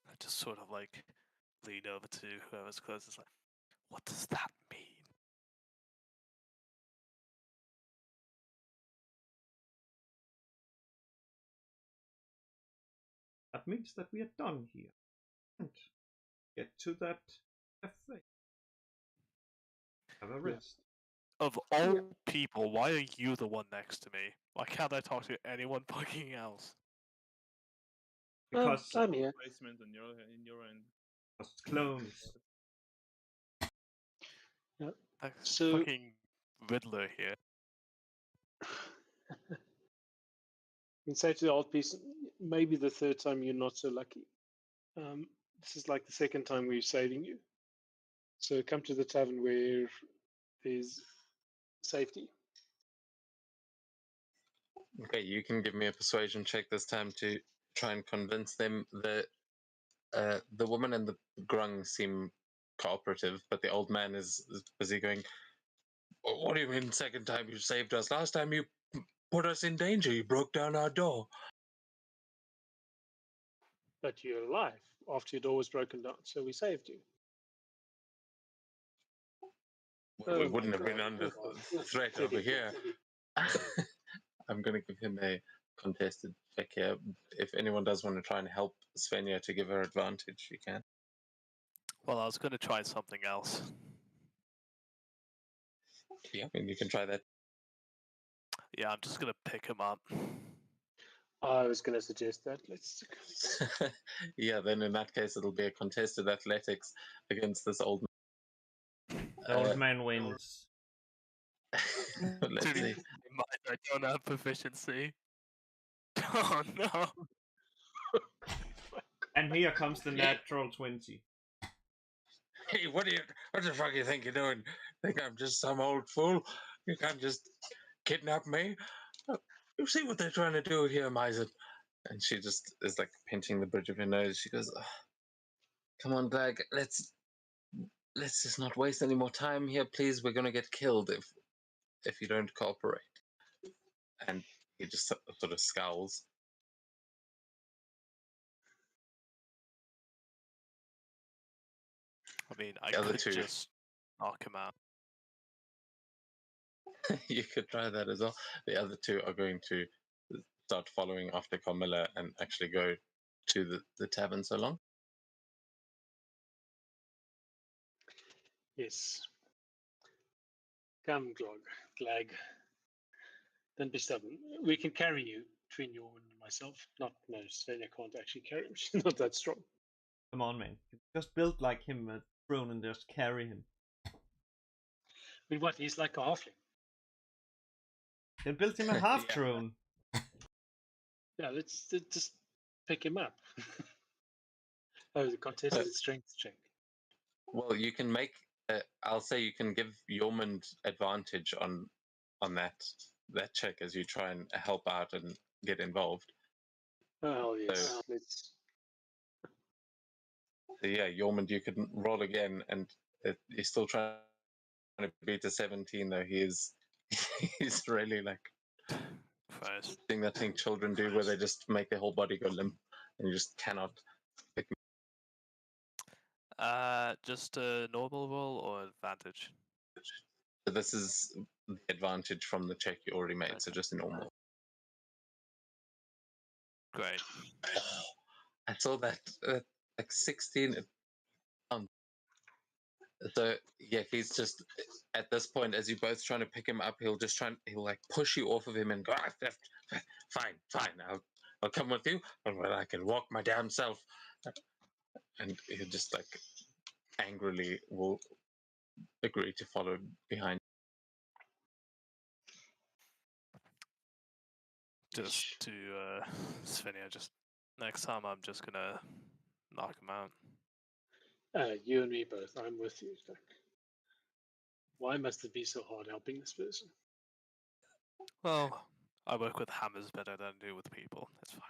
Speaker 5: I just sort of like lean over to whoever's closest, like, "What does that mean?"
Speaker 3: means that we are done here. And get to that cafe. Have a rest.
Speaker 5: Of all people, why are you the one next to me? Why can't I talk to anyone fucking else?
Speaker 3: Because
Speaker 7: I'm here.
Speaker 6: Placement on your end.
Speaker 3: it's clones.
Speaker 5: Like
Speaker 7: So-
Speaker 5: fucking Riddler here.
Speaker 7: And say to the old piece, maybe the third time you're not so lucky. This is like the second time we're saving you. So come to the tavern where there's safety.
Speaker 1: Okay, you can give me a persuasion check this time to try and convince them. The woman and the grung seem cooperative, but the old man is busy going, "What do you mean second time you saved us? Last time you put us in danger. You broke down our door."
Speaker 7: But you're alive after your door was broken down, so we saved you.
Speaker 1: We
Speaker 7: Oh
Speaker 1: wouldn't
Speaker 7: my
Speaker 1: have been
Speaker 7: God.
Speaker 1: under threat over here. I'm going to give him a contested check here. If anyone does want to try and help Svenja to give her advantage, you can.
Speaker 5: Well, I was going to try something else.
Speaker 1: Yeah, I mean, you can try that.
Speaker 5: Yeah, I'm just going to pick him up.
Speaker 7: I was going to suggest that. Let's.
Speaker 1: Yeah, then in that case, it'll be a contested athletics against this old man.
Speaker 3: The old man wins.
Speaker 1: Let's
Speaker 5: Dude,
Speaker 1: see.
Speaker 5: I don't have proficiency. Oh no.
Speaker 3: And here comes the natural 20.
Speaker 1: Hey, what the fuck you think you're doing? Think I'm just some old fool? You can't just kidnap me? You see what they're trying to do here, Miser? And she just is like pinching the bridge of her nose. She goes, "Oh, come on, Glag, let's just not waste any more time here, please. We're gonna get killed if you don't cooperate." And he just sort of scowls.
Speaker 5: I mean, I
Speaker 1: The other
Speaker 5: could
Speaker 1: two.
Speaker 5: just knock him out.
Speaker 1: You could try that as well. The other two are going to start following after Carmilla and actually go to the tavern so long.
Speaker 7: Yes. Come, Glag. Don't be stubborn. We can carry you between you and myself. No, Svenja can't actually carry him. She's not that strong.
Speaker 3: Come on, man. Just build like him, a throne, and just carry him.
Speaker 7: I mean, what? He's like a halfling.
Speaker 3: Then build him a half
Speaker 1: Yeah.
Speaker 3: throne.
Speaker 7: Yeah, let's just pick him up. Oh, the contested strength check.
Speaker 1: Well, you can make. I'll say you can give Yormund advantage on that check as you try and help out and get involved.
Speaker 7: Oh, yes.
Speaker 1: So-
Speaker 7: Let's.
Speaker 1: So yeah, Yormund, you can roll again, and he's still trying to beat a 17, though. He's really like
Speaker 5: First.
Speaker 1: doing that thing children do, where they just make their whole body go limp, and you just cannot.
Speaker 5: Just a normal roll or advantage?
Speaker 1: So this is the advantage from the check you already made, so
Speaker 5: Okay.
Speaker 1: just a normal.
Speaker 5: Great.
Speaker 1: I saw that like 16. So yeah, he's just at this point, as you both trying to pick him up, he'll like push you off of him and go, fine, I'll come with you, but I can walk my damn self. And he'll just like angrily will agree to follow behind.
Speaker 5: Just to Svenja, just next time I'm just gonna knock him out.
Speaker 7: You and me both. I'm with you. Like, why must it be so hard helping this person?
Speaker 5: Well, I work with hammers better than I do with people. It's fine.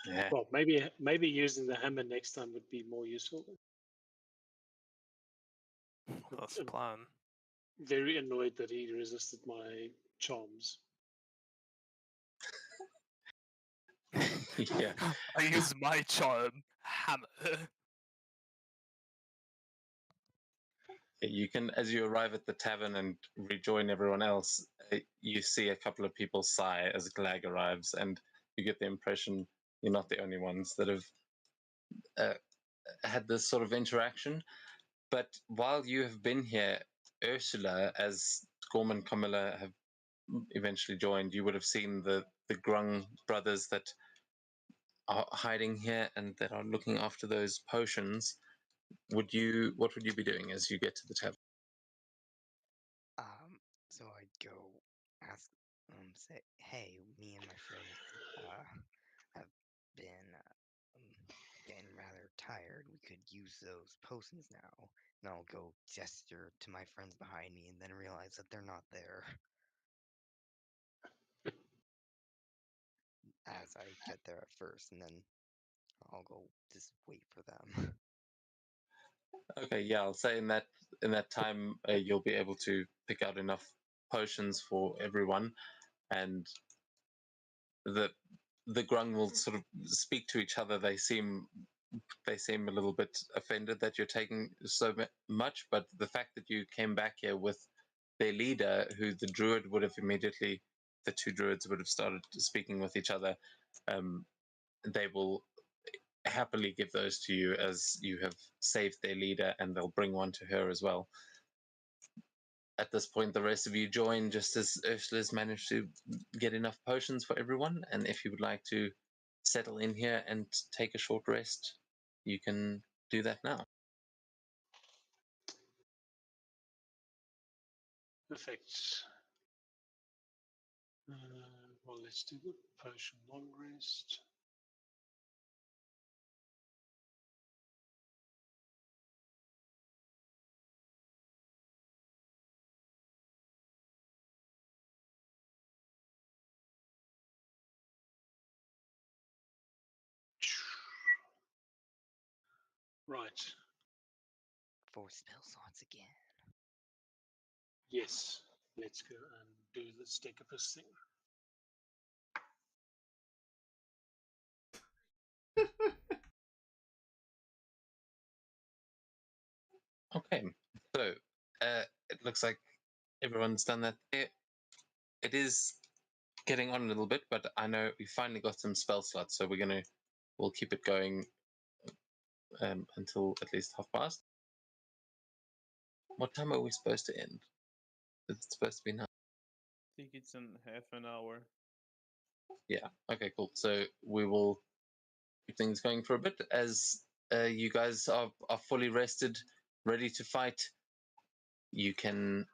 Speaker 1: Yeah.
Speaker 7: Well, maybe using the hammer next time would be more useful.
Speaker 5: Well, that's the plan.
Speaker 7: Very annoyed that he resisted my charms.
Speaker 1: Yeah.
Speaker 5: I use my charm hammer.
Speaker 1: You can, as you arrive at the tavern and rejoin everyone else, you see a couple of people sigh as Glag arrives, and you get the impression you're not the only ones that have had this sort of interaction. But while you have been here, Ursula, as Gorm and Camilla have eventually joined, you would have seen the Grung brothers that are hiding here and that are looking after those potions. What would you be doing as you get to the tavern?
Speaker 2: So I'd go ask, say, hey, me and my friends, have been getting rather tired. We could use those potions now. And I'll go gesture to my friends behind me and then realize that they're not there as I get there at first, and then I'll go just wait for them.
Speaker 1: Okay, yeah, I'll say in that time you'll be able to pick out enough potions for everyone, and the Grung will sort of speak to each other. They seem a little bit offended that you're taking so much, but the fact that you came back here with their leader, who the druid would have immediately, the two druids would have started speaking with each other. They will happily give those to you as you have saved their leader, and they'll bring one to her as well. At this point, the rest of you join just as Ursula's managed to get enough potions for everyone. And if you would like to settle in here and take a short rest, you can do that now.
Speaker 7: Perfect. Well, let's do the potion long rest. Right.
Speaker 2: 4 spell slots again.
Speaker 7: Yes. Let's go and do this Decapus thing.
Speaker 1: Okay, so it looks like everyone's done that. It is getting on a little bit, but I know we finally got some spell slots, so we'll keep it going until at least past. What time are we supposed to end? It's supposed to be now.
Speaker 6: I think it's in half an hour.
Speaker 1: Yeah. Okay. Cool. So we will keep things going for a bit as you guys are fully rested, ready to fight. You can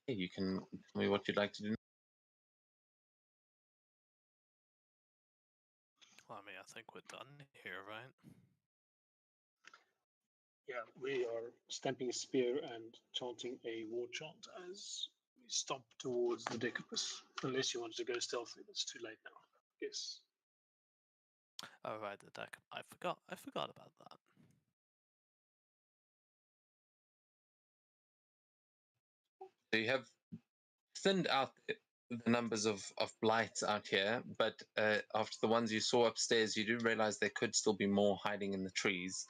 Speaker 1: tell me what you'd like to do.
Speaker 5: Well, I mean, I think we're done here, right?
Speaker 7: Yeah, we are stamping a spear and chanting a war chant as we stomp towards the Decapus. Unless you want to go stealthy, it's too late now. Yes.
Speaker 5: Oh, right, the deck. I forgot about that.
Speaker 1: So you have thinned out the numbers of blights out here, but after the ones you saw upstairs, you do realize there could still be more hiding in the trees.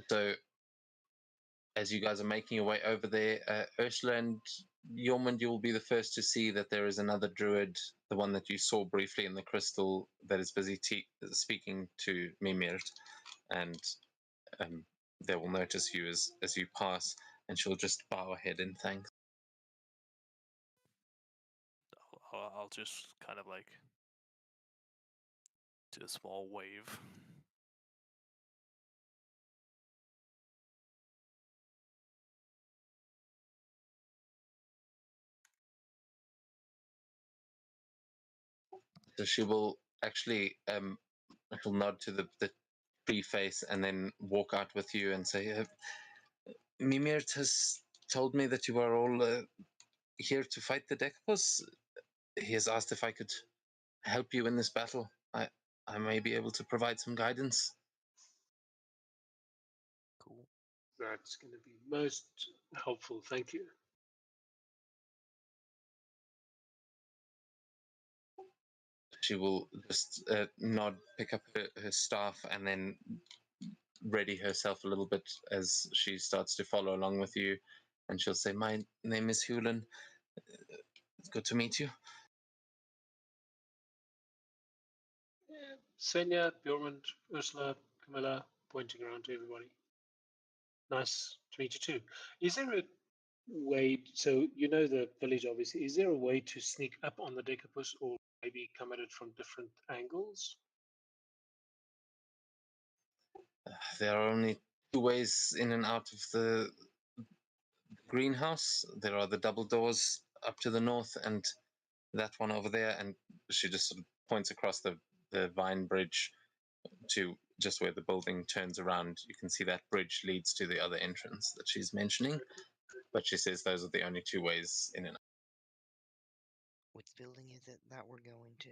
Speaker 1: So as you guys are making your way over there, Ursula and Yormund, you will be the first to see that there is another druid, the one that you saw briefly in the crystal, that is busy speaking to Mimir, and they will notice you as you pass, and she'll just bow her head in thanks.
Speaker 5: I'll just kind of like do a small wave.
Speaker 1: So she will actually she'll nod to the tree face and then walk out with you and say, Mimir has told me that you are all here to fight the Decapus. He has asked if I could help you in this battle. I may be able to provide some guidance.
Speaker 5: Cool.
Speaker 7: That's going to be most helpful. Thank you.
Speaker 1: She will just nod, pick up her staff, and then ready herself a little bit as she starts to follow along with you. And she'll say, my name is Hewlin. It's good to meet you.
Speaker 7: Svenja, Bjormund, Ursula, Camilla, pointing around to everybody. Nice to meet you too. Is there a way, so you know the village obviously, is there a way to sneak up on the Decapus or maybe come at it from different angles?
Speaker 1: There are only two ways in and out of the greenhouse. There are the double doors up to the north and that one over there. And she just sort of points across the vine bridge to just where the building turns around. You can see that bridge leads to the other entrance that she's mentioning. But she says those are the only two ways in and out.
Speaker 2: Which building is it that we're going to?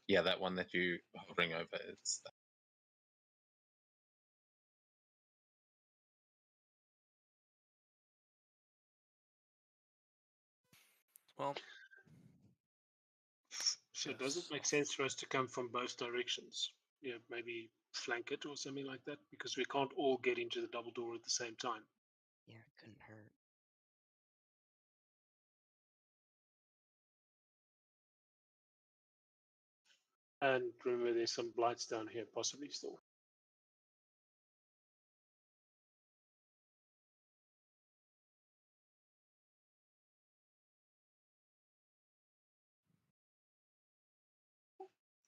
Speaker 1: Yeah, that one that you hovering over is that.
Speaker 5: Well,
Speaker 7: So does it
Speaker 5: yes.
Speaker 7: make sense for us to come from both directions? Yeah, maybe flank it or something like that, because we can't all get into the double door at the same time.
Speaker 2: Yeah, it couldn't hurt.
Speaker 7: And remember, there's some blights down here, possibly still.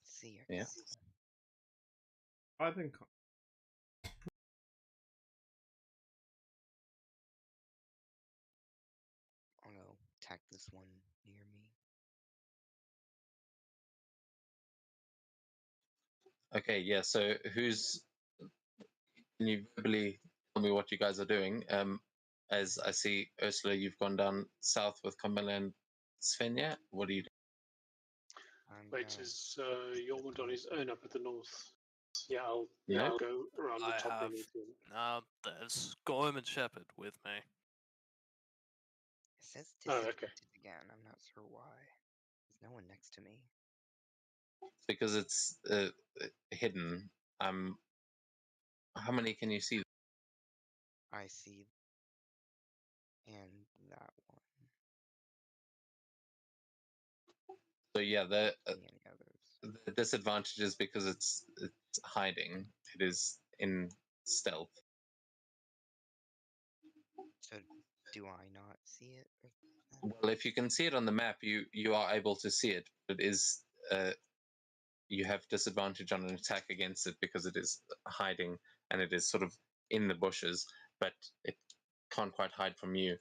Speaker 2: See ya.
Speaker 1: Yeah.
Speaker 3: I think
Speaker 2: I'll go attack this one near me.
Speaker 1: Okay, yeah, so who's, can you verbally tell me what you guys are doing? As I see, Ursula, you've gone down south with Camilla and Svenja. What are you doing?
Speaker 2: I'm
Speaker 7: Wait,
Speaker 2: gonna
Speaker 7: is
Speaker 2: hit the
Speaker 7: Yormund on his
Speaker 2: north.
Speaker 7: own up at the north? Yeah, I'll
Speaker 1: No?
Speaker 7: go around the
Speaker 5: I
Speaker 7: top
Speaker 5: have
Speaker 7: end with him.
Speaker 5: now there's Gorm and Shepherd with me.
Speaker 2: It says
Speaker 7: Oh, okay.
Speaker 2: disadvantage again. I'm not sure why. There's no one next to me.
Speaker 1: Because it's hidden. How many can you see?
Speaker 2: I see. And that one.
Speaker 1: So yeah,
Speaker 2: See any others?
Speaker 1: the disadvantage is because it's hiding. It is in stealth.
Speaker 2: So do I not see it?
Speaker 1: Well, if you can see it on the map, you are able to see it. It is you have disadvantage on an attack against it because it is hiding and it is sort of in the bushes, but it can't quite hide from you.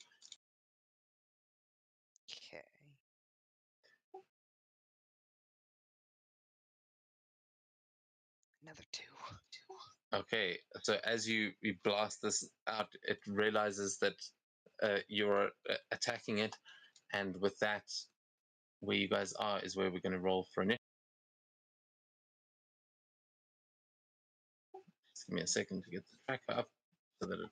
Speaker 2: Okay. Another two.
Speaker 1: Okay, so as you blast this out, it realizes that you're attacking it, and with that, where you guys are is where we're going to roll for initiative. Just give me a second to get the tracker up so that it.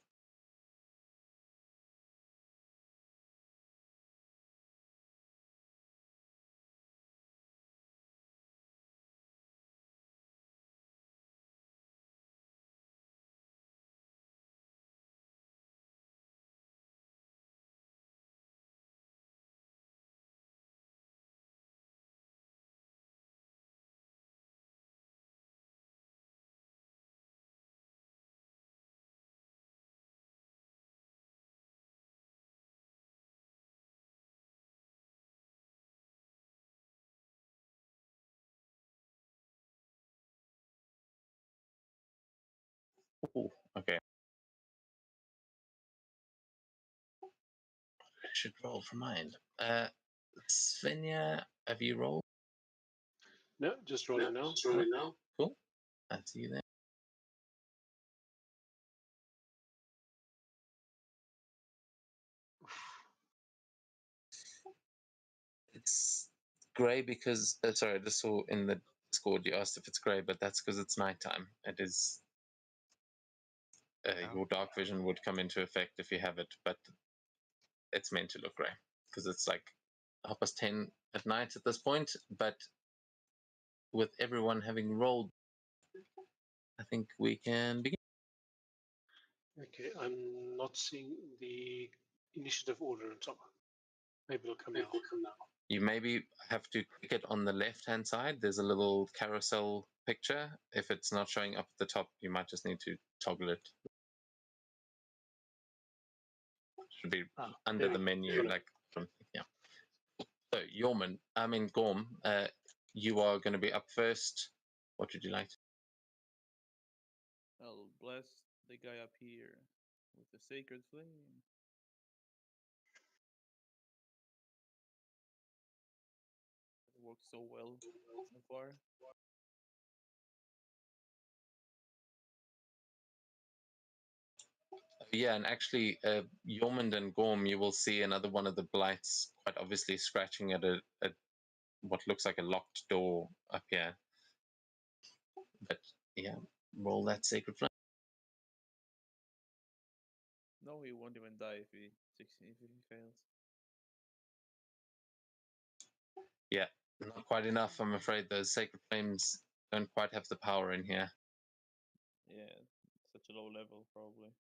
Speaker 1: Ooh, okay. I should roll for mine. Svenja, have you rolled?
Speaker 7: No, just rolling now.
Speaker 1: Cool. I see you there. It's grey because sorry, I just saw in the Discord you asked if it's grey, but that's because it's nighttime. It is your dark vision would come into effect if you have it, but it's meant to look grey because it's like 10:30 at night at this point. But with everyone having rolled, I think we can begin.
Speaker 7: Okay, I'm not seeing the initiative order on top. Maybe it'll come now.
Speaker 1: You maybe have to click it on the left-hand side. There's a little carousel picture. If it's not showing up at the top, you might just need to toggle it. Should be under the menu, like from yeah. So Gorm, you are going to be up first. What would you like?
Speaker 6: I'll bless the guy up here with the sacred flame. It works so well so far.
Speaker 1: Yeah, and actually, Yormund and Gorm, you will see another one of the blights quite obviously scratching at a what looks like a locked door up here. But yeah, roll that sacred flame.
Speaker 6: No, he won't even die if he fails.
Speaker 1: Yeah, not quite enough. I'm afraid those sacred flames don't quite have the power in here.
Speaker 6: Yeah, such a low level probably.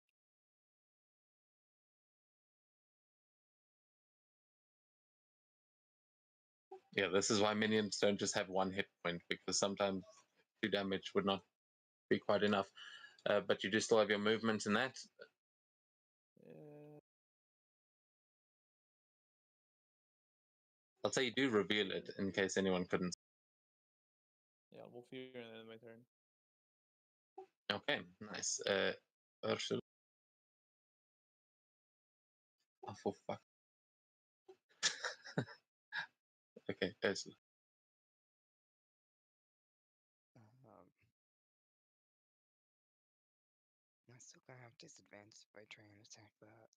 Speaker 1: Yeah, this is why minions don't just have one hit point, because sometimes 2 damage would not be quite enough. But you do still have your movement in that. I'll say you do reveal it in case anyone couldn't.
Speaker 6: Yeah, Wolf here and then my turn.
Speaker 1: Okay, nice. Ursula. Oh, for fuck. Okay, Ursula.
Speaker 2: I'm still gonna have disadvantage if I try and attack that.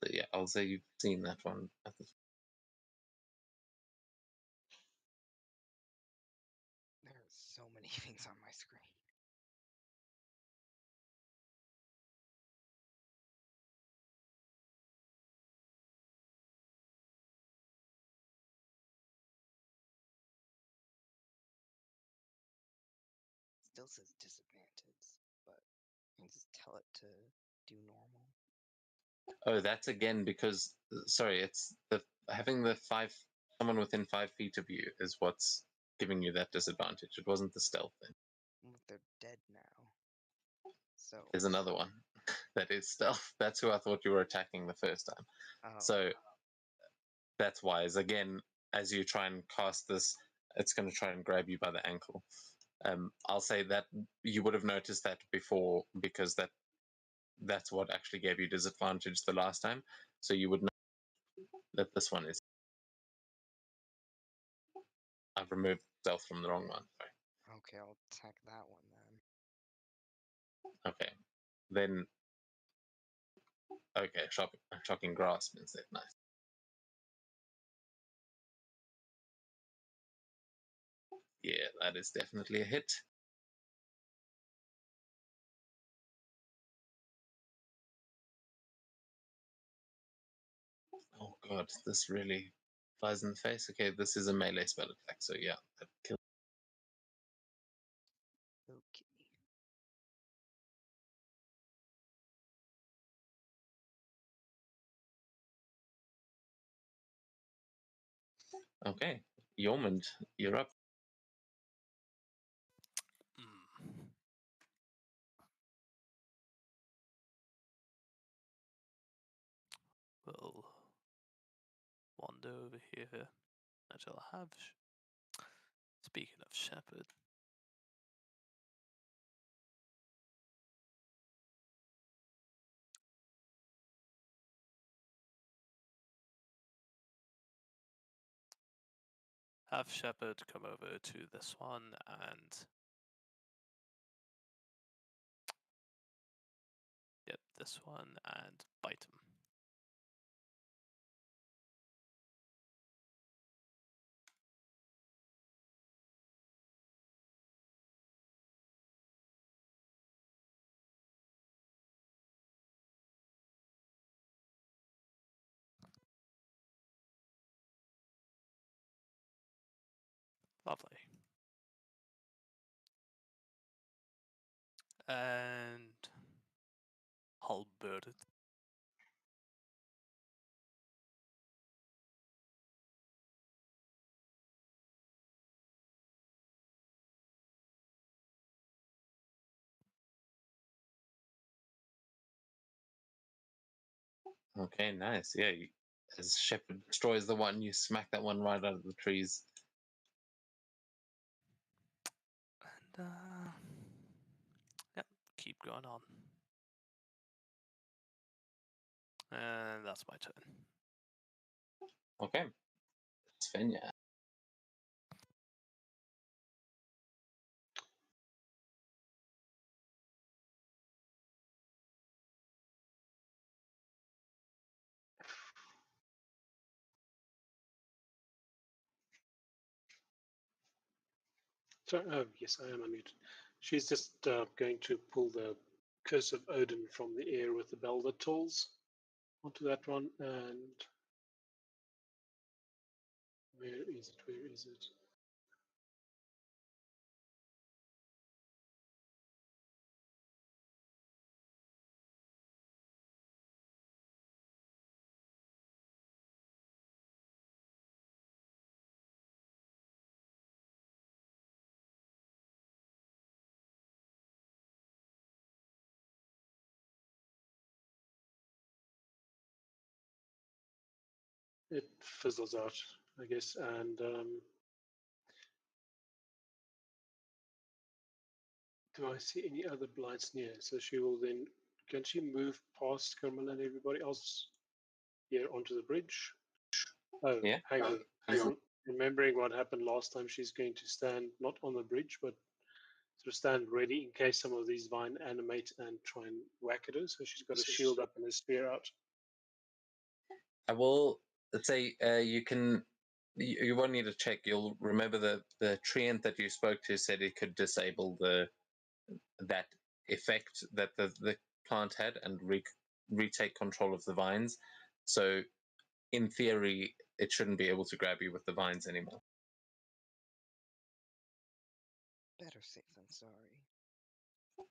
Speaker 1: But yeah, I'll say you've seen that one.
Speaker 2: There are so many things on my screen. Still says disadvantage, but I can just tell it to do normal.
Speaker 1: Oh, that's again because sorry, it's the having the someone within 5 feet of you is what's giving you that disadvantage. It wasn't the stealth thing.
Speaker 2: They're dead now. So
Speaker 1: There's another one that is stealth. That's who I thought you were attacking the first time. So that's wise. Again, as you try and cast this, it's going to try and grab you by the ankle. I'll say that you would have noticed that before because that's what actually gave you disadvantage the last time. So you would know that this one is. I've removed stealth from the wrong one. Sorry.
Speaker 2: okay, I'll attack that one then.
Speaker 1: Okay. Then. Okay, shocking grasp instead. Nice. Yeah, that is definitely a hit. Oh god, this really flies in the face. Okay, this is a melee spell attack, so yeah, that kills.
Speaker 2: Okay.
Speaker 1: Okay, Yormund, you're up.
Speaker 5: We'll wander over here until I have. Speaking of shepherd, have shepherd come over to this one and yep, this one and bite him. Lovely. And halvbird it.
Speaker 1: Okay, nice. Yeah, as Shepherd destroys the one, you smack that one right out of the trees.
Speaker 5: And yeah, keep going on. And that's my turn.
Speaker 1: Okay, Svenja.
Speaker 7: So, oh, yes, I am unmuted. She's just going to pull the Curse of Odin from the air with the bell that tolls onto that one. And where is it? Where is it? It fizzles out, I guess. And do I see any other blights near? So she will then, can she move past Carmel and everybody else here onto the bridge? Oh,
Speaker 1: Yeah.
Speaker 7: hang on. Remembering what happened last time, she's going to stand not on the bridge, but sort of stand ready in case some of these vine animate and try and whack at her. So she's got a shield up and a spear out.
Speaker 1: I will, let's say, you can. You won't need to check. You'll remember the treant that you spoke to said it could disable that effect that the plant had and retake control of the vines. So in theory, it shouldn't be able to grab you with the vines anymore.
Speaker 2: Better safe than sorry.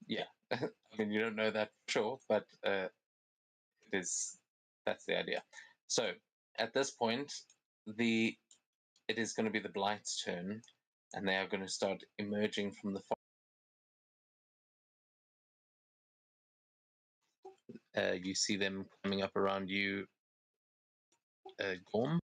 Speaker 1: Yeah, I mean you don't know that for sure, but that's the idea. So at this point, it is going to be the Blight's turn, and they are going to start emerging from the you see them coming up around you, Gorm.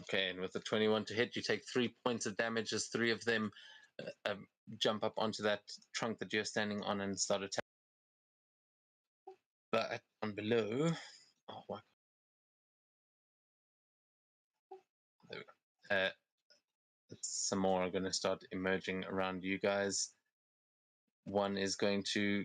Speaker 1: Okay, and with the 21 to hit, you take 3 points of damage as 3 of them jump up onto that trunk that you're standing on and start attacking. But on below, oh, what? There we go. Some more are going to start emerging around you guys. One is going to.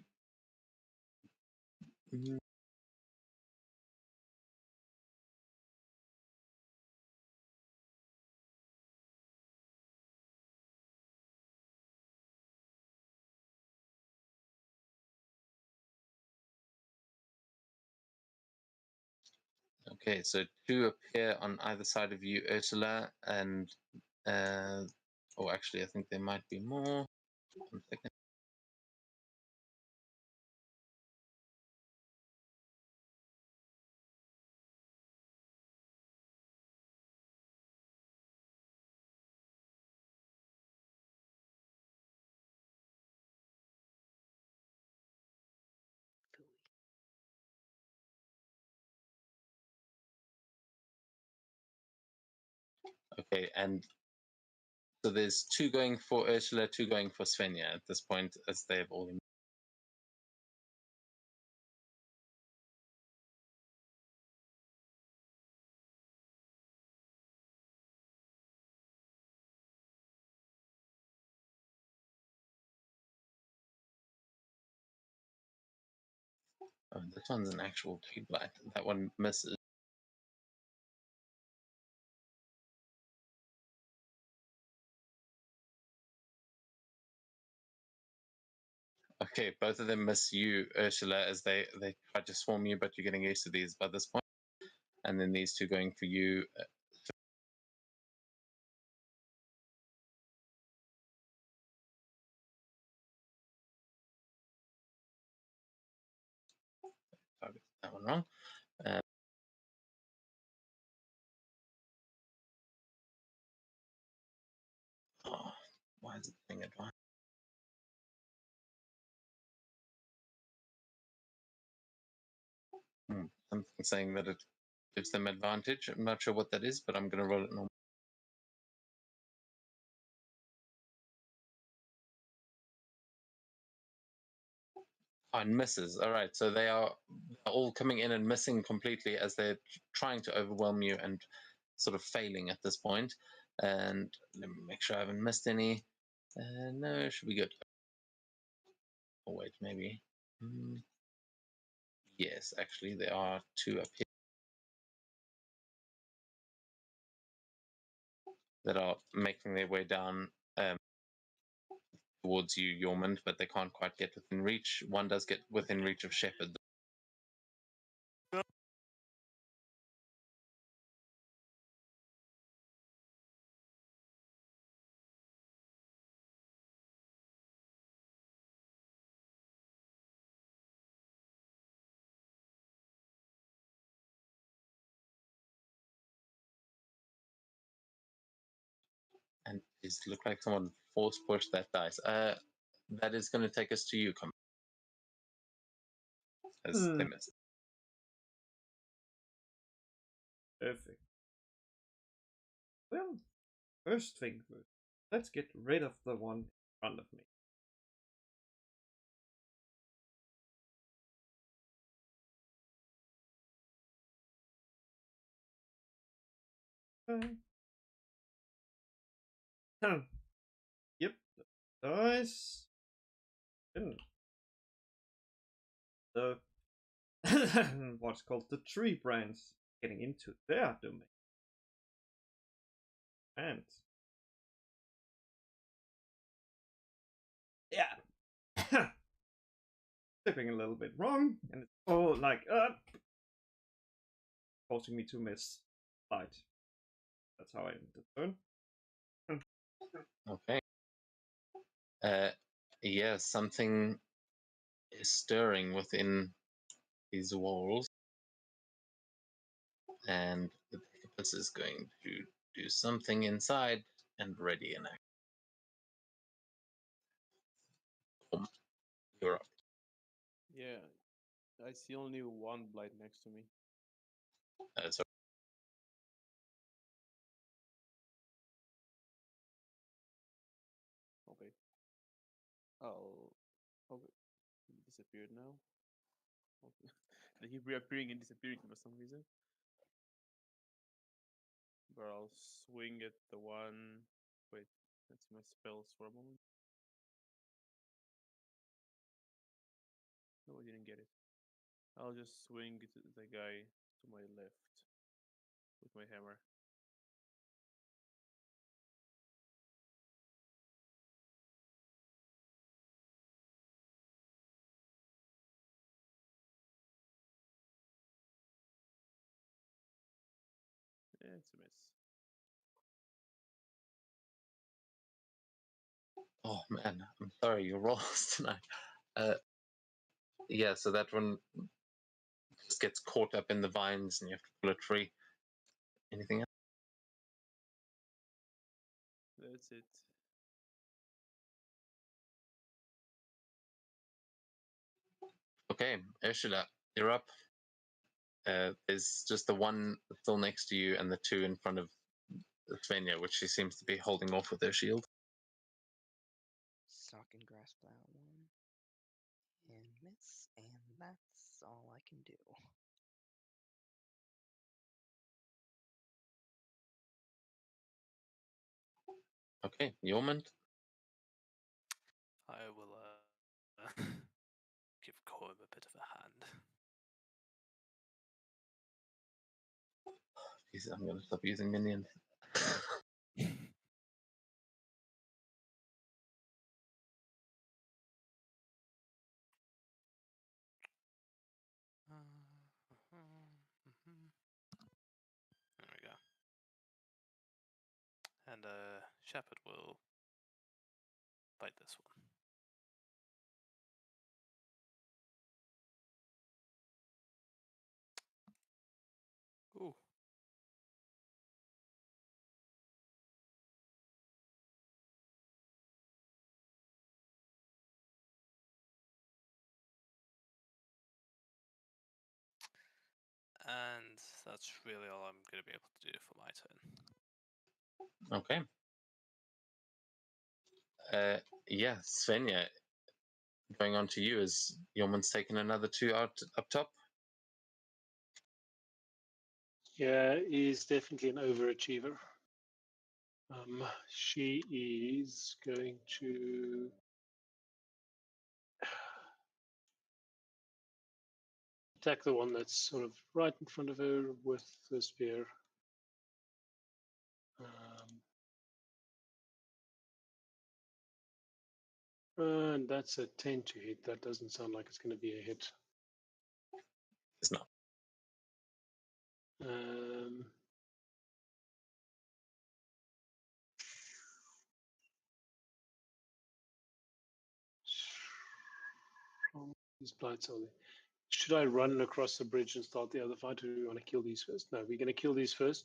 Speaker 1: Okay, so 2 appear on either side of you, Ursula, and oh, actually, I think there might be more. 1 second. Okay, and so there's 2 going for Ursula, 2 going for Svenja at this point, as they have all. Oh, this one's an actual twig blight. That one misses. Okay, both of them miss you, Ursula, as they try to swarm you, but you're getting used to these by this point. And then these two going for you. Target that one wrong. Oh, why is it being advanced? Something saying that it gives them advantage. I'm not sure what that is, but I'm going to roll it normal. And misses. All right, so they are all coming in and missing completely as they're trying to overwhelm you and sort of failing at this point. And let me make sure I haven't missed any. No, should be good. Oh, wait, maybe. Yes, actually, there are two up here that are making their way down towards you, Yormund, but they can't quite get within reach. One does get within reach of Shepherd. And it look like someone force pushed that dice. That is going to take us to you, come as they missed.
Speaker 3: Perfect. Well, first thing first, let's get rid of the one in front of me. Yep, dice. The what's called the tree brands getting into their domain. And yeah, stepping a little bit wrong, and it's all like causing me to miss light. That's how I end the turn.
Speaker 1: Okay. Yeah, something is stirring within these walls, and the Decapus is going to do something inside and ready an action. You're up.
Speaker 6: Yeah, I see only one blight next to me.
Speaker 1: So
Speaker 6: Okay. I'll. Okay. He disappeared now. Okay. They keep reappearing and disappearing for some reason. But I'll swing at the one. Wait, that's my spells for a moment. No, I didn't get it. I'll just swing at the guy to my left with my hammer. It's a miss.
Speaker 1: oh man, I'm sorry, your rolls tonight. Yeah, so that one just gets caught up in the vines, and you have to pull it free. Anything else?
Speaker 6: That's it.
Speaker 1: Okay, Ursula, you're up. There's just the one still next to you and the two in front of Svenja, which she seems to be holding off with her shield.
Speaker 2: Sock and grasp that one. And miss, and that's all I can do.
Speaker 1: Okay, Yormund.
Speaker 5: I will give Corm a bit of a hand.
Speaker 1: Jesus, I'm gonna stop using minions.
Speaker 5: There we go. And Shepherd will bite this one. Ooh. And that's really all I'm going to be able to do for my turn.
Speaker 1: Okay. Yeah, Svenja, going on to you as Yeoman's taken another 2 out up top.
Speaker 7: Yeah, is definitely an overachiever. She is going to attack the one that's sort of right in front of her with the spear. And that's a 10 to hit. That doesn't sound like it's going to be a hit.
Speaker 1: It's not.
Speaker 7: These blights are there. Should I run across the bridge and start the other fight, or do we want to kill these first? No, we're going to kill these first.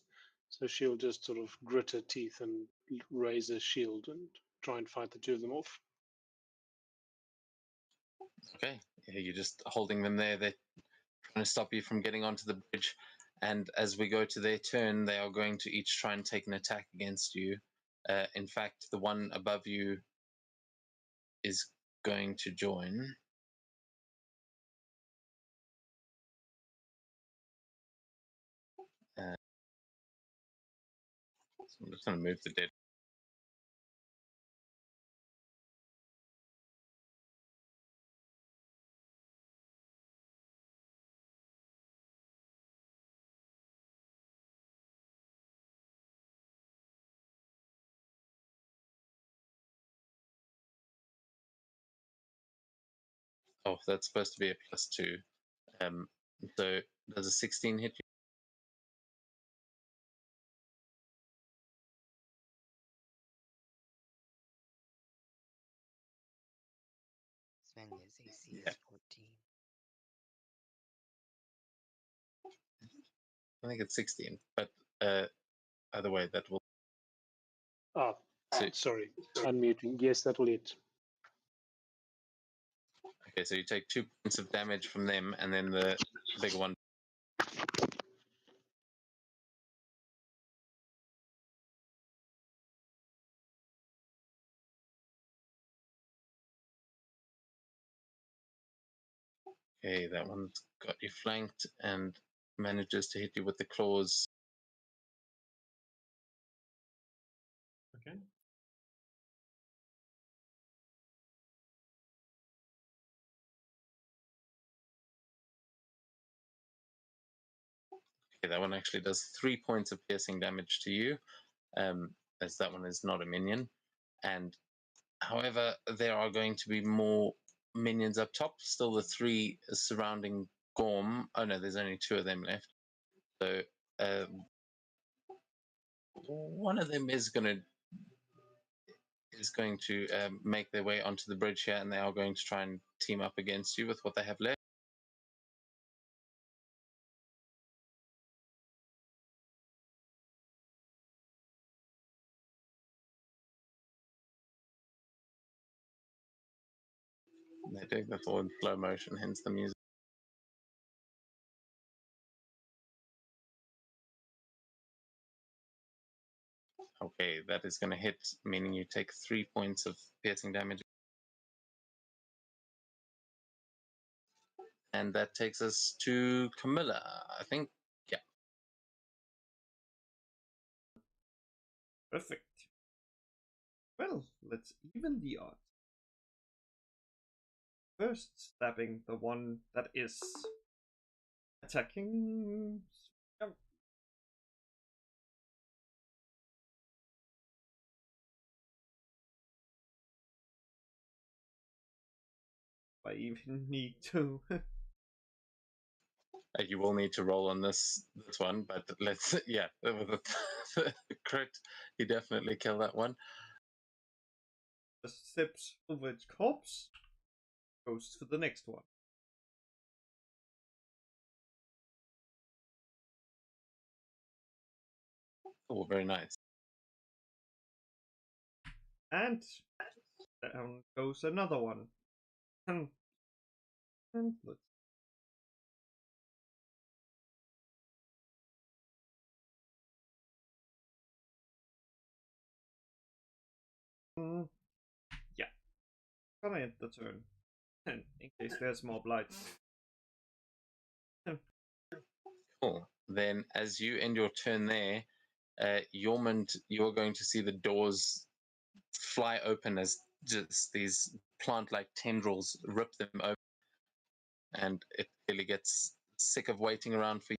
Speaker 7: So she'll just sort of grit her teeth and raise her shield and try and fight the 2 of them off.
Speaker 1: Okay, yeah, you're just holding them there. They're trying to stop you from getting onto the bridge. And as we go to their turn, they are going to each try and take an attack against you. In fact, the one above you is going to join. So I'm just going to move the dead. Oh, that's supposed to be a +2. So does a 16 hit you?
Speaker 2: Svenja's AC
Speaker 1: Yeah.
Speaker 2: is 14.
Speaker 1: I think it's 16, but either way, that will.
Speaker 7: Ah,
Speaker 1: So,
Speaker 7: sorry, unmuting. Yes, that will hit.
Speaker 1: okay, so you take 2 points of damage from them, and then the bigger one. Okay, that one's got you flanked and manages to hit you with the claws.
Speaker 4: Okay.
Speaker 1: Okay, that one actually does 3 points of piercing damage to you, as that one is not a minion. And however, there are going to be more minions up top. Still, the 3 surrounding Gorm. Oh no, there's only 2 of them left. So one of them is going to make their way onto the bridge here, and they are going to try and team up against you with what they have left. They're doing that all in slow motion, hence the music. Okay, that is going to hit, meaning you take 3 points of piercing damage. And that takes us to Camilla, I think. Yeah.
Speaker 3: Perfect. Well, let's even the odds. First, stabbing the one that is attacking. I even need to.
Speaker 1: You will need to roll on this one, but let's yeah, with the crit, you definitely kill that one.
Speaker 3: Just steps over its corpse, goes for the next one.
Speaker 1: Oh, very nice.
Speaker 3: And down goes another one. And let's yeah, gonna end the turn. And in case there's more blights.
Speaker 1: Cool. Then, as you end your turn there, Yormund, you're going to see the doors fly open as just these plant-like tendrils rip them open, and it really gets sick of waiting around for you.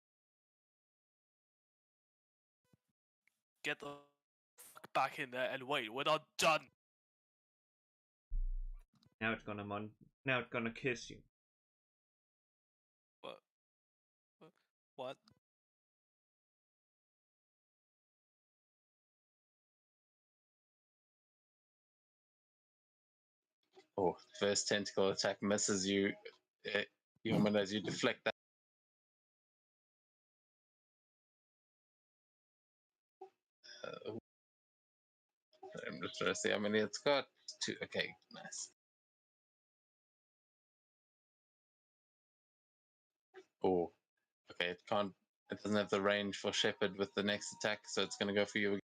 Speaker 5: Get the fuck back in there and wait. We're not done.
Speaker 3: Now it's gonna kiss you.
Speaker 5: What? What?
Speaker 1: Oh, first tentacle attack misses you, Yormund, as you deflect that. I'm just trying to see how many it's got. 2. Okay, nice. Oh, okay. It can't. It doesn't have the range for Shepherd with the next attack, so it's going to go for you.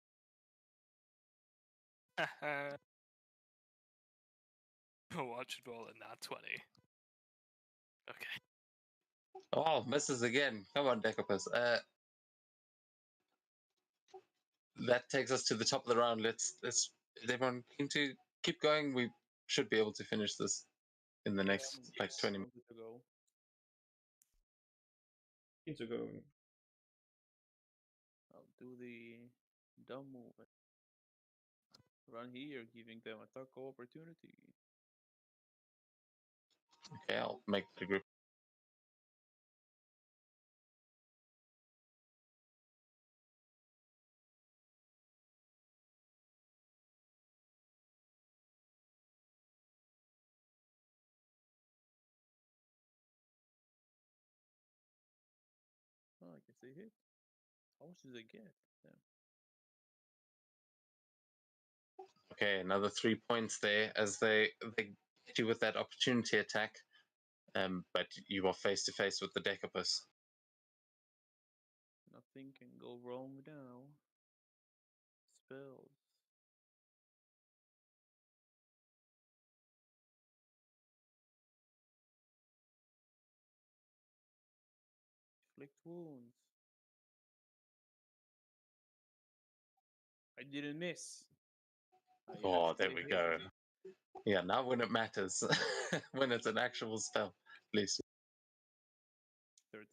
Speaker 5: Watch it roll in that 20. Okay.
Speaker 1: Oh, misses again. Come on, Decapus. That takes us to the top of the round. Let's. Is everyone keen to keep going? We should be able to finish this in the next like 20 minutes.
Speaker 6: To go.
Speaker 3: Into going.
Speaker 6: I'll do the dumb move. Run here, giving them attack opportunity.
Speaker 1: Okay, I'll make the group.
Speaker 6: Oh, I guess they hit. How much do they get? Yeah.
Speaker 1: Okay, another 3 points there as they hit you with that opportunity attack. But you are face to face with the Decapus.
Speaker 6: Nothing can go wrong now. Spells. Inflict wounds. I didn't miss.
Speaker 1: Oh, there we go. Yeah, now when it matters, when it's an actual spell, at least.
Speaker 6: 13.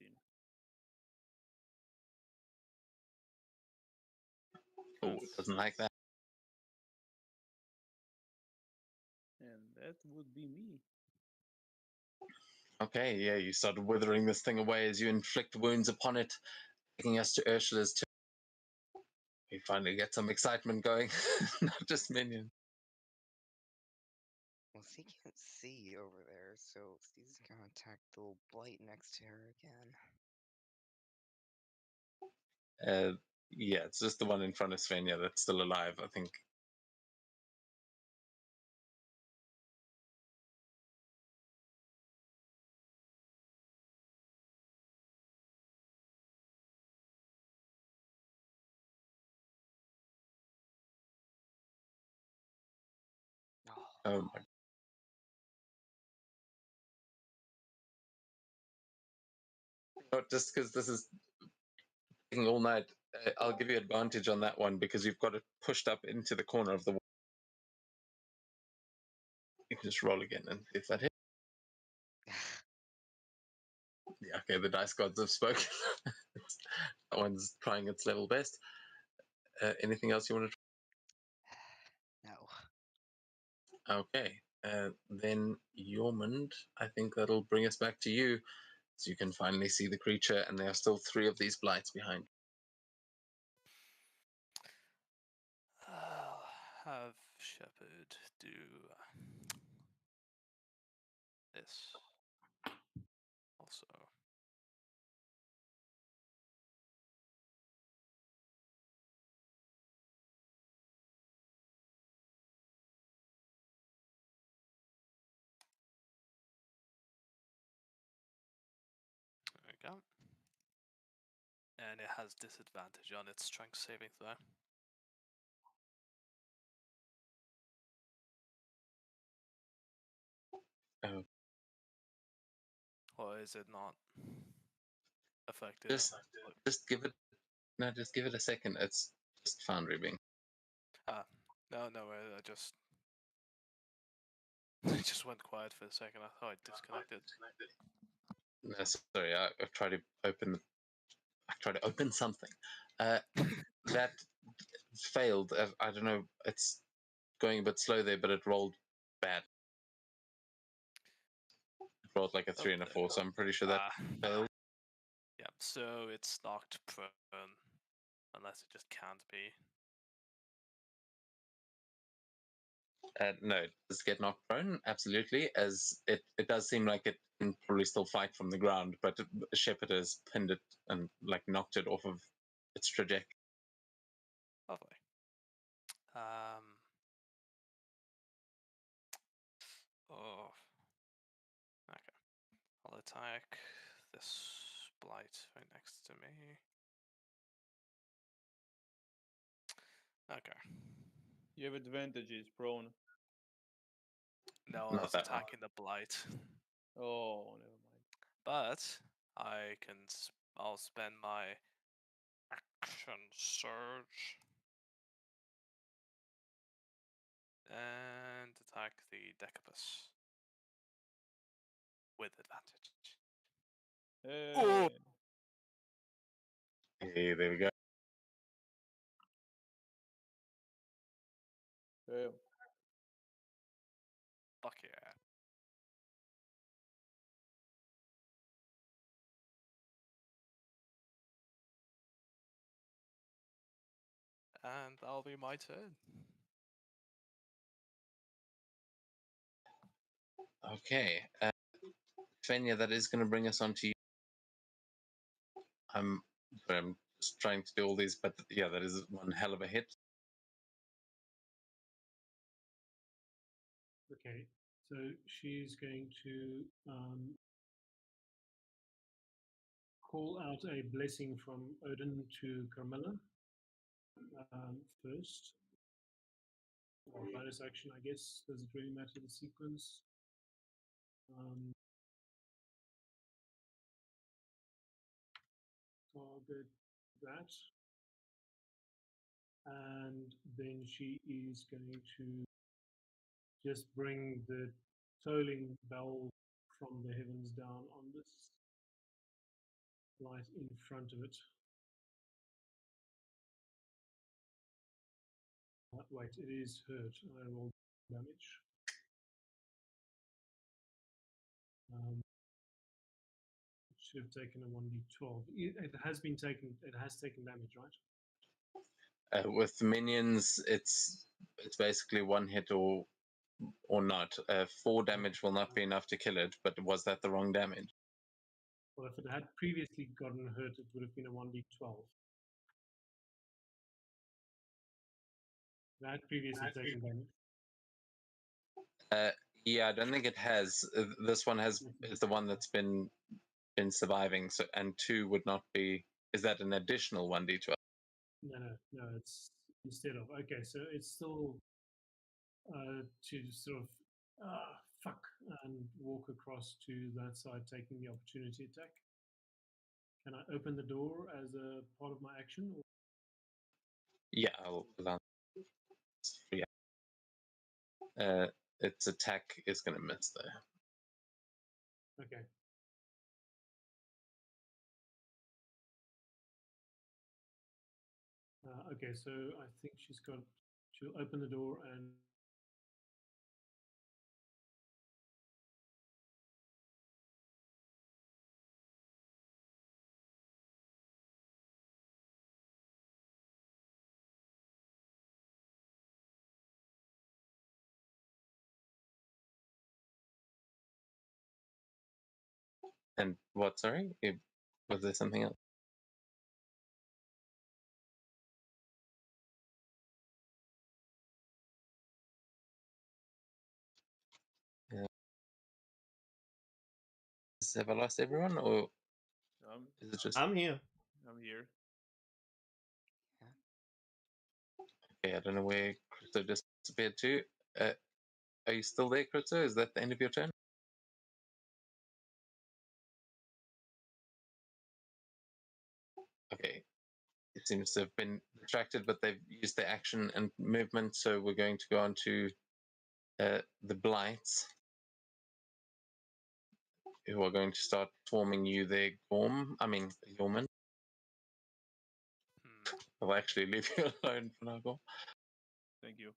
Speaker 1: Oh, doesn't like that.
Speaker 6: And that would be me.
Speaker 1: Okay, yeah, you started withering this thing away as you inflict wounds upon it, taking us to Ursula's turn. We finally get some excitement going, not just minions.
Speaker 2: Well, she can't see over there, so she's gonna attack the little blight next to her again.
Speaker 1: Yeah, it's just the one in front of Svenja that's still alive, I think. Oh my. Not just because this is taking all night, I'll give you advantage on that one because you've got it pushed up into the corner of the wall. You can just roll again and see if that hits. Yeah, okay, the dice gods have spoken. That one's trying its level best. Anything else you want to
Speaker 2: No.
Speaker 1: try? Okay. Then Yormund, I think that'll bring us back to you, so you can finally see the creature, and there are still 3 of these blights behind.
Speaker 5: I'll have Shepherd do this also. There we go. And it has disadvantage on its strength saving throw.
Speaker 1: Oh.
Speaker 5: Or is it not affected?
Speaker 1: Just give it a second. It's just Foundry being.
Speaker 5: No, I just it just went quiet for a second. I thought I disconnected.
Speaker 1: No, sorry, I've tried to open. I tried to open something. That failed. I don't know. It's going a bit slow there, but it rolled bad. It rolled like a 3 and a 4, so I'm pretty sure that failed.
Speaker 5: Yeah, so it's knocked prone, unless it just can't be.
Speaker 1: No, it does get knocked prone, absolutely, as it does seem like it can probably still fight from the ground, but Shepard has pinned it and like knocked it off of its trajectory.
Speaker 5: Lovely. Oh. Okay. I'll attack this blight right next to me. Okay.
Speaker 6: You have advantages, prone.
Speaker 5: No, I
Speaker 1: Not
Speaker 5: was
Speaker 1: that one.
Speaker 5: attacking the blight.
Speaker 6: Oh, never mind.
Speaker 5: But I can. I'll spend my action surge and attack the Decapus with advantage.
Speaker 6: Hey.
Speaker 1: Hey, there we go.
Speaker 6: Damn.
Speaker 5: Fuck yeah. And that'll be my turn.
Speaker 1: Okay. Fenya, that is going to bring us on to you. I'm just trying to do all these, but yeah, that is one hell of a hit.
Speaker 4: Okay, so she's going to call out a blessing from Odin to Carmilla first. Or bonus action, I guess. Does it really matter the sequence? Target that. And then she is going to just bring the tolling bell from the heavens down on this light in front of it. Wait, it is hurt. I rolled damage. It should have taken a 1d12. It has been taken. It has taken damage, right?
Speaker 1: With minions, it's basically one hit or not. 4 damage will not be enough to kill it, but was that the wrong damage?
Speaker 4: Well, if it had previously gotten hurt, it would have been a 1d12. That previously taken damage.
Speaker 1: Yeah, I don't think it has. This one is the one that's been surviving. So, and 2 would not be. Is that an additional 1d12?
Speaker 4: No, it's instead of. Okay, so it's still to sort of fuck and walk across to that side, taking the opportunity attack. Can I open the door as a part of my action? Or?
Speaker 1: Yeah, I'll allow. Yeah. Its attack is going to miss there.
Speaker 4: Okay. Okay, so I think she'll open the door and
Speaker 1: And what? Sorry, was there something else? Have I lost everyone, or is it just?
Speaker 3: I'm here.
Speaker 6: I'm here.
Speaker 1: Okay, I don't know where Crypto disappeared to. Are you still there, Crypto? Is that the end of your turn? Okay, it seems to have been distracted, but they've used their action and movement, so we're going to go on to the Blights, who are going to start swarming you there, Yorman.
Speaker 5: Hmm.
Speaker 1: I'll actually leave you alone for now, Gorm.
Speaker 6: Thank you.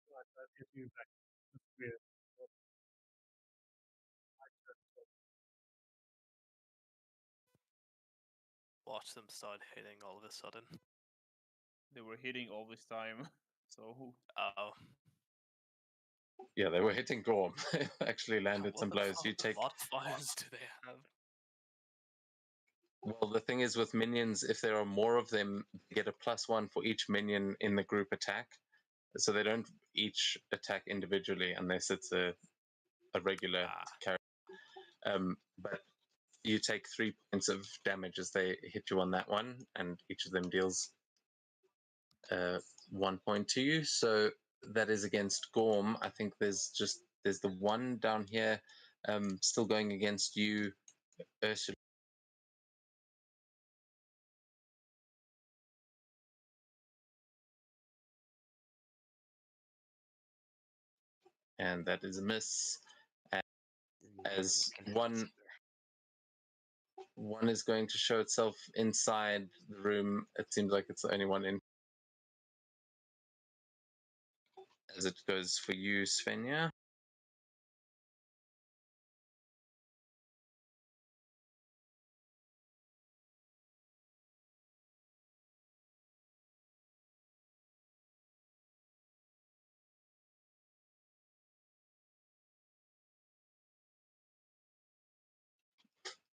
Speaker 4: Right, I'll get you back. That's weird.
Speaker 5: Watch them start hitting all of a sudden.
Speaker 6: They were hitting all this time, so
Speaker 5: Oh.
Speaker 1: Yeah, they were hitting Gorm. They actually landed
Speaker 5: What
Speaker 1: some
Speaker 5: the
Speaker 1: blows.
Speaker 5: fuck
Speaker 1: You take.
Speaker 5: modifiers do they have?
Speaker 1: Well, the thing is with minions, if there are more of them, you get a +1 for each minion in the group attack. So they don't each attack individually unless it's a regular character. But you take 3 points of damage as they hit you on that one, and each of them deals 1 point to you. So that is against Gorm. I think there's the one down here still going against you, Ursula. And that is a miss. And
Speaker 2: Never
Speaker 1: as
Speaker 2: looking at us
Speaker 1: one is going to show itself inside the room. It seems like it's the only one in. As it goes for you, Svenja.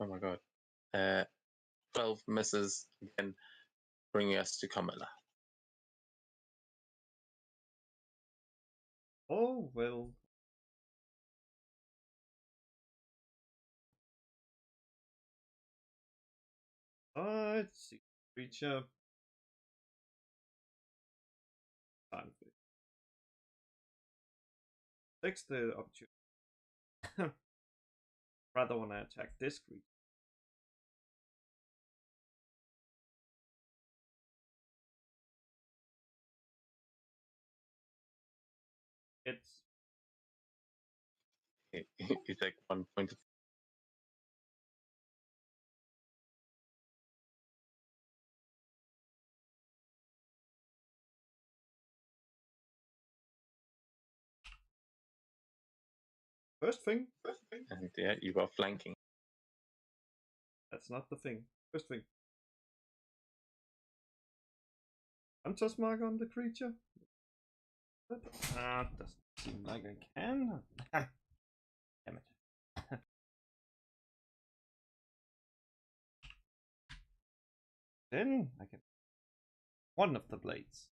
Speaker 1: Oh my god. 12 misses again, bringing us to Kamala.
Speaker 3: Oh, well. Let's see. Creature. Time for it. Takes the opportunity. Rather want to attack this creature. It's
Speaker 1: You take 1 point of.
Speaker 3: first thing.
Speaker 1: And yeah, you are flanking.
Speaker 3: That's not the thing. First thing. Hunter's mark on the creature. Doesn't seem like I can. Damn it. Then I can one of the blades.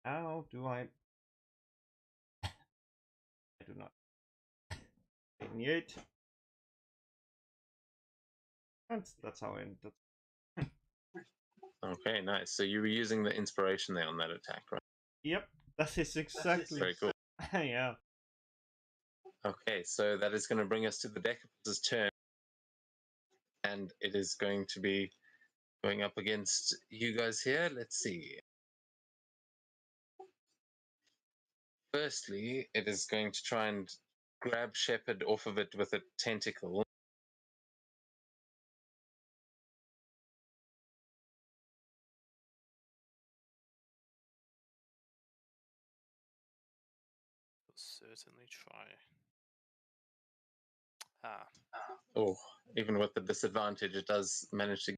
Speaker 3: How do I do not. 88. And that's how I ended.
Speaker 1: Okay, nice. So you were using the inspiration there on that attack, right?
Speaker 3: Yep, that is exactly.
Speaker 1: Very cool.
Speaker 3: Yeah.
Speaker 1: Okay, so that is going to bring us to the Decapus' turn. And it is going to be going up against you guys here. Let's see. Firstly, it is going to try and grab Shepard off of it with a tentacle.
Speaker 5: We'll certainly try. Ah,
Speaker 1: Oh, even with the disadvantage, it does manage to.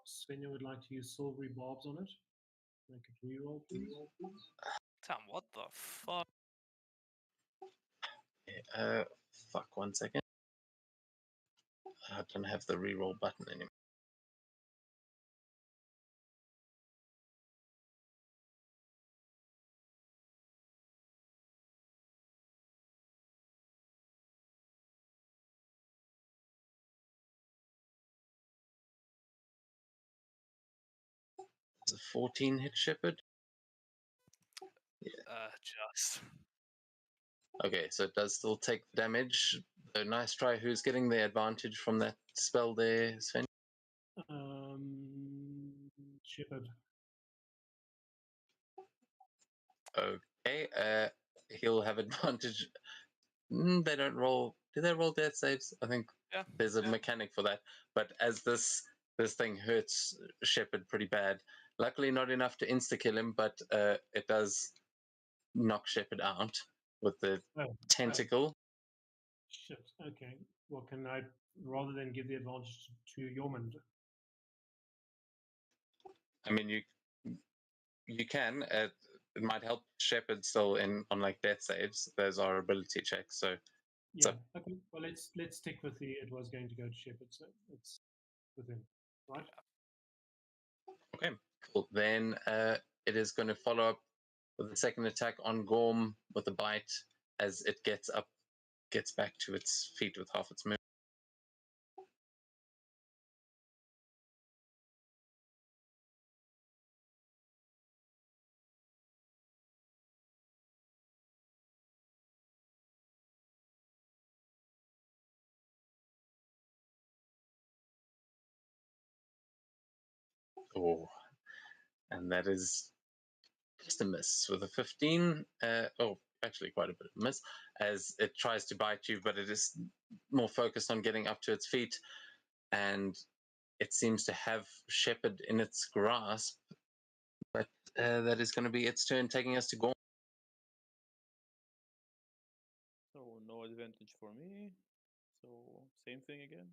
Speaker 4: Svenja would like to use silvery barbs on it. Make it reroll, please.
Speaker 5: damn, what the fuck?
Speaker 1: Uh, fuck, 1 second. I don't have the reroll button anymore. It's a 14 hit Shepard.
Speaker 5: Just.
Speaker 1: Okay, so it does still take damage. So nice try. Who's getting the advantage from that spell there, Sven?
Speaker 4: Shepard.
Speaker 1: Okay, he'll have advantage. They don't roll. Do they roll death saves? I think
Speaker 5: Yeah.
Speaker 1: there's a mechanic for that. But as this thing hurts Shepard pretty bad, luckily not enough to insta kill him, but it does knock Shepard out with the
Speaker 4: Oh,
Speaker 1: tentacle.
Speaker 4: shit. Okay. Well, can I, rather than give the advantage to Yormund?
Speaker 1: I mean, you can. It might help Shepard still on like death saves. Those are ability checks. So
Speaker 4: Yeah. Okay. Well, let's stick with the. It was going to go to Shepard, so it's with him, right?
Speaker 1: okay, cool. Then it is going to follow up with the second attack on Gorm with a bite as it gets back to its feet with half its movement. Oh, and that is just a miss with a 15. Actually, quite a bit of a miss as it tries to bite you, but it is more focused on getting up to its feet, and it seems to have Shepard in its grasp. But that is going to be its turn, taking us to Gorm.
Speaker 6: So no advantage for me. So same thing again.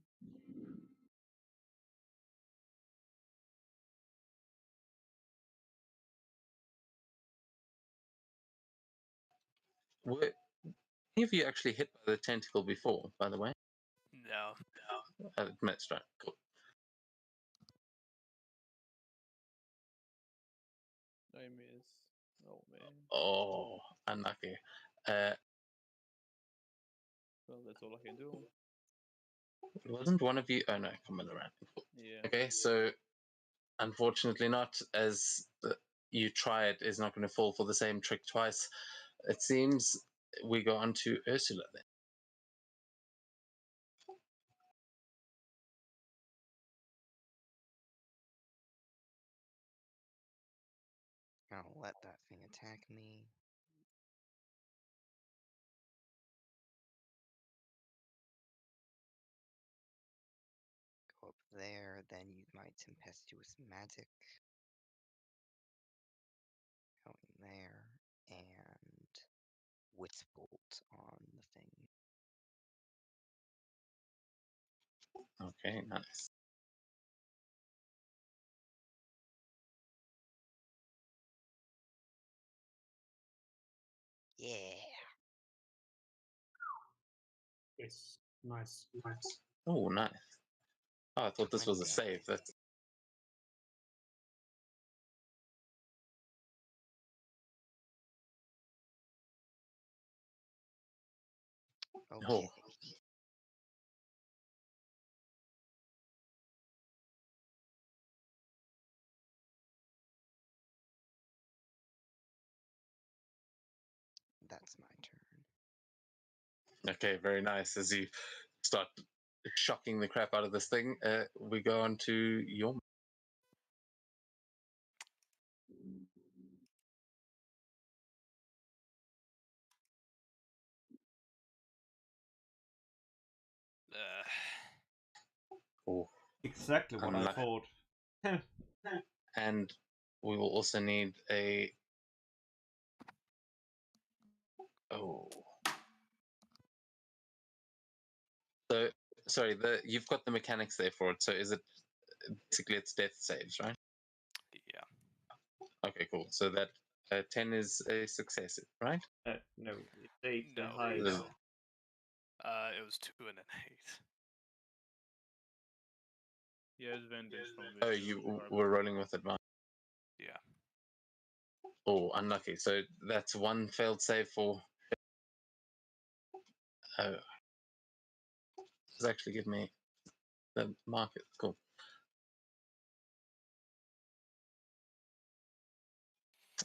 Speaker 1: Were any of you actually hit by the tentacle before, by the way?
Speaker 5: No.
Speaker 1: That's right. Cool.
Speaker 6: I miss. Oh man.
Speaker 1: Oh, unlucky.
Speaker 6: Well, that's all I can do.
Speaker 1: Wasn't one of you? Oh no, come on around. Cool.
Speaker 6: Yeah.
Speaker 1: Okay, so unfortunately not, as you try it is not going to fall for the same trick twice. It seems we go on to Ursula then.
Speaker 2: I'll let that thing attack me. Go up there, then use my tempestuous magic. Go in there, and Witch Bolt on the thing.
Speaker 1: Okay, nice.
Speaker 2: Yeah.
Speaker 4: Yes. Nice.
Speaker 1: Oh, nice. Oh, I thought this was a
Speaker 2: 20.
Speaker 1: save. That's
Speaker 2: Okay.
Speaker 1: oh.
Speaker 2: That's my turn.
Speaker 1: Okay, very nice. As you start shocking the crap out of this thing, we go on to your. Oh,
Speaker 3: Exactly what I thought.
Speaker 1: and we will also need a. Oh. So sorry, you've got the mechanics there for it. So is it basically it's death saves, right?
Speaker 5: Yeah.
Speaker 1: Okay, cool. So that 10 is a success, right?
Speaker 3: No, it's 8 the
Speaker 5: No.
Speaker 3: highest.
Speaker 1: No.
Speaker 5: It was 2 and an 8.
Speaker 6: He has advantage from
Speaker 1: Oh,
Speaker 6: this.
Speaker 1: you were rolling with advantage.
Speaker 5: Yeah.
Speaker 1: Oh, unlucky. So that's one failed save for. Does actually give me the market. Cool.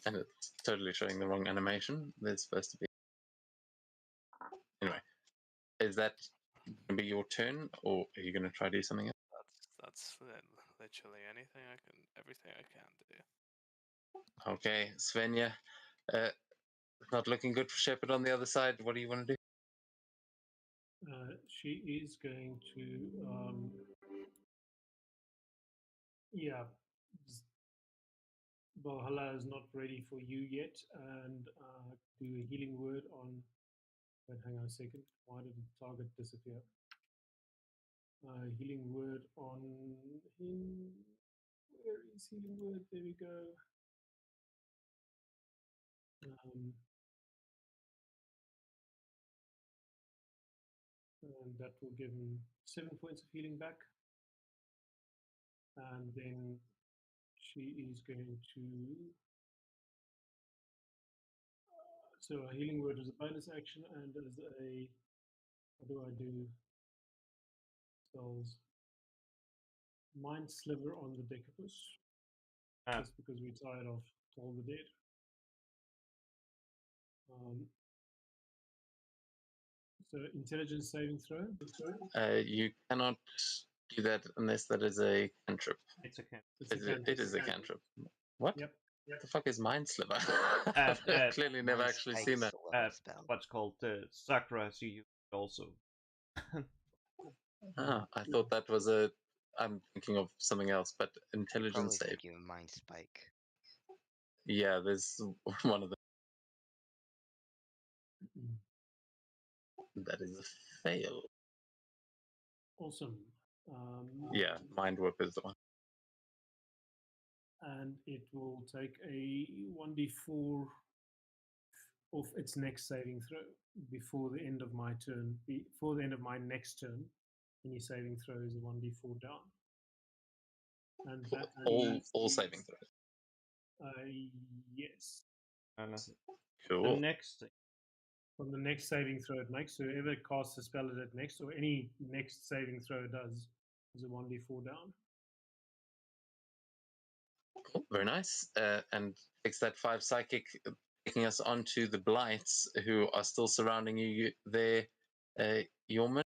Speaker 1: And it's totally showing the wrong animation. There's supposed to be. Anyway, is that going to be your turn, or are you going to try to do something else?
Speaker 5: That's literally everything I can do.
Speaker 1: Okay, Svenja, not looking good for Shepard on the other side. What do you want to do?
Speaker 4: She is going to, yeah, Valhalla is not ready for you yet, and do a healing word on. Wait, hang on a second. Why did the target disappear? Healing word on him. Where is healing word? There we go. And that will give him 7 points of healing back. And then she is going to. So a healing word is a bonus action, and as a. What do I do? Spells. Mind Sliver on the Decapus. Just because we're tired of all the dead. So intelligence saving throw.
Speaker 1: You cannot do that unless that is a cantrip.
Speaker 3: It's a cantrip.
Speaker 1: It is a cantrip. What?
Speaker 4: Yep.
Speaker 1: What the fuck is Mind Sliver? I've clearly never
Speaker 2: Mind
Speaker 1: actually
Speaker 2: Spike's
Speaker 1: seen that.
Speaker 2: a level spell.
Speaker 3: What's called Sakura, so you also.
Speaker 1: I thought that was a. I'm thinking of something else, but
Speaker 2: Probably
Speaker 1: intelligence save.
Speaker 2: thinking of Mind Spike.
Speaker 1: Yeah, there's one of them. That is a fail.
Speaker 4: Awesome.
Speaker 1: Yeah, Mind Whip is the one.
Speaker 4: And it will take a 1d4 of its next saving throw before the end of my turn. Before the end of my next turn, any saving throw is a 1d4 down. And that
Speaker 1: All saving throws.
Speaker 4: Yes.
Speaker 1: Cool.
Speaker 3: The next thing.
Speaker 4: From the next saving throw it makes, so whoever casts a spell at it next, or any next saving throw it does, is a 1d4 down.
Speaker 1: Cool. Very nice. And takes that 5 psychic, taking us onto the blights who are still surrounding you there, Yorman.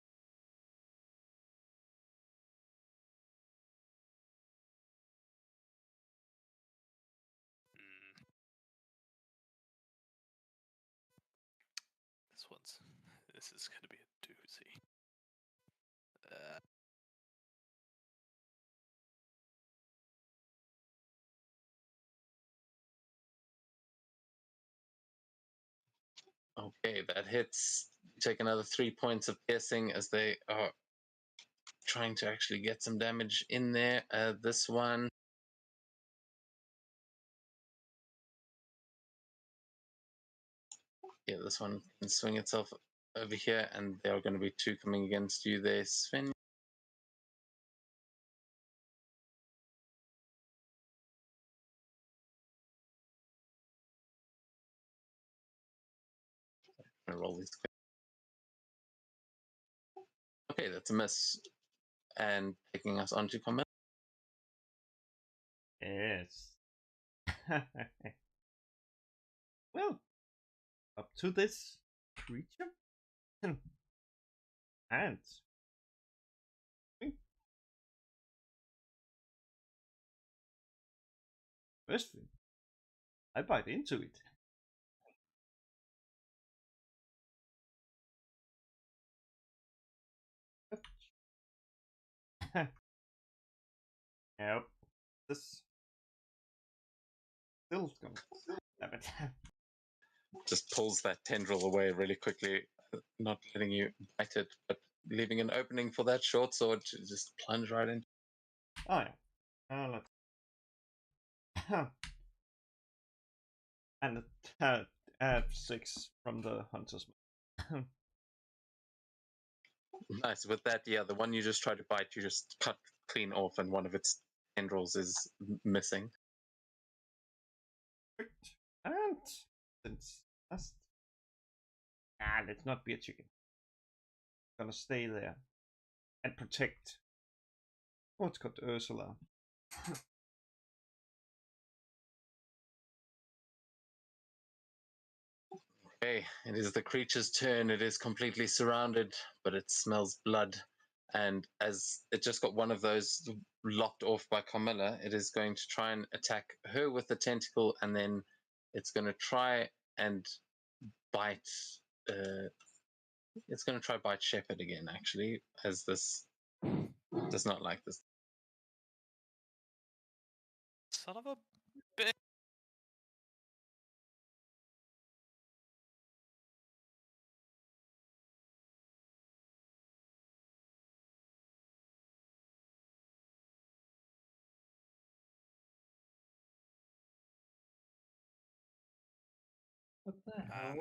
Speaker 5: This is going to be a doozy.
Speaker 1: Okay, that hits. Take another 3 points of piercing as they are trying to actually get some damage in there. This one. Yeah, this one can swing itself over here, and there are going to be 2 coming against you there, Sven. I'm gonna roll these quick. Okay, that's a miss. And taking us onto combat.
Speaker 3: Yes. Well, up to this creature. And first thing, I bite into it. Yep. This still going. Damn it.
Speaker 1: Just pulls that tendril away really quickly, not letting you bite it, but leaving an opening for that short sword to just plunge right in.
Speaker 3: Oh yeah. Let's and add 6 from the hunter's mark.
Speaker 1: Nice. With that, yeah, the one you just tried to bite, you just cut clean off, and one of its tendrils is missing.
Speaker 3: And since that's let's not be a chicken. Gonna stay there and protect. Oh, it's got Ursula.
Speaker 1: Okay, it is the creature's turn. It is completely surrounded, but it smells blood. And as it just got one of those lopped off by Carmilla, it is going to try and attack her with the tentacle, and then it's going to try and bite. It's going to try bite Shepherd again, actually, as this does not like this.
Speaker 5: Son of a bitch.
Speaker 4: What the hell?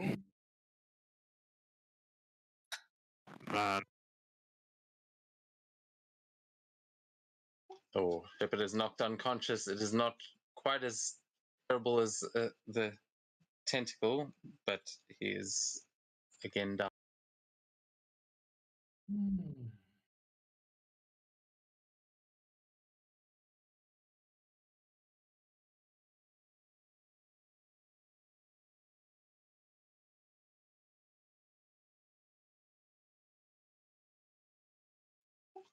Speaker 5: Man.
Speaker 1: Oh, Shepherd is knocked unconscious. It is not quite as terrible as the tentacle, but he is again down.
Speaker 4: Hmm.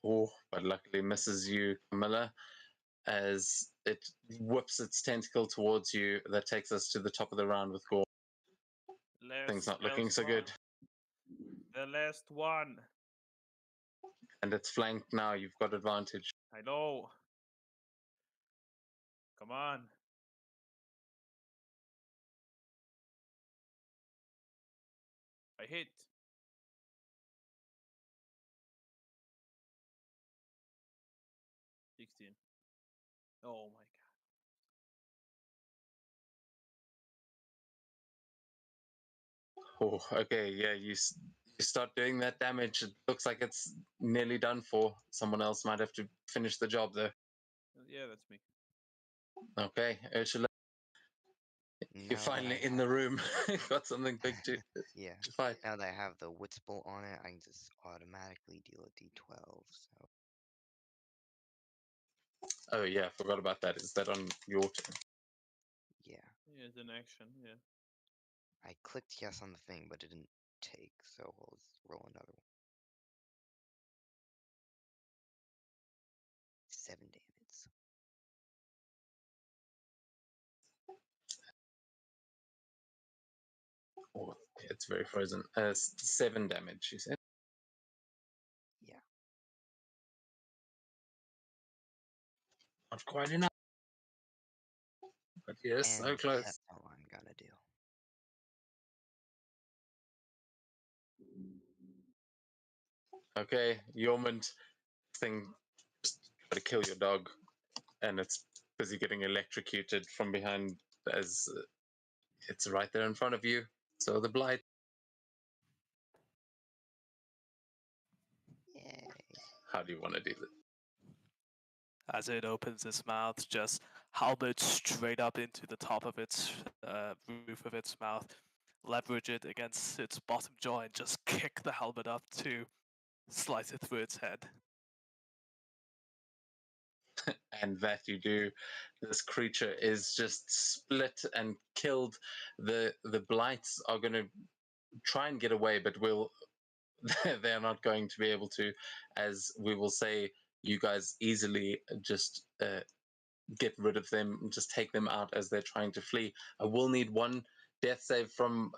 Speaker 1: Oh, but luckily misses you, Camilla, as it whips its tentacle towards you. That takes us to the top of the round with Gore. Things not looking so good.
Speaker 6: The last one.
Speaker 1: And it's flanked now. You've got advantage.
Speaker 6: I know. Come on. I hit. Oh my god.
Speaker 1: Oh, okay, yeah. You start doing that damage. It looks like it's nearly done for. Someone else might have to finish the job though.
Speaker 6: Yeah, that's me.
Speaker 1: Okay, Ursula, you're finally in the room. Got something big to
Speaker 2: Yeah.
Speaker 1: fight.
Speaker 2: Now that I have the Wits Bolt on it, I can just automatically deal a D12. So
Speaker 1: Oh yeah, forgot about that. Is that on your turn?
Speaker 2: yeah,
Speaker 6: Yeah, it's an action. Yeah.
Speaker 2: I clicked yes on the thing, but it didn't take. So we'll just roll another one. 7 damage.
Speaker 1: Oh, it's very frozen. 7 damage, you said?
Speaker 2: Yeah.
Speaker 1: Not quite enough. But yes,
Speaker 2: And
Speaker 1: so close.
Speaker 2: that's all I'm gonna do.
Speaker 1: Okay, Yormund thing just try to kill your dog, and it's busy getting electrocuted from behind as it's right there in front of you. So the blight.
Speaker 2: Yay.
Speaker 1: How do you want to do this?
Speaker 5: As it opens its mouth, just halberd straight up into the top of its roof of its mouth, leverage it against its bottom jaw, and just kick the halberd up to slice it through its head.
Speaker 1: And that you do. This creature is just split and killed. The blights are going to try and get away, but they're not going to be able to, as we will say, you guys easily just get rid of them, just take them out as they're trying to flee. I will need one death save from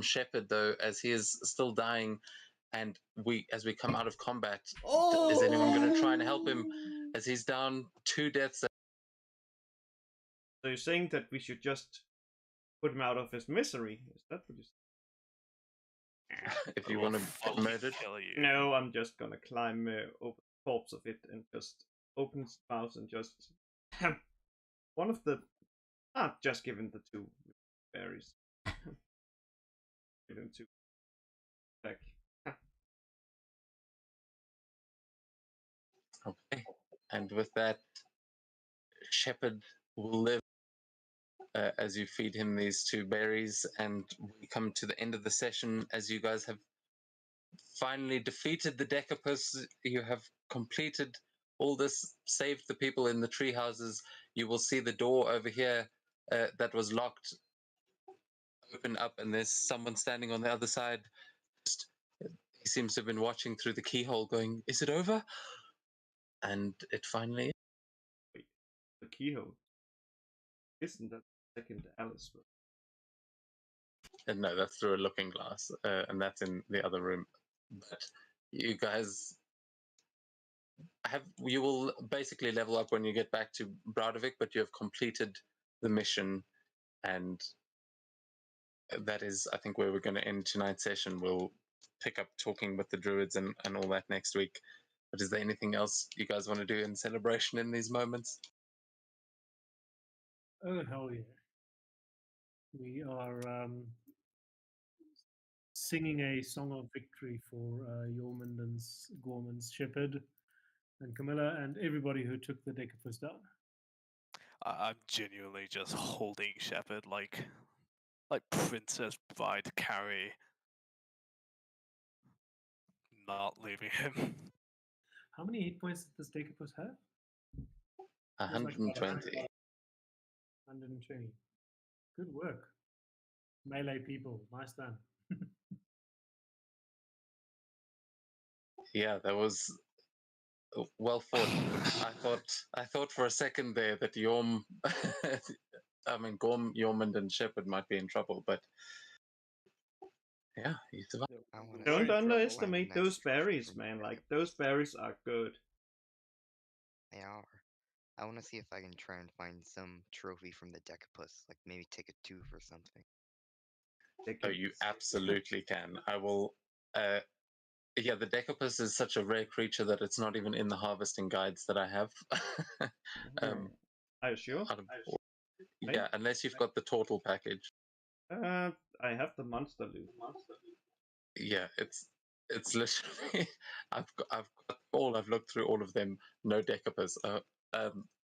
Speaker 1: Shepherd though, as he is still dying. and as we come out of combat,
Speaker 3: Oh!
Speaker 1: is anyone going to try and help him as he's down 2 deaths?
Speaker 3: So you're saying that we should just put him out of his misery? Is that what you're saying?
Speaker 1: If you
Speaker 5: I will
Speaker 1: want to get
Speaker 5: fucking
Speaker 1: murdered?
Speaker 5: kill you.
Speaker 3: No, I'm just gonna climb over the corpse of it and just open its mouth and just one of the just given the 2 berries. Give him 2 back.
Speaker 1: Okay. And with that, Shepherd will live as you feed him these 2 berries, and we come to the end of the session as you guys have finally defeated the Decapus. You have completed all this, saved the people in the tree houses. You will see the door over here that was locked open up, and there's someone standing on the other side. He seems to have been watching through the keyhole, going, "Is it over?" And it finally is.
Speaker 3: Wait, the keyhole. Isn't that the second Alice room?
Speaker 1: No, that's through a looking glass, and that's in the other room. But you guys you will basically level up when you get back to Bradovik, but you have completed the mission, and that is, I think, where we're going to end tonight's session. We'll pick up talking with the druids and all that next week. But is there anything else you guys want to do in celebration in these moments?
Speaker 4: Oh, hell yeah. We are singing a song of victory for Jormungand's Gorman's Shepherd and Camilla and everybody who took the Decapus down.
Speaker 5: I'm genuinely just holding Shepherd like Princess Bride Carrie, not leaving him.
Speaker 4: How many hit points did this Decapus have?
Speaker 1: 120.
Speaker 4: 120. Good work. Melee people, nice done.
Speaker 1: Yeah, that was well fought. I thought for a second there that Gorm, Yormund and Shepherd might be in trouble, but yeah, you survived.
Speaker 2: I want to
Speaker 3: Don't
Speaker 2: find a
Speaker 3: underestimate
Speaker 2: nice
Speaker 3: those
Speaker 2: trophy
Speaker 3: berries,
Speaker 2: for
Speaker 3: man.
Speaker 2: the
Speaker 3: Like,
Speaker 2: Decapus.
Speaker 3: those berries are good.
Speaker 2: They are. I want to see if I can try and find some trophy from the Decapus, like maybe take a tooth or something.
Speaker 1: Oh, you absolutely can. I will. Yeah, the Decapus is such a rare creature that it's not even in the harvesting guides that I have.
Speaker 3: Are you sure?
Speaker 1: Yeah, unless you've got the total package.
Speaker 3: I have the monster loot.
Speaker 1: Yeah, it's literally I've got I've looked through all of them. No Decapus.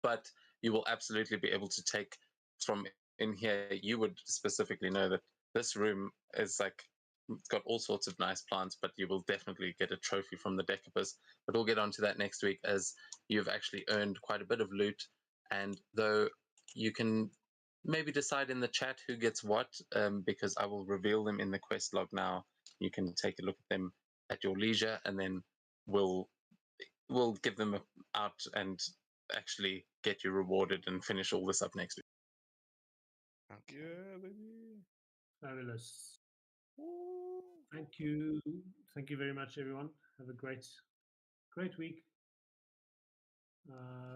Speaker 1: But you will absolutely be able to take from in here. You would specifically know that this room is like it's got all sorts of nice plants, but you will definitely get a trophy from the Decapus. But we'll get onto that next week, as you've actually earned quite a bit of loot. And though you can maybe decide in the chat who gets what, because I will reveal them in the quest log now. You can take a look at them at your leisure, and then we'll give them out and actually get you rewarded and finish all this up next week.
Speaker 2: Okay.
Speaker 6: Yeah, baby.
Speaker 4: Fabulous. Thank you. Thank you very much, everyone. Have a great week.